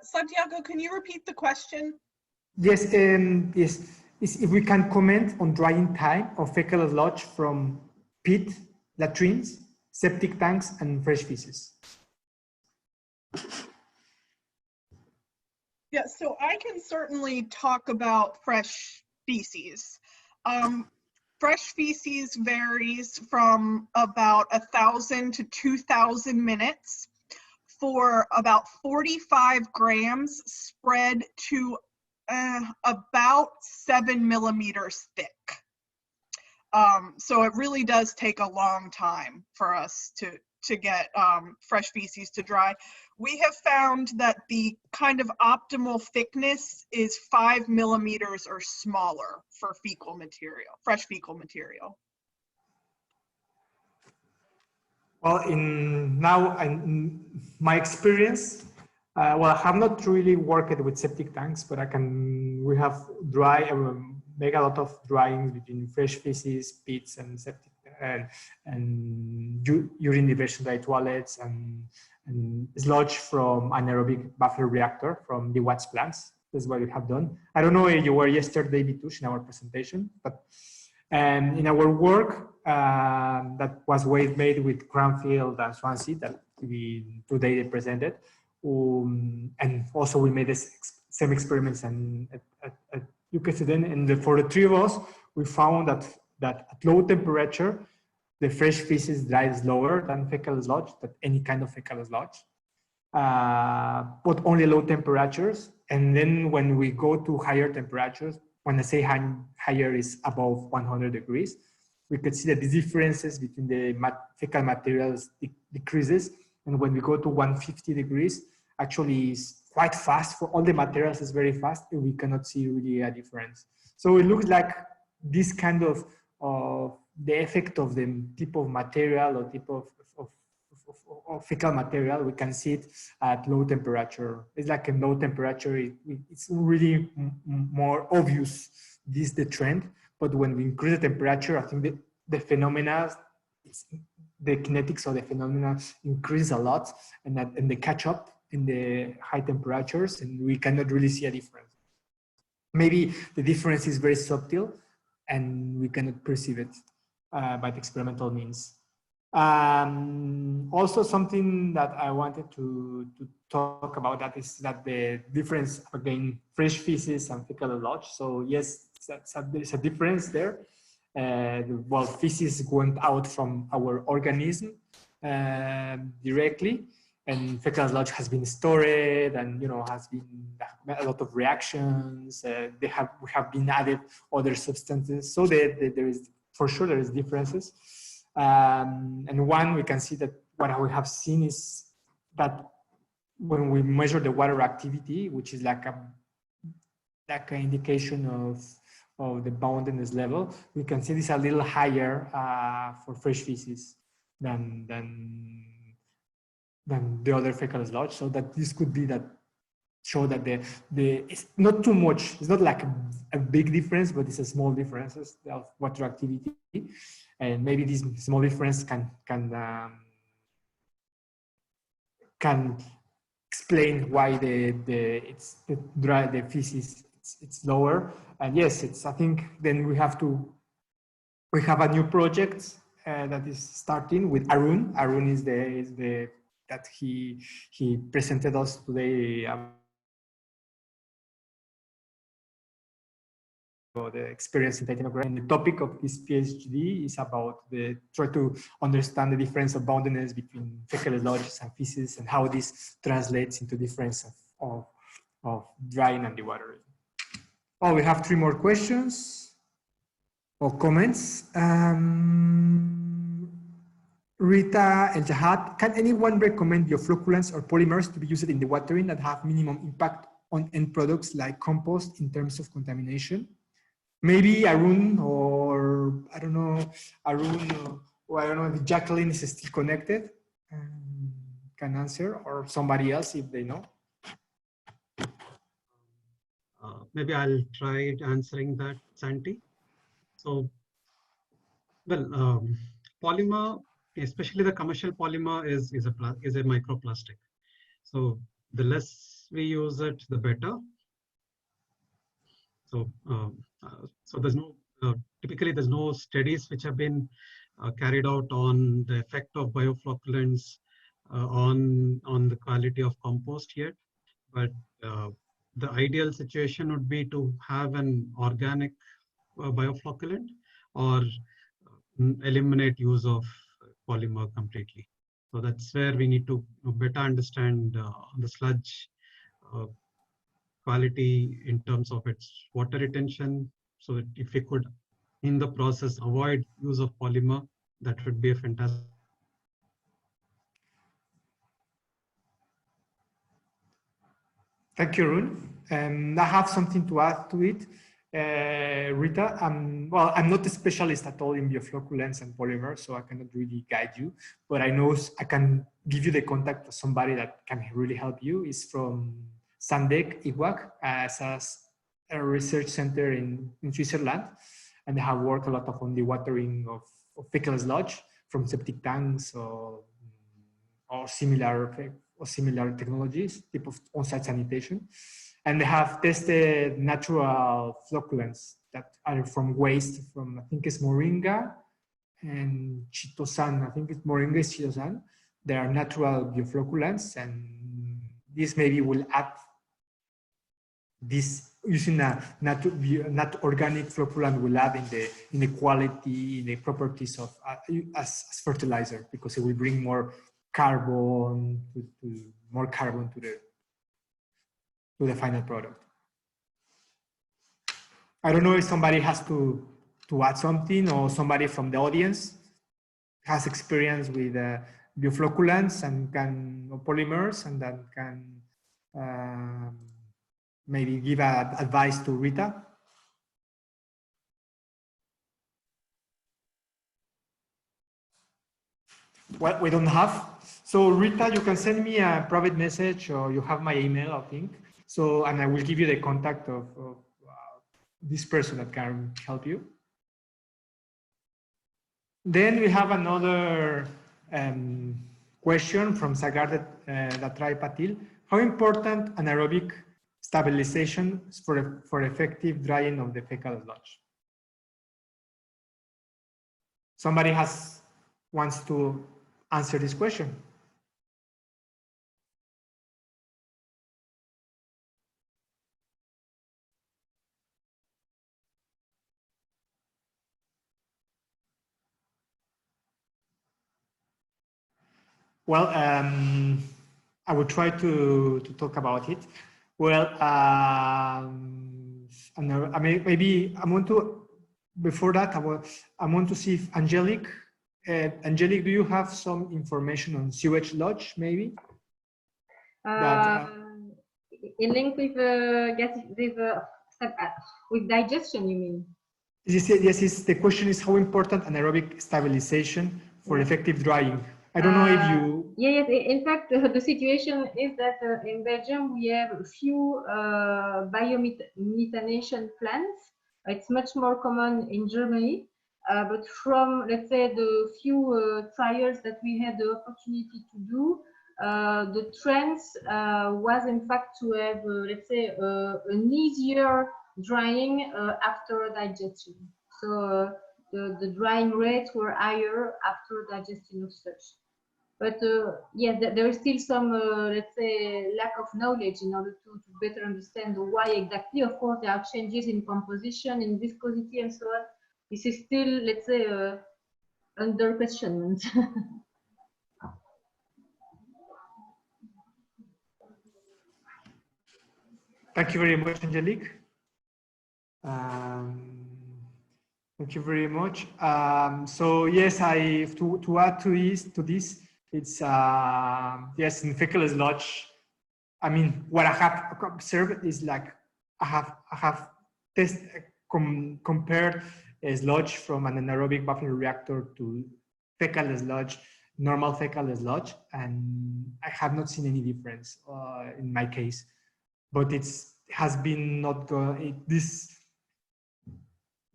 Santiago, can you repeat the question? Yes, yes. If we can comment on drying time of fecal sludge from pit, latrines, septic tanks, and fresh feces. Yeah, so I can certainly talk about fresh feces. Fresh feces varies from about 1,000 to 2,000 minutes for about 45 grams spread to about 7 millimeters thick. So it really does take a long time for us to get fresh feces to dry. We have found that the kind of optimal thickness is 5 millimeters or smaller for fecal material, fresh fecal material. Well, in my experience, well, I have not really worked with septic tanks, but we have make a lot of drying between fresh feces, pits, and septic, and urine diversion by toilets, and sludge from anaerobic buffer reactor from the Watts plants. That's what we have done. I don't know if you were yesterday, Bitush, in our presentation, but in our work that was made with Cranfield and Swansea that today they presented, and also we made the same experiments and at UKCDN, and for the 3 of us, we found that at low temperature, the fresh feces dries lower than fecal sludge, than any kind of fecal sludge, but only low temperatures. And then when we go to higher temperatures, when I say higher is above 100 degrees, we could see that the differences between the fecal materials decreases. And when we go to 150 degrees, actually is quite fast. For all the materials, is very fast, and we cannot see really a difference. So it looks like this kind of the effect of the type of material or type of fecal material, we can see it at low temperature. It's like in low temperature, it's really more obvious, this is the trend. But when we increase the temperature, I think the phenomena, the kinetics of the phenomena increase a lot, and they catch up in the high temperatures, and we cannot really see a difference. Maybe the difference is very subtle, and we cannot perceive it by the experimental means. Also, something that I wanted to talk about that is that the difference again fresh feces and fecal sludge. So yes, there's a difference there. Well, feces went out from our organism directly, and fecal sludge has been stored, and has been a lot of reactions. We have been added other substances. So there is for sure there is differences. And one, we can see that what we have seen is that when we measure the water activity, which is like an indication of the boundedness level, we can see this a little higher for fresh feces than the other fecal sludge. So that this could be that show that it's not too much. It's not like a big difference, but it's a small differences of water activity. And maybe this small difference can can explain why the feces it's lower. And yes, I think then we have a new project that is starting with Arun. Arun is the that he presented us today. The experience in titanography. And the topic of his PhD is about try to understand the difference of boundedness between fecal sludges and feces and how this translates into difference of drying and dewatering. Oh, we have 3 more questions or comments. Rita El Jahad, can anyone recommend bioflocculants or polymers to be used in dewatering that have minimum impact on end products like compost in terms of contamination? Maybe Arun, or I don't know, Arun, or I don't know if Jacqueline is still connected, can answer, or somebody else if they know. Maybe I'll try answering that, Santi. So, well, polymer, especially the commercial polymer, is a microplastic. So the less we use it, the better. So, so there's no typically there's no studies which have been carried out on the effect of bioflocculants on the quality of compost yet. But the ideal situation would be to have an organic bioflocculant or eliminate use of polymer completely. So that's where we need to better understand the sludge quality in terms of its water retention. So that if we could, in the process, avoid use of polymer, that would be a fantastic. Thank you, Arun. I have something to add to it. Rita, well, I'm not a specialist at all in bioflocculants and polymers, so I cannot really guide you, but I know I can give you the contact of somebody that can really help you. It's from Sandek IWAC as a research center in Switzerland, and they have worked a lot on the watering of fecal sludge from septic tanks or similar technologies, type of on-site sanitation. And they have tested natural flocculants that are from waste from, I think it's moringa and chitosan. I think it's moringa is chitosan. They are natural bioflocculants, and this maybe will add this using a not organic flocculant will add in the quality, in the properties of as fertilizer, because it will bring more carbon to the final product. I don't know if somebody has to add something, or somebody from the audience has experience with bioflocculants and or polymers, and that can maybe give advice to Rita. Well, we don't have. So Rita, you can send me a private message, or you have my email, I think. So, and I will give you the contact of this person that can help you. Then we have another question from Sagar Datrai Patil. How important anaerobic stabilization for effective drying of the fecal sludge? Somebody wants to answer this question. Well, I will try to talk about it. Well, maybe I want to, before that, I want to see if Angelique, do you have some information on sewage sludge, maybe? In link with with digestion, you mean? Yes, the question is how important anaerobic stabilization for effective drying. I don't know if you... Yes, in fact, the situation is that in Belgium, we have a few biomethanation plants. It's much more common in Germany. But from, let's say, the few trials that we had the opportunity to do, the trend was in fact to have, let's say, an easier drying after digestion. So the drying rates were higher after digestion of sludge. But yes, there is still some, let's say, lack of knowledge in order to better understand why exactly. Of course, there are changes in composition, in viscosity, and so on. This is still, let's say, under questionment. Thank you very much, Angelique. Thank you very much. So yes, to add to this, it's yes, in Faecal Sludge. I mean, what I have observed is like I have compared a sludge from an anaerobic buffer reactor to fecal sludge, normal fecal sludge, and I have not seen any difference in my case. But has been not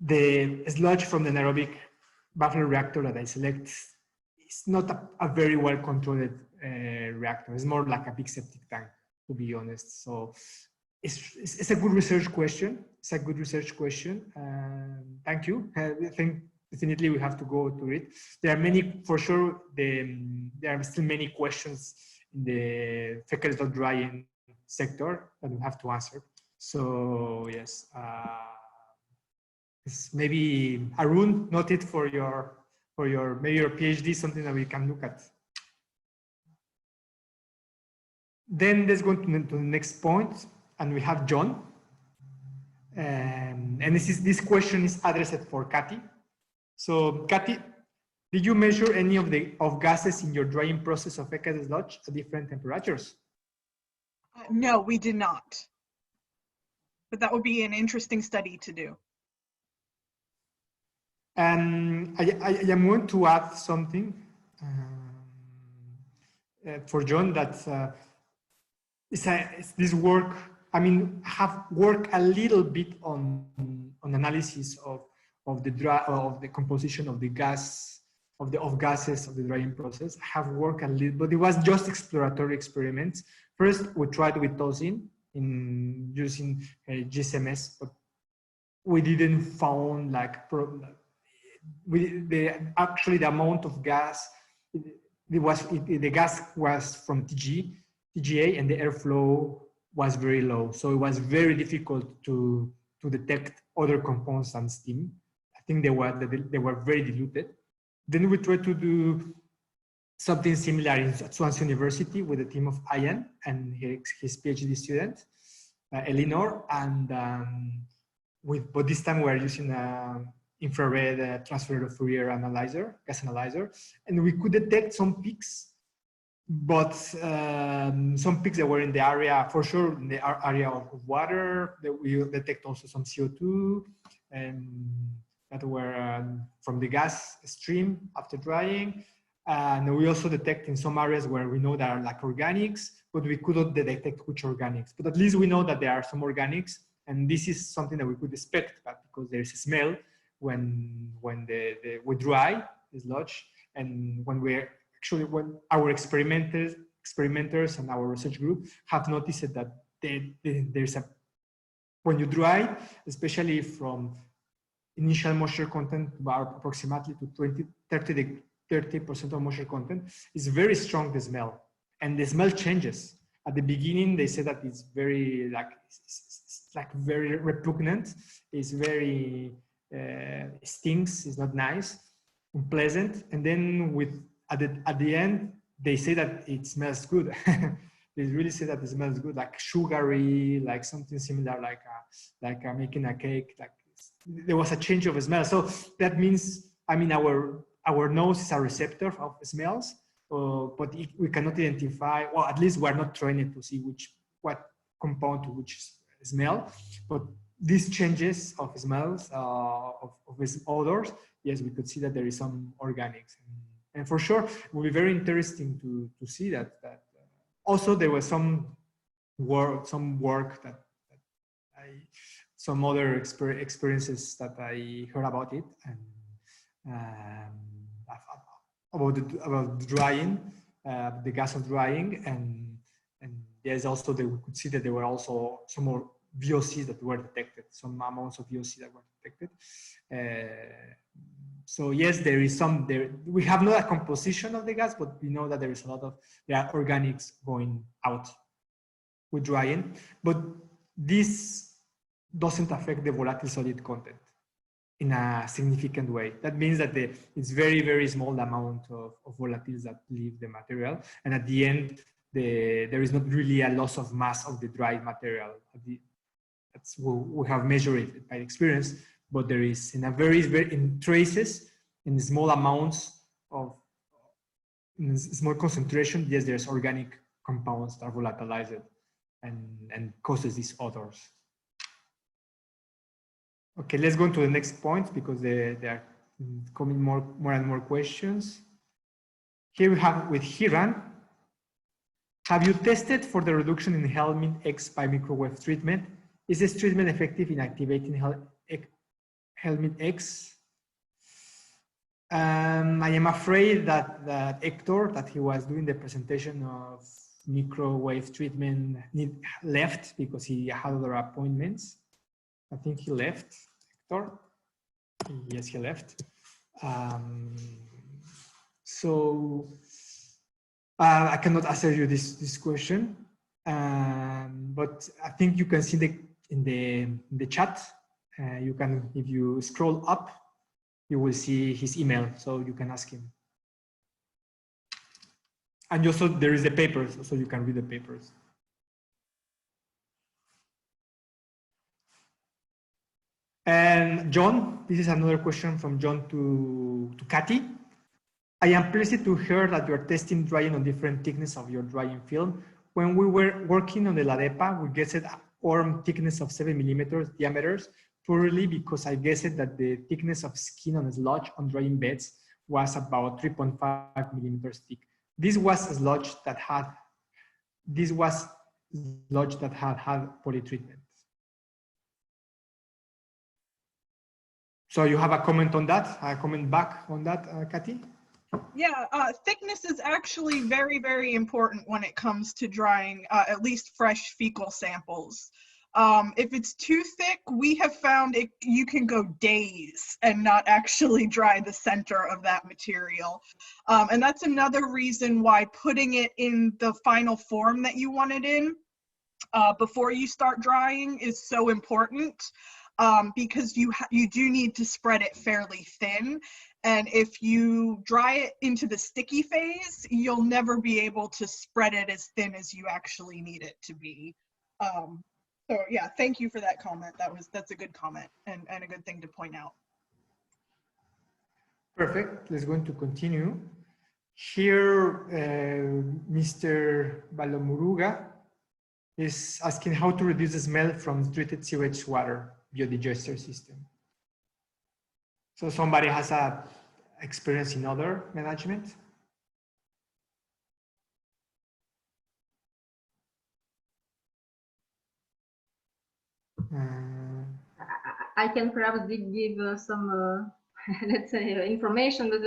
the sludge from the anaerobic buffer reactor that I select is not a very well controlled reactor. It's more like a big septic tank, to be honest. So it's a good research question. It's a good research question. Thank you. I think definitely we have to go to it. There are many, for sure, there are still many questions in the fecal sludge drying sector that we have to answer. So yes, maybe Arun, note it for your maybe your PhD, something that we can look at. Then let's go to the next point, and we have John. And this question is addressed for Kathy. So Kathy, did you measure any of gases in your drying process of fecal sludge at different temperatures? No, we did not. But that would be an interesting study to do. And I am going to add something for John, that it's this work. I mean, I have worked a little bit on analysis of the composition of the gas of gases of the drying process. I have worked a little, but it was just exploratory experiments. First, we tried with Tosin in using GSMS, but we didn't found like actually the amount of gas the gas was from TGA, and the airflow was very low, so it was very difficult to detect other compounds than steam. I think they were very diluted. Then we tried to do something similar at Swansea University with a team of Ian and his PhD student Elinor, and but this time we're using infrared transfer Fourier analyzer, gas analyzer, and we could detect some peaks, but some peaks that were in the area, for sure, in the area of water. That we detect also some CO2 that were from the gas stream after drying. And we also detect in some areas where we know there are like organics, but we couldn't detect which organics. But at least we know that there are some organics, and this is something that we could expect, but because there's a smell when we dry the sludge, and when our experimenters and our research group have noticed that there's when you dry, especially from initial moisture content about approximately to 30% of moisture content, is very strong, the smell, and the smell changes. At the beginning, they say that it's very very repugnant. It's very stinks. It's not nice, unpleasant. And then at the end, they say that it smells good. They really say that it smells good, like sugary, like something similar, like making a cake. Like there was a change of smell. So that means, I mean, our nose is a receptor of smells, but we cannot identify, well, at least we're not trained to see what compound to which smell. But these changes of smells, of odors, yes, we could see that there is some organics. And for sure, it will be very interesting to see that. Also, there was some work that some other experiences that I heard about it, and about drying. the gas of drying, and there's also we could see that there were also some more VOCs that were detected, some amounts of VOC that were detected. So yes, there is some there. We have not a composition of the gas, but we know that there is a lot of organics going out with drying. But this doesn't affect the volatile solid content in a significant way. That means that it's very, very small amount of volatiles that leave the material. And at the end, there is not really a loss of mass of the dried material. That's what we have measured it by experience, but there is in a very in traces, in small amounts of, in small concentration, yes, there's organic compounds that are volatilized and causes these odors. Okay, let's go to the next point because there are coming more and more questions. Here we have with Hiran. Have you tested for the reduction in Helminth X by microwave treatment? Is this treatment effective in activating Helminth X? I am afraid that Hector, that he was doing the presentation of microwave treatment, left because he had other appointments. I think he left, Hector. Yes, he left. So I cannot answer you this question, but I think you can see in the chat. You can, if you scroll up, you will see his email, so you can ask him. And also there is the papers, so you can read the papers. And John, this is another question from John to Kathy. I am pleased to hear that you are testing drying on different thickness of your drying film. When we were working on the LADEPA, we guessed arm thickness of 7 millimeters diameters purely because I guessed that the thickness of skin on sludge on drying beds was about 3.5 millimeters thick. This was sludge that had polytreatment. So you have a comment on that? A comment back on that, Kathy? Yeah, thickness is actually very, very important when it comes to drying at least fresh fecal samples. If it's too thick, we have found you can go days and not actually dry the center of that material. And that's another reason why putting it in the final form that you want it in before you start drying is so important. Because you do need to spread it fairly thin. And if you dry it into the sticky phase, you'll never be able to spread it as thin as you actually need it to be. So yeah, thank you for that comment. That's a good comment and a good thing to point out. Perfect. Let's going to continue. Here, Mr. Balomuruga is asking how to reduce the smell from treated sewage water biodigester system. So somebody has a experience in other management? I can perhaps give some, let's say, information, but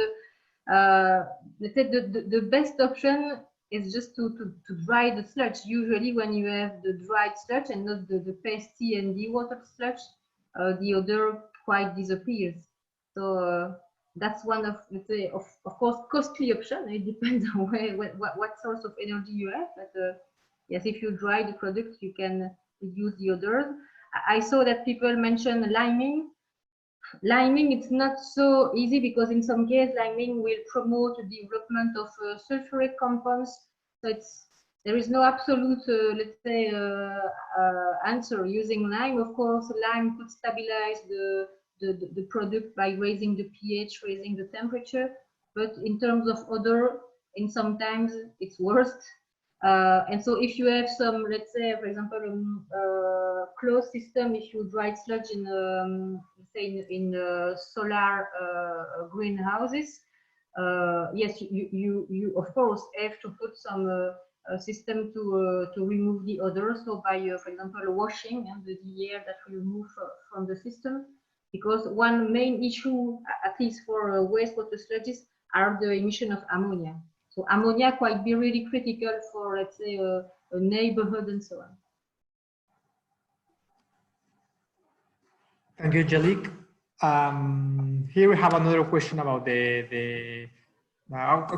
let's say the best option is just to dry the sludge. Usually when you have the dried sludge and not the pasty and dewatered sludge, the odor quite disappears. So that's one of, let's say, of course, costly option. It depends on what source of energy you have. But yes, if you dry the product, you can reduce the odors. I saw that people mentioned liming. Liming, it's not so easy because in some cases liming will promote the development of sulfuric compounds. So there is no absolute, let's say, answer using lime. Of course, lime could stabilize the product by raising the pH, raising the temperature. But in terms of odor, sometimes it's worst. And so if you have some, let's say, for example, closed system, if you dry sludge in, say, in solar greenhouses, yes, you of course have to put some system to remove the odor. So by, for example, washing the air that will move from the system, because one main issue, at least for wastewater sludges, are the emission of ammonia. So ammonia might be really critical for, let's say, a neighborhood and so on. Thank you, Angelique. Here we have another question about a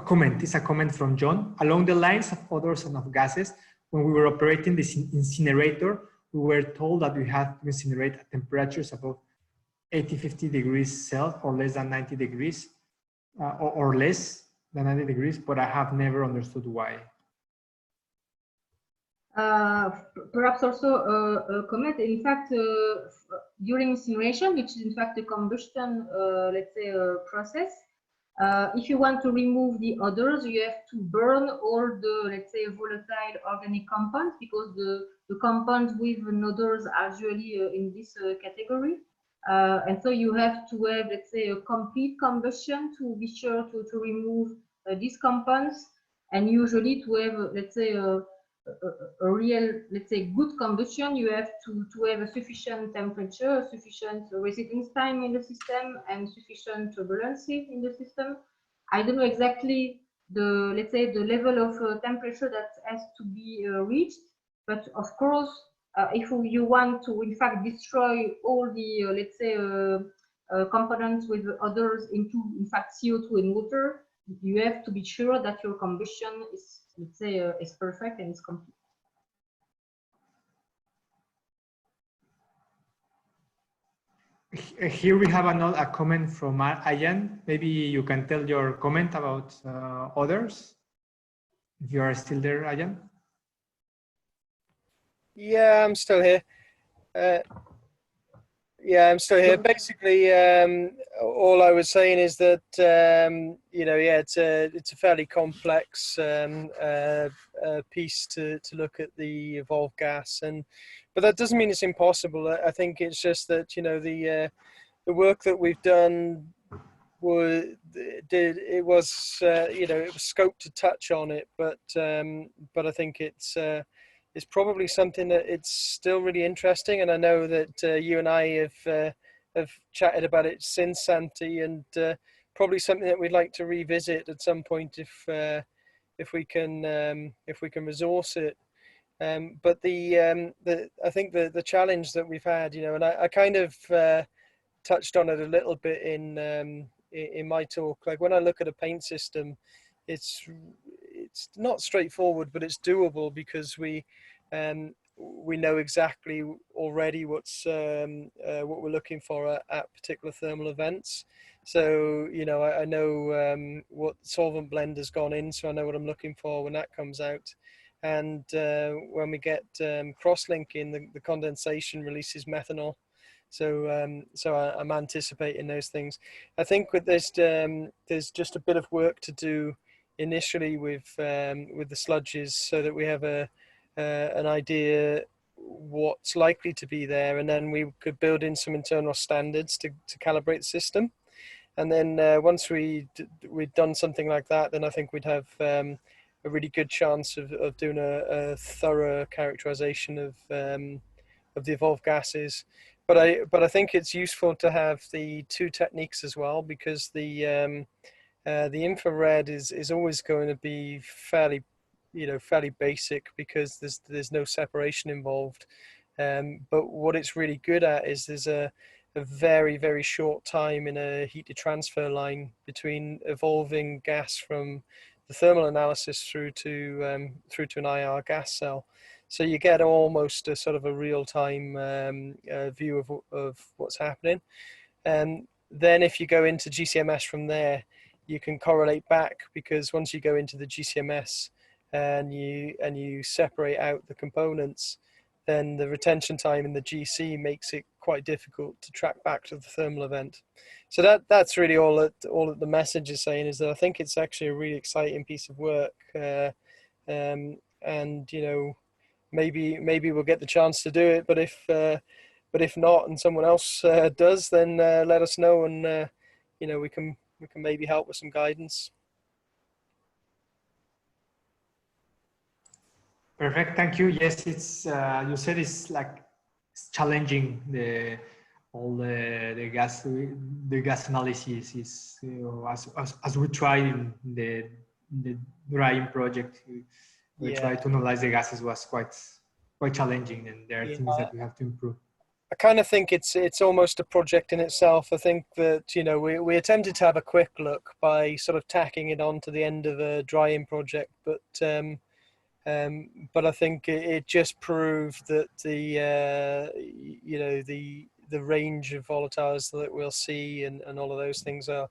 comment. It's a comment from John. Along the lines of odors and of gases, when we were operating this incinerator, we were told that we had to incinerate at temperatures above 80-50 degrees Celsius or less than 90 degrees, or less than 90 degrees, but I have never understood why. Perhaps also a comment. In fact, during incineration, which is in fact a combustion, let's say, process, if you want to remove the odors, you have to burn all the, let's say, volatile organic compounds, because the compounds with odors are usually in this category. And so you have to have, let's say, a complete combustion to be sure to remove these compounds, and usually to have, let's say, a real, let's say, good combustion, you have to have a sufficient temperature, sufficient residence time in the system, and sufficient turbulency in the system. I don't know exactly the, let's say, the level of temperature that has to be reached, but of course, if you want to, in fact, destroy all the, let's say, components with others into, in fact, CO2 and water, you have to be sure that your combustion is, let's say, is perfect and is complete. Here we have a comment from Ayan. Maybe you can tell your comment about others, if you are still there, Ayan. Yeah, I'm still here. Yeah, I'm still here. Basically, all I was saying is that you know, yeah, it's a fairly complex piece to look at the evolved gas, but that doesn't mean it's impossible. I think it's just that, you know, the work that we've done was you know, it was scoped to touch on it, but I think it's probably something that it's still really interesting, and I know that you and I have chatted about it since, Santi, and probably something that we'd like to revisit at some point if we can resource it. But I think the challenge that we've had, you know, and I kind of touched on it a little bit in my talk. Like, when I look at a paint system, it's not straightforward, but it's doable, because we know exactly already what we're looking for at particular thermal events. So, you know, I know what solvent blend has gone in, so I know what I'm looking for when that comes out. And when we get cross-linking, the condensation releases methanol. So I'm anticipating those things. I think with this, there's just a bit of work to do initially with the sludges, so that we have an idea what's likely to be there, and then we could build in some internal standards to calibrate the system. And then once we'd done something like that, then I think we'd have a really good chance of doing a thorough characterization of the evolved gases. But I think it's useful to have the two techniques as well, because the infrared is always going to be fairly basic, because there's no separation involved. But what it's really good at is there's a very, very short time in a heat transfer line between evolving gas from the thermal analysis through to an IR gas cell. So you get almost a sort of a real-time view of what's happening. And then if you go into GCMS from there, you can correlate back, because once you go into the GCMS and you separate out the components, then the retention time in the GC makes it quite difficult to track back to the thermal event. So that's really all that the message is saying, is that I think it's actually a really exciting piece of work, and you know, maybe we'll get the chance to do it, but if not, and someone else does, then let us know, and you know, we can maybe help with some guidance. Perfect, thank you. Yes, it's you said it's like it's challenging all the gas analysis is, you know, as we try in the the drying project, we Yeah. tried to analyze the gases was quite challenging, and there are Yeah. things that we have to improve. I kind of think it's almost a project in itself. I think that, you know, we attempted to have a quick look by sort of tacking it on to the end of a drying project, but I think it just proved that the you know, the range of volatiles that we'll see and all of those things are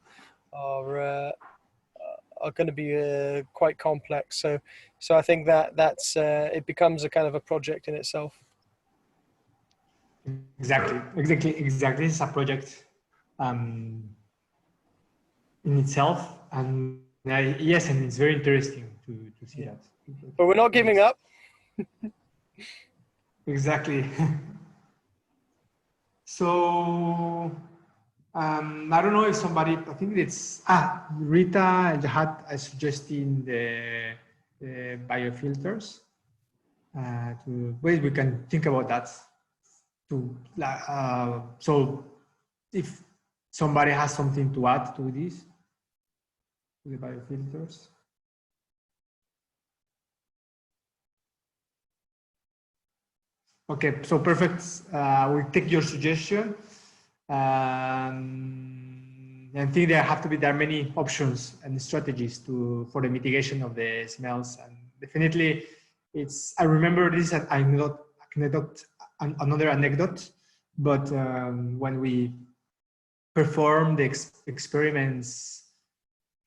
going to be quite complex. So I think that's it becomes a kind of a project in itself. Exactly. This is a project in itself, and yes, and it's very interesting to see that. But we're not giving up. Exactly. So I don't know if somebody, I think it's Rita had a suggestion the biofilters. Wait, we can think about that. So if somebody has something to add to this, to the biofilters. Okay, so perfect. We'll take your suggestion. I think there are many options and strategies for the mitigation of the smells, and definitely I remember this another anecdote, but when we performed the experiments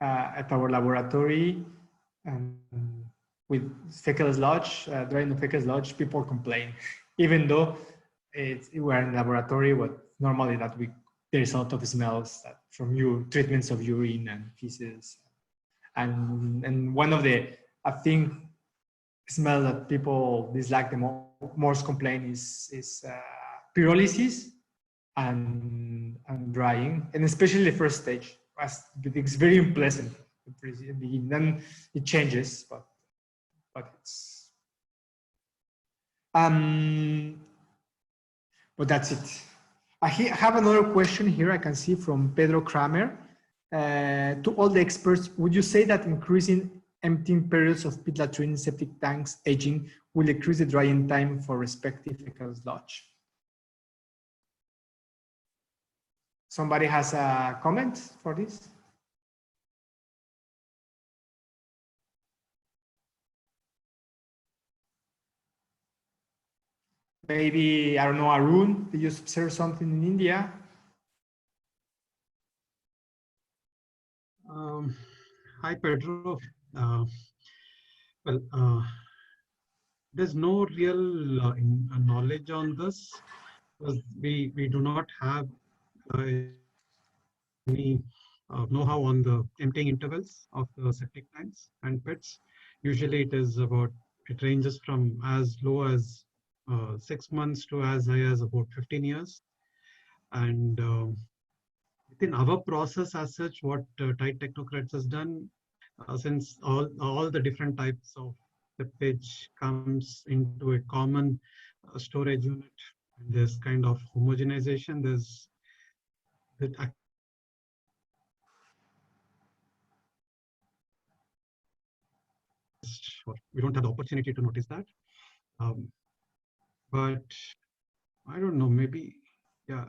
at our laboratory with fecal sludge, drying of fecal sludge, people complain, even though we're in laboratory, but normally there's a lot of smells from your treatments of urine and feces, and one of the, I think, smell that people dislike the most complain is pyrolysis and drying, and especially the first stage. It's very unpleasant at the beginning. Then it changes, but it's but that's it. I have another question here I can see from Pedro Kramer. To all the experts, would you say that increasing emptying periods of pit latrine septic tanks aging will decrease the drying time for respective fecal sludge? Somebody has a comment for this? Maybe, I don't know, Arun, did you observe something in India? Hi, Pedro. There's no real knowledge on this, because we do not have any know-how on the emptying intervals of the septic tanks and pits. Usually it ranges from as low as 6 months to as high as about 15 years. And within our process as such, what Tide Technocrats has done, since all the different types of seepage comes into a common storage unit, there's kind of homogenization. We don't have the opportunity to notice that, but I don't know, maybe, yeah,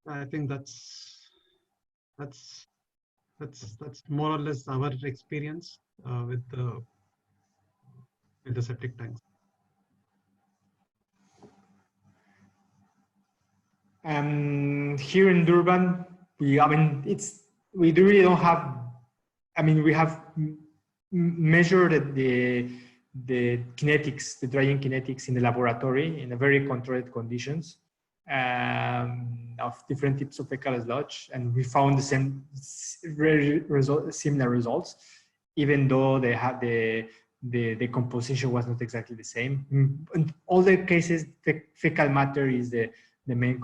I think that's more or less our experience with the septic tanks. Here in Durban, we really don't have. We have measured the kinetics, the drying kinetics in the laboratory in a very controlled conditions of different types of fecal sludge, and we found very similar results, even though they had the composition was not exactly the same. In all the cases, fecal matter is the main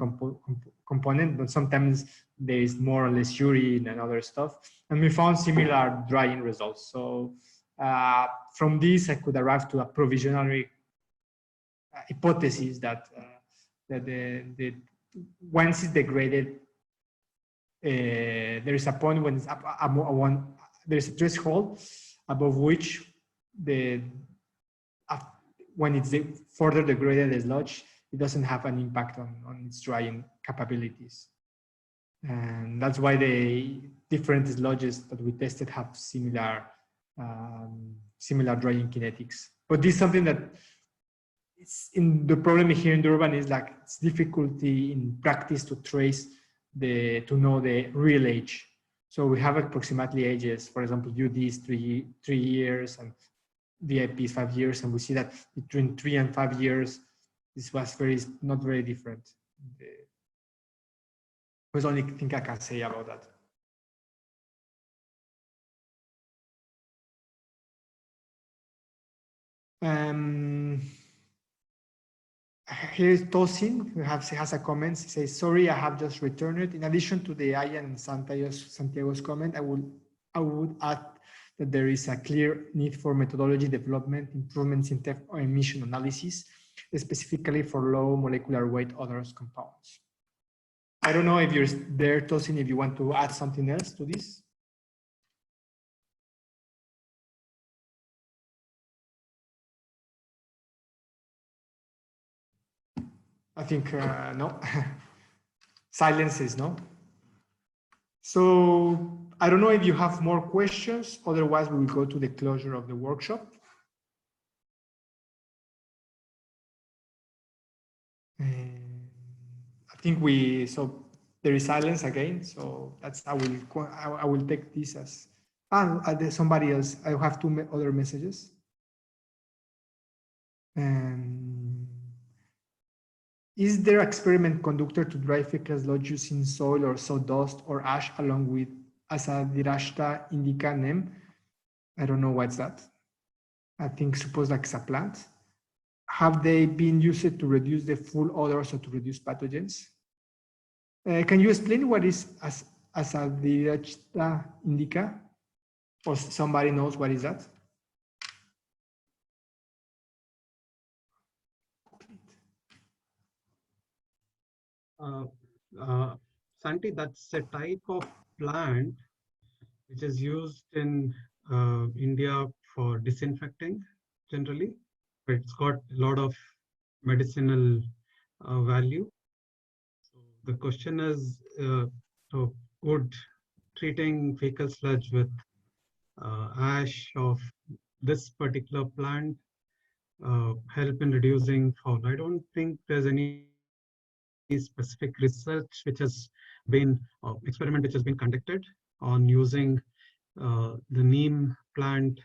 component, but sometimes there is more or less urine and other stuff. And we found similar drying results. So from this, I could arrive to a provisionary hypothesis that the once it's degraded, there is a point when there's a threshold above which when it's further degraded the sludge, it doesn't have an impact on its drying capabilities. And that's why the different sludges that we tested have similar drying kinetics. But this is something that the problem here in Durban is like it's difficulty in practice to trace to know the real age. So we have approximately ages. For example, UD is three years and VIP is 5 years, and we see that between 3 and 5 years, this was not very different. That's the only thing I can say about that. Here's Tosin, who has a comment. He says, sorry, I have just returned. In addition to the Aya and Santiago's comment, I would add that there is a clear need for methodology development, improvements in emission analysis, specifically for low molecular weight odorous compounds. I don't know if you're there, Tosin, if you want to add something else to this. I think no. Silence is no. So I don't know if you have more questions. Otherwise, we will go to the closure of the workshop. I think so there is silence again. So that's I will take this as there's somebody else. I have two other messages. Is there experiment conducted to dry fecal sludge using soil or sawdust or ash along with Azadirachta indica NEM? I don't know what's that. I think suppose like it's a plant. Have they been used to reduce the full odors or to reduce pathogens? Can you explain what is Azadirachta indica? Or somebody knows what is that? Santi, that's a type of plant which is used in India for disinfecting generally. It's got a lot of medicinal value. So the question is, so would treating fecal sludge with ash of this particular plant help in reducing foul? I don't think there's any specific research which has been experiment which has been conducted on using the neem plant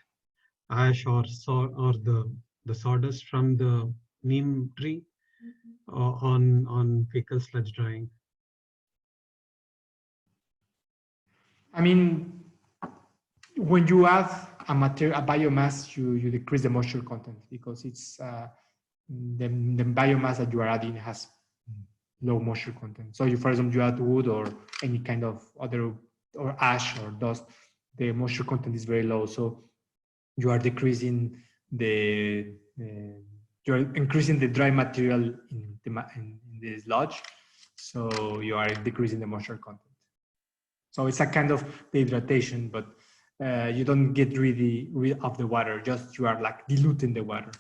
ash or the sawdust from the neem tree on fecal sludge drying. I mean, when you add a biomass, you decrease the moisture content because it's the biomass that you are adding has low moisture content. So for example, you add wood or any kind of other, or ash or dust, the moisture content is very low. So you are decreasing you're increasing the dry material in the sludge. So you are decreasing the moisture content. So it's a kind of dehydration, but you don't get rid of the water, just you are like diluting the water.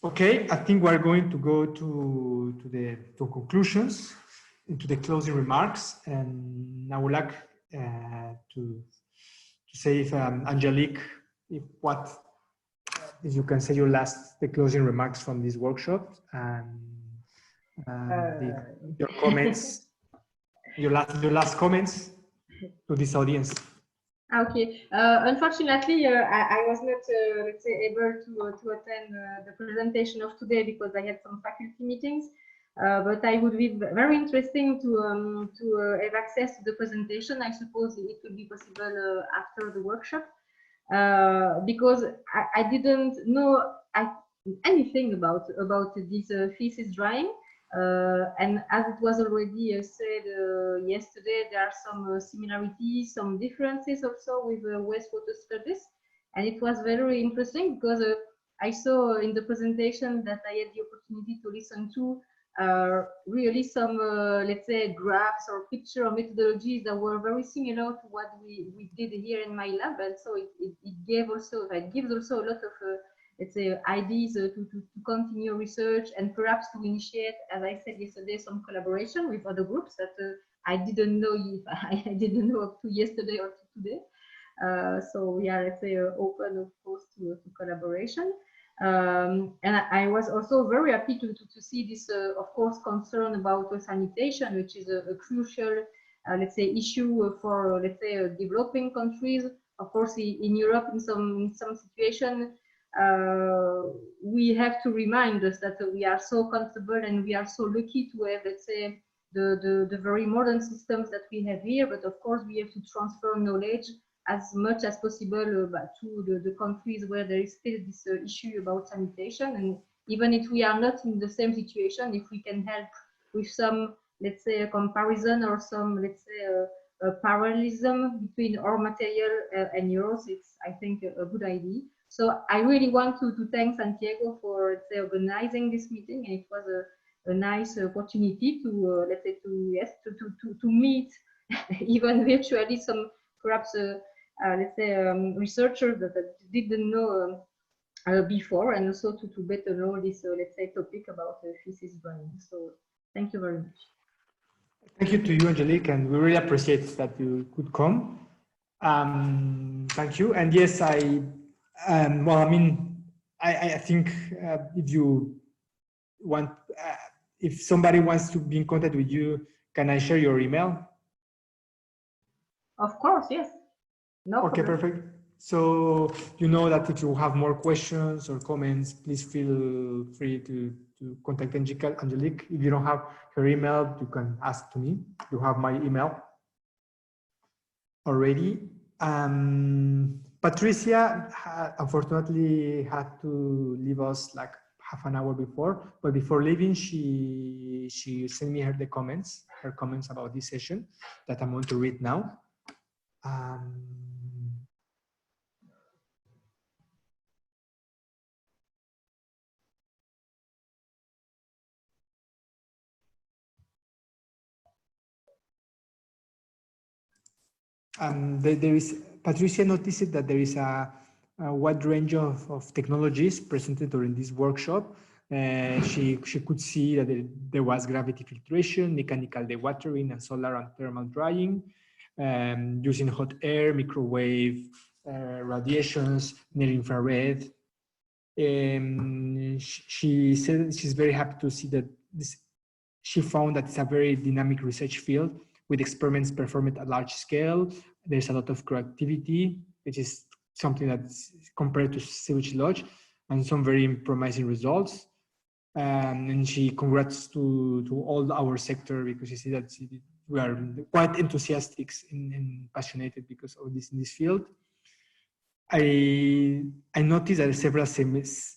Okay, I think we're going to go to conclusions, into the closing remarks, and I would like to say if Angelique, if you can say the closing remarks from this workshop and your comments, your last comments to this audience. Okay. Unfortunately, I was not, let's say, able to attend the presentation of today because I had some faculty meetings. But I would be very interesting to have access to the presentation. I suppose it will be possible after the workshop because I didn't know anything about this feces drying. And as it was already said yesterday, there are some similarities, some differences also with wastewater sludges. And it was very interesting because I saw in the presentation that I had the opportunity to listen to really some, let's say, graphs or picture or methodologies that were very similar to what we did here in my lab. And so it gives also a lot of, let's say, ideas to continue research and perhaps to initiate, as I said yesterday, some collaboration with other groups that I didn't know if I didn't know up to yesterday or to today. So we are, let's say, open, of course, to collaboration. And I was also very happy to see this, of course, concern about sanitation, which is a crucial, let's say, issue for, let's say, developing countries. Of course, in Europe, in some situation, we have to remind us that we are so comfortable and we are so lucky to have, let's say, the very modern systems that we have here. But of course, we have to transfer knowledge as much as possible to the countries where there is still this issue about sanitation. And even if we are not in the same situation, if we can help with some, let's say, a comparison or some, let's say, a parallelism between our material and yours, it's, I think, a good idea. So I really want to thank Santiago for, let's say, organizing this meeting. And it was a nice opportunity to, let's say, to meet even virtually some perhaps let's say researchers that didn't know before, and also to better know this let's say topic about feces drying. So thank you very much. Thank you to you, Angelique, and we really appreciate that you could come. Thank you. And yes, well, I mean, I think if you want, if somebody wants to be in contact with you, can I share your email? Of course, yes. No okay, problem. perfect. So you know that if you have more questions or comments, please feel free to contact Angelique. If you don't have her email, you can ask to me. You have my email already. Patricia unfortunately had to leave us like half an hour before, but before leaving, she sent me her comments about this session that I'm going to read now. There is, Patricia noticed that there is a wide range of technologies presented during this workshop. She could see that there was gravity filtration, mechanical dewatering, and solar and thermal drying, using hot air, microwave, radiations, near infrared. She said she's very happy to see that she found that it's a very dynamic research field with experiments performed at large scale. There's a lot of creativity, which is something that's compared to sewage sludge, and some very promising results. And she congrats to all our sector, because you see that we are quite enthusiastic and passionate because of this in this field. I noticed that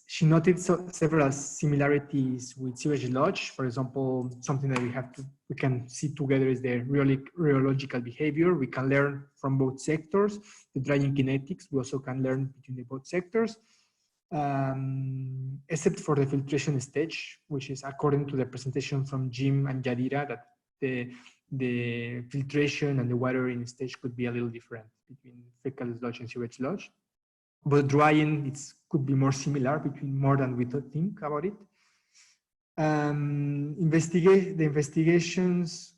she noted several similarities with sewage sludge. For example, something that we can see together is the rheological behavior. We can learn from both sectors. The drying kinetics, we also can learn between the both sectors, except for the filtration stage, which is according to the presentation from Jim and Yadira, that the filtration and the watering stage could be a little different between fecal sludge and sewage sludge. But drying, could be more similar more than we think about it. The investigations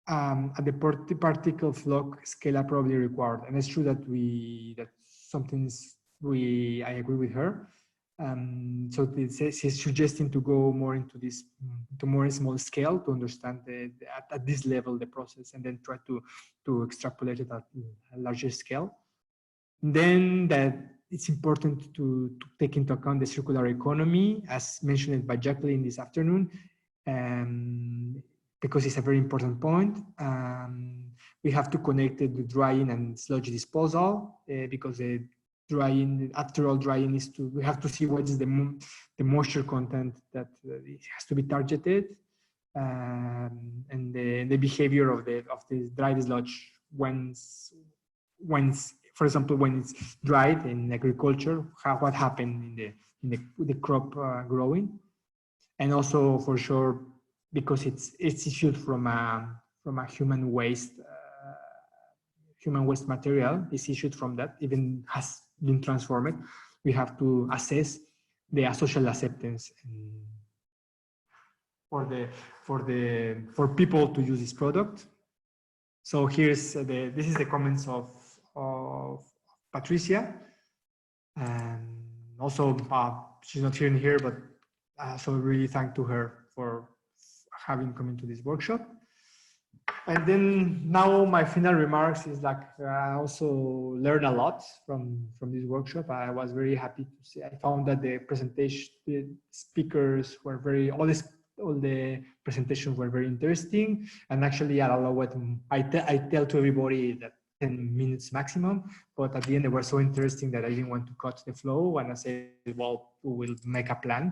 at the particle flow scale are probably required, and it's true that I agree with her. So she's suggesting to go more into this, to more small scale, to understand at this level the process, and then try to extrapolate it at a larger scale. Then that it's important to take into account the circular economy, as mentioned by Jacqueline this afternoon, because it's a very important point. We have to connect the drying and sludge disposal, because the drying, after all, drying we have to see what is the moisture content that it has to be targeted, and the behavior of the dried sludge for example, when it's dried in agriculture, what happened in the crop growing, and also for sure because it's issued from a human waste material. Is issued from that, even has been transformed. We have to assess the social acceptance for people to use this product. So here's this is the comments of Patricia, and also she's not here, but so really thank to her for having come into this workshop. And then now my final remarks is like I also learned a lot from this workshop. I was very happy to see. I found that the presentation, the speakers were all the presentations were very interesting. And actually, I don't know what I tell to everybody that 10 minutes maximum, but at the end they were so interesting that I didn't want to cut the flow. And I said, well, we will make a plan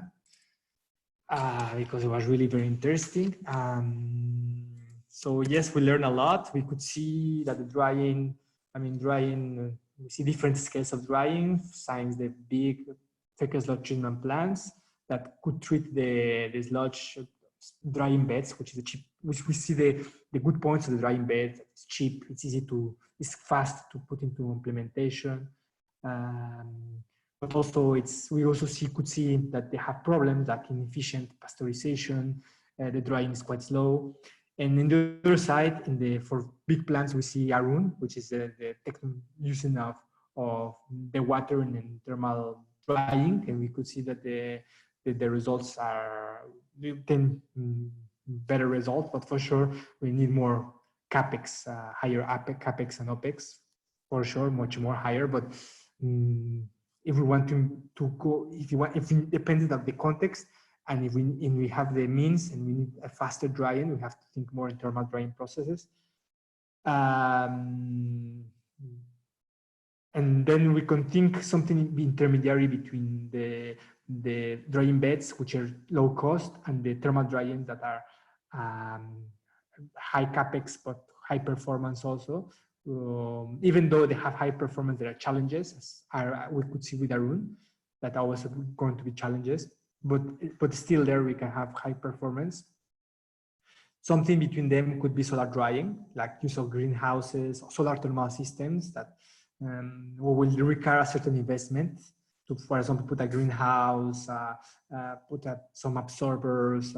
because it was really very interesting. So yes, we learned a lot. We could see that the drying, we see different scales of drying, since the big Faecal Sludge treatment plants that could treat the sludge drying beds, which we see the good points of the drying bed. It's cheap, it's easy it's fast to put into implementation. But also we also could see that they have problems like inefficient pasteurization. The drying is quite slow. And in the other side, for big plants, we see Arun, which is the using of the water and thermal drying, and we could see that the results are better results. But for sure, we need more capex, higher capex and opex, for sure, much more higher. But if we want to go, if it depends on the context. And if we have the means and we need a faster drying, we have to think more in thermal drying processes. And then we can think something intermediary between the drying beds, which are low cost, and the thermal drying that are high capex but high performance also. Even though they have high performance, there are challenges, as we could see with Arun, that are also going to be challenges. But still there we can have high performance. Something between them could be solar drying, like use of greenhouses or solar thermal systems that will require a certain investment to, for example, put a greenhouse, put some absorbers.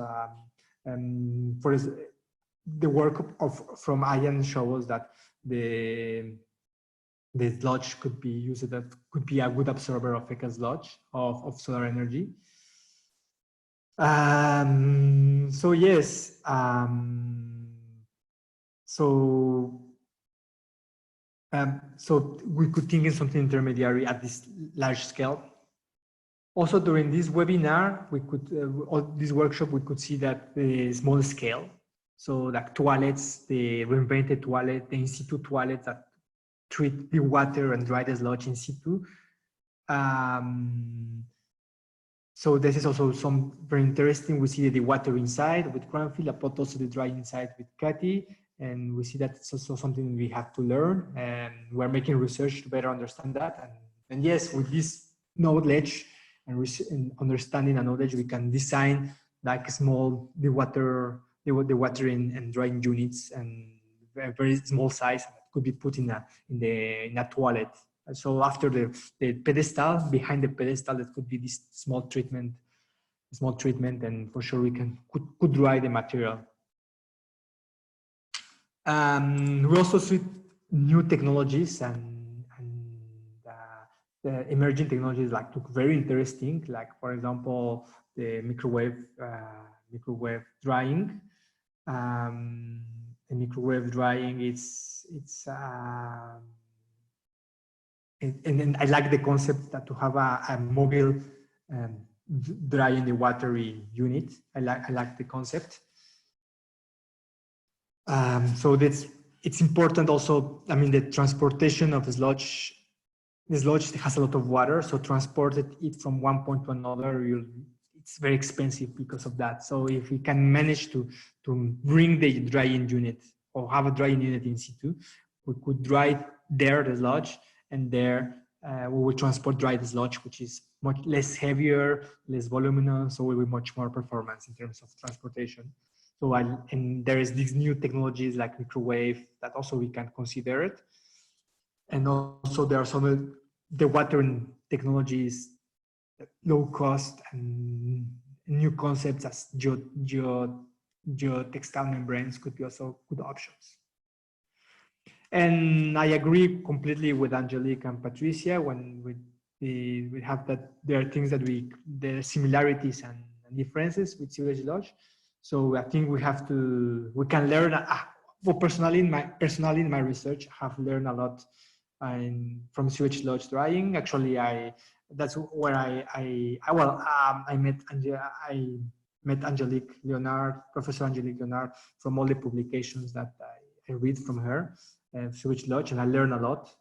The work from Ian shows us that the sludge could be used, that could be a good absorber of Faecal Sludge of solar energy. So yes, so we could think in something intermediary at this large scale. Also during this webinar, we could, or this workshop, we could see that the small scale. So like toilets, the reinvented toilet, the in situ toilets that treat the water and dry the sludge in situ. So this is also some very interesting. We see the water inside with Cranfield, but also the dry inside with Cathy. And we see that it's also something we have to learn, and we're making research to better understand that. And yes, with this knowledge and understanding and knowledge, we can design like small dewatering and drying units, and very small size that could be put in a toilet. So after the pedestal, behind the pedestal, that could be this small treatment, and for sure we could dry the material. We also see new technologies and the emerging technologies like look very interesting. Like for example, the microwave drying. The microwave drying, and I like the concept that to have a mobile drying the watery unit. I like the concept. So it's important also. I mean, the transportation of the sludge has a lot of water, so transported it from one point to another, it's very expensive because of that. So if we can manage to bring the drying unit or have a drying unit in situ, we could dry there the sludge, and there we will transport dry the sludge, which is much less heavier, less voluminous, so will be much more performance in terms of transportation. So and there is these new technologies like microwave that also we can consider it. And also there are some of the watering technologies, low cost and new concepts as geotextile membranes could be also good options. And I agree completely with Angelique and Patricia when we have that there are things that there are similarities and differences with Sewage Lodge. So I think we can learn. Well, personally in my research, I have learned a lot from Sewage Lodge drying. Actually, that's where I met Angelique Leonard, Professor Angelique Leonard, from all the publications that I read from her, Sewage Lodge, and I learned a lot.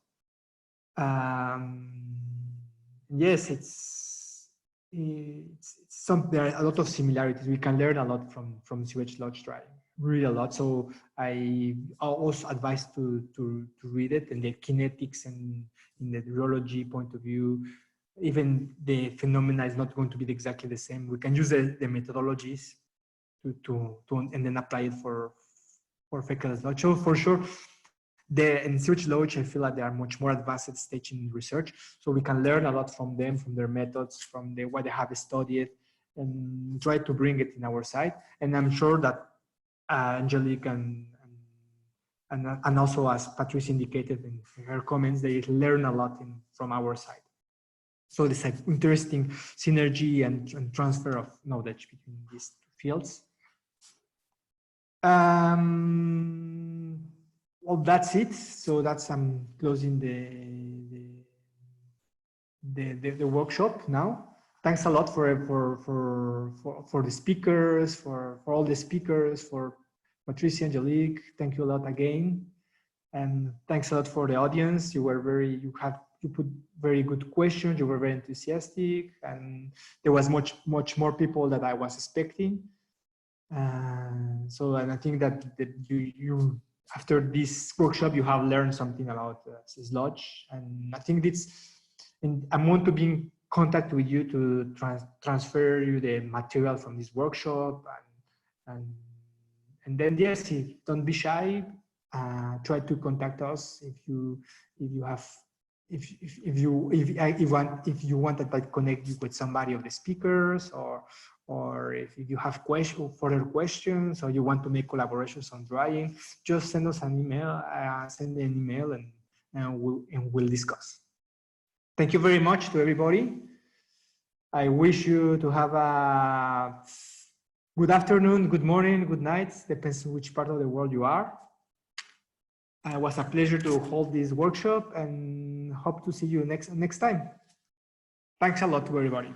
Yes, there are a lot of similarities. We can learn a lot from Sewage Lodge drying, really a lot. So I also advise to read it, and the kinetics and in the rheology point of view. Even the phenomena is not going to be exactly the same. We can use the methodologies to and then apply it for Faecal Sludge. So for sure, in Sewage Lodge, I feel like they are much more advanced stage in research. So we can learn a lot from them, from their methods, from what they have studied, and try to bring it in our side. And I'm sure that Angelique and also, as Patrice indicated in her comments, they learn a lot from our side. So there's an interesting synergy and transfer of knowledge between these two fields. Well, that's it. So I'm closing the workshop now. Thanks a lot for the speakers, for all the speakers, for Patricia, Angelique. Thank you a lot again, and thanks a lot for the audience. You put very good questions. You were very enthusiastic, and there was much more people than I was expecting. And I think that you after this workshop you have learned something about sludge, and I think I want to be in contact with you to transfer you the material from this workshop, and then yes, don't be shy. Try to contact us if you want to connect you with somebody of the speakers, or if you have further questions, or you want to make collaborations on drying, just send us an email. And we'll discuss. Thank you very much to everybody. I wish you to have a good afternoon, good morning, good night, depends on which part of the world you are. It was a pleasure to hold this workshop, and hope to see you next time. Thanks a lot to everybody.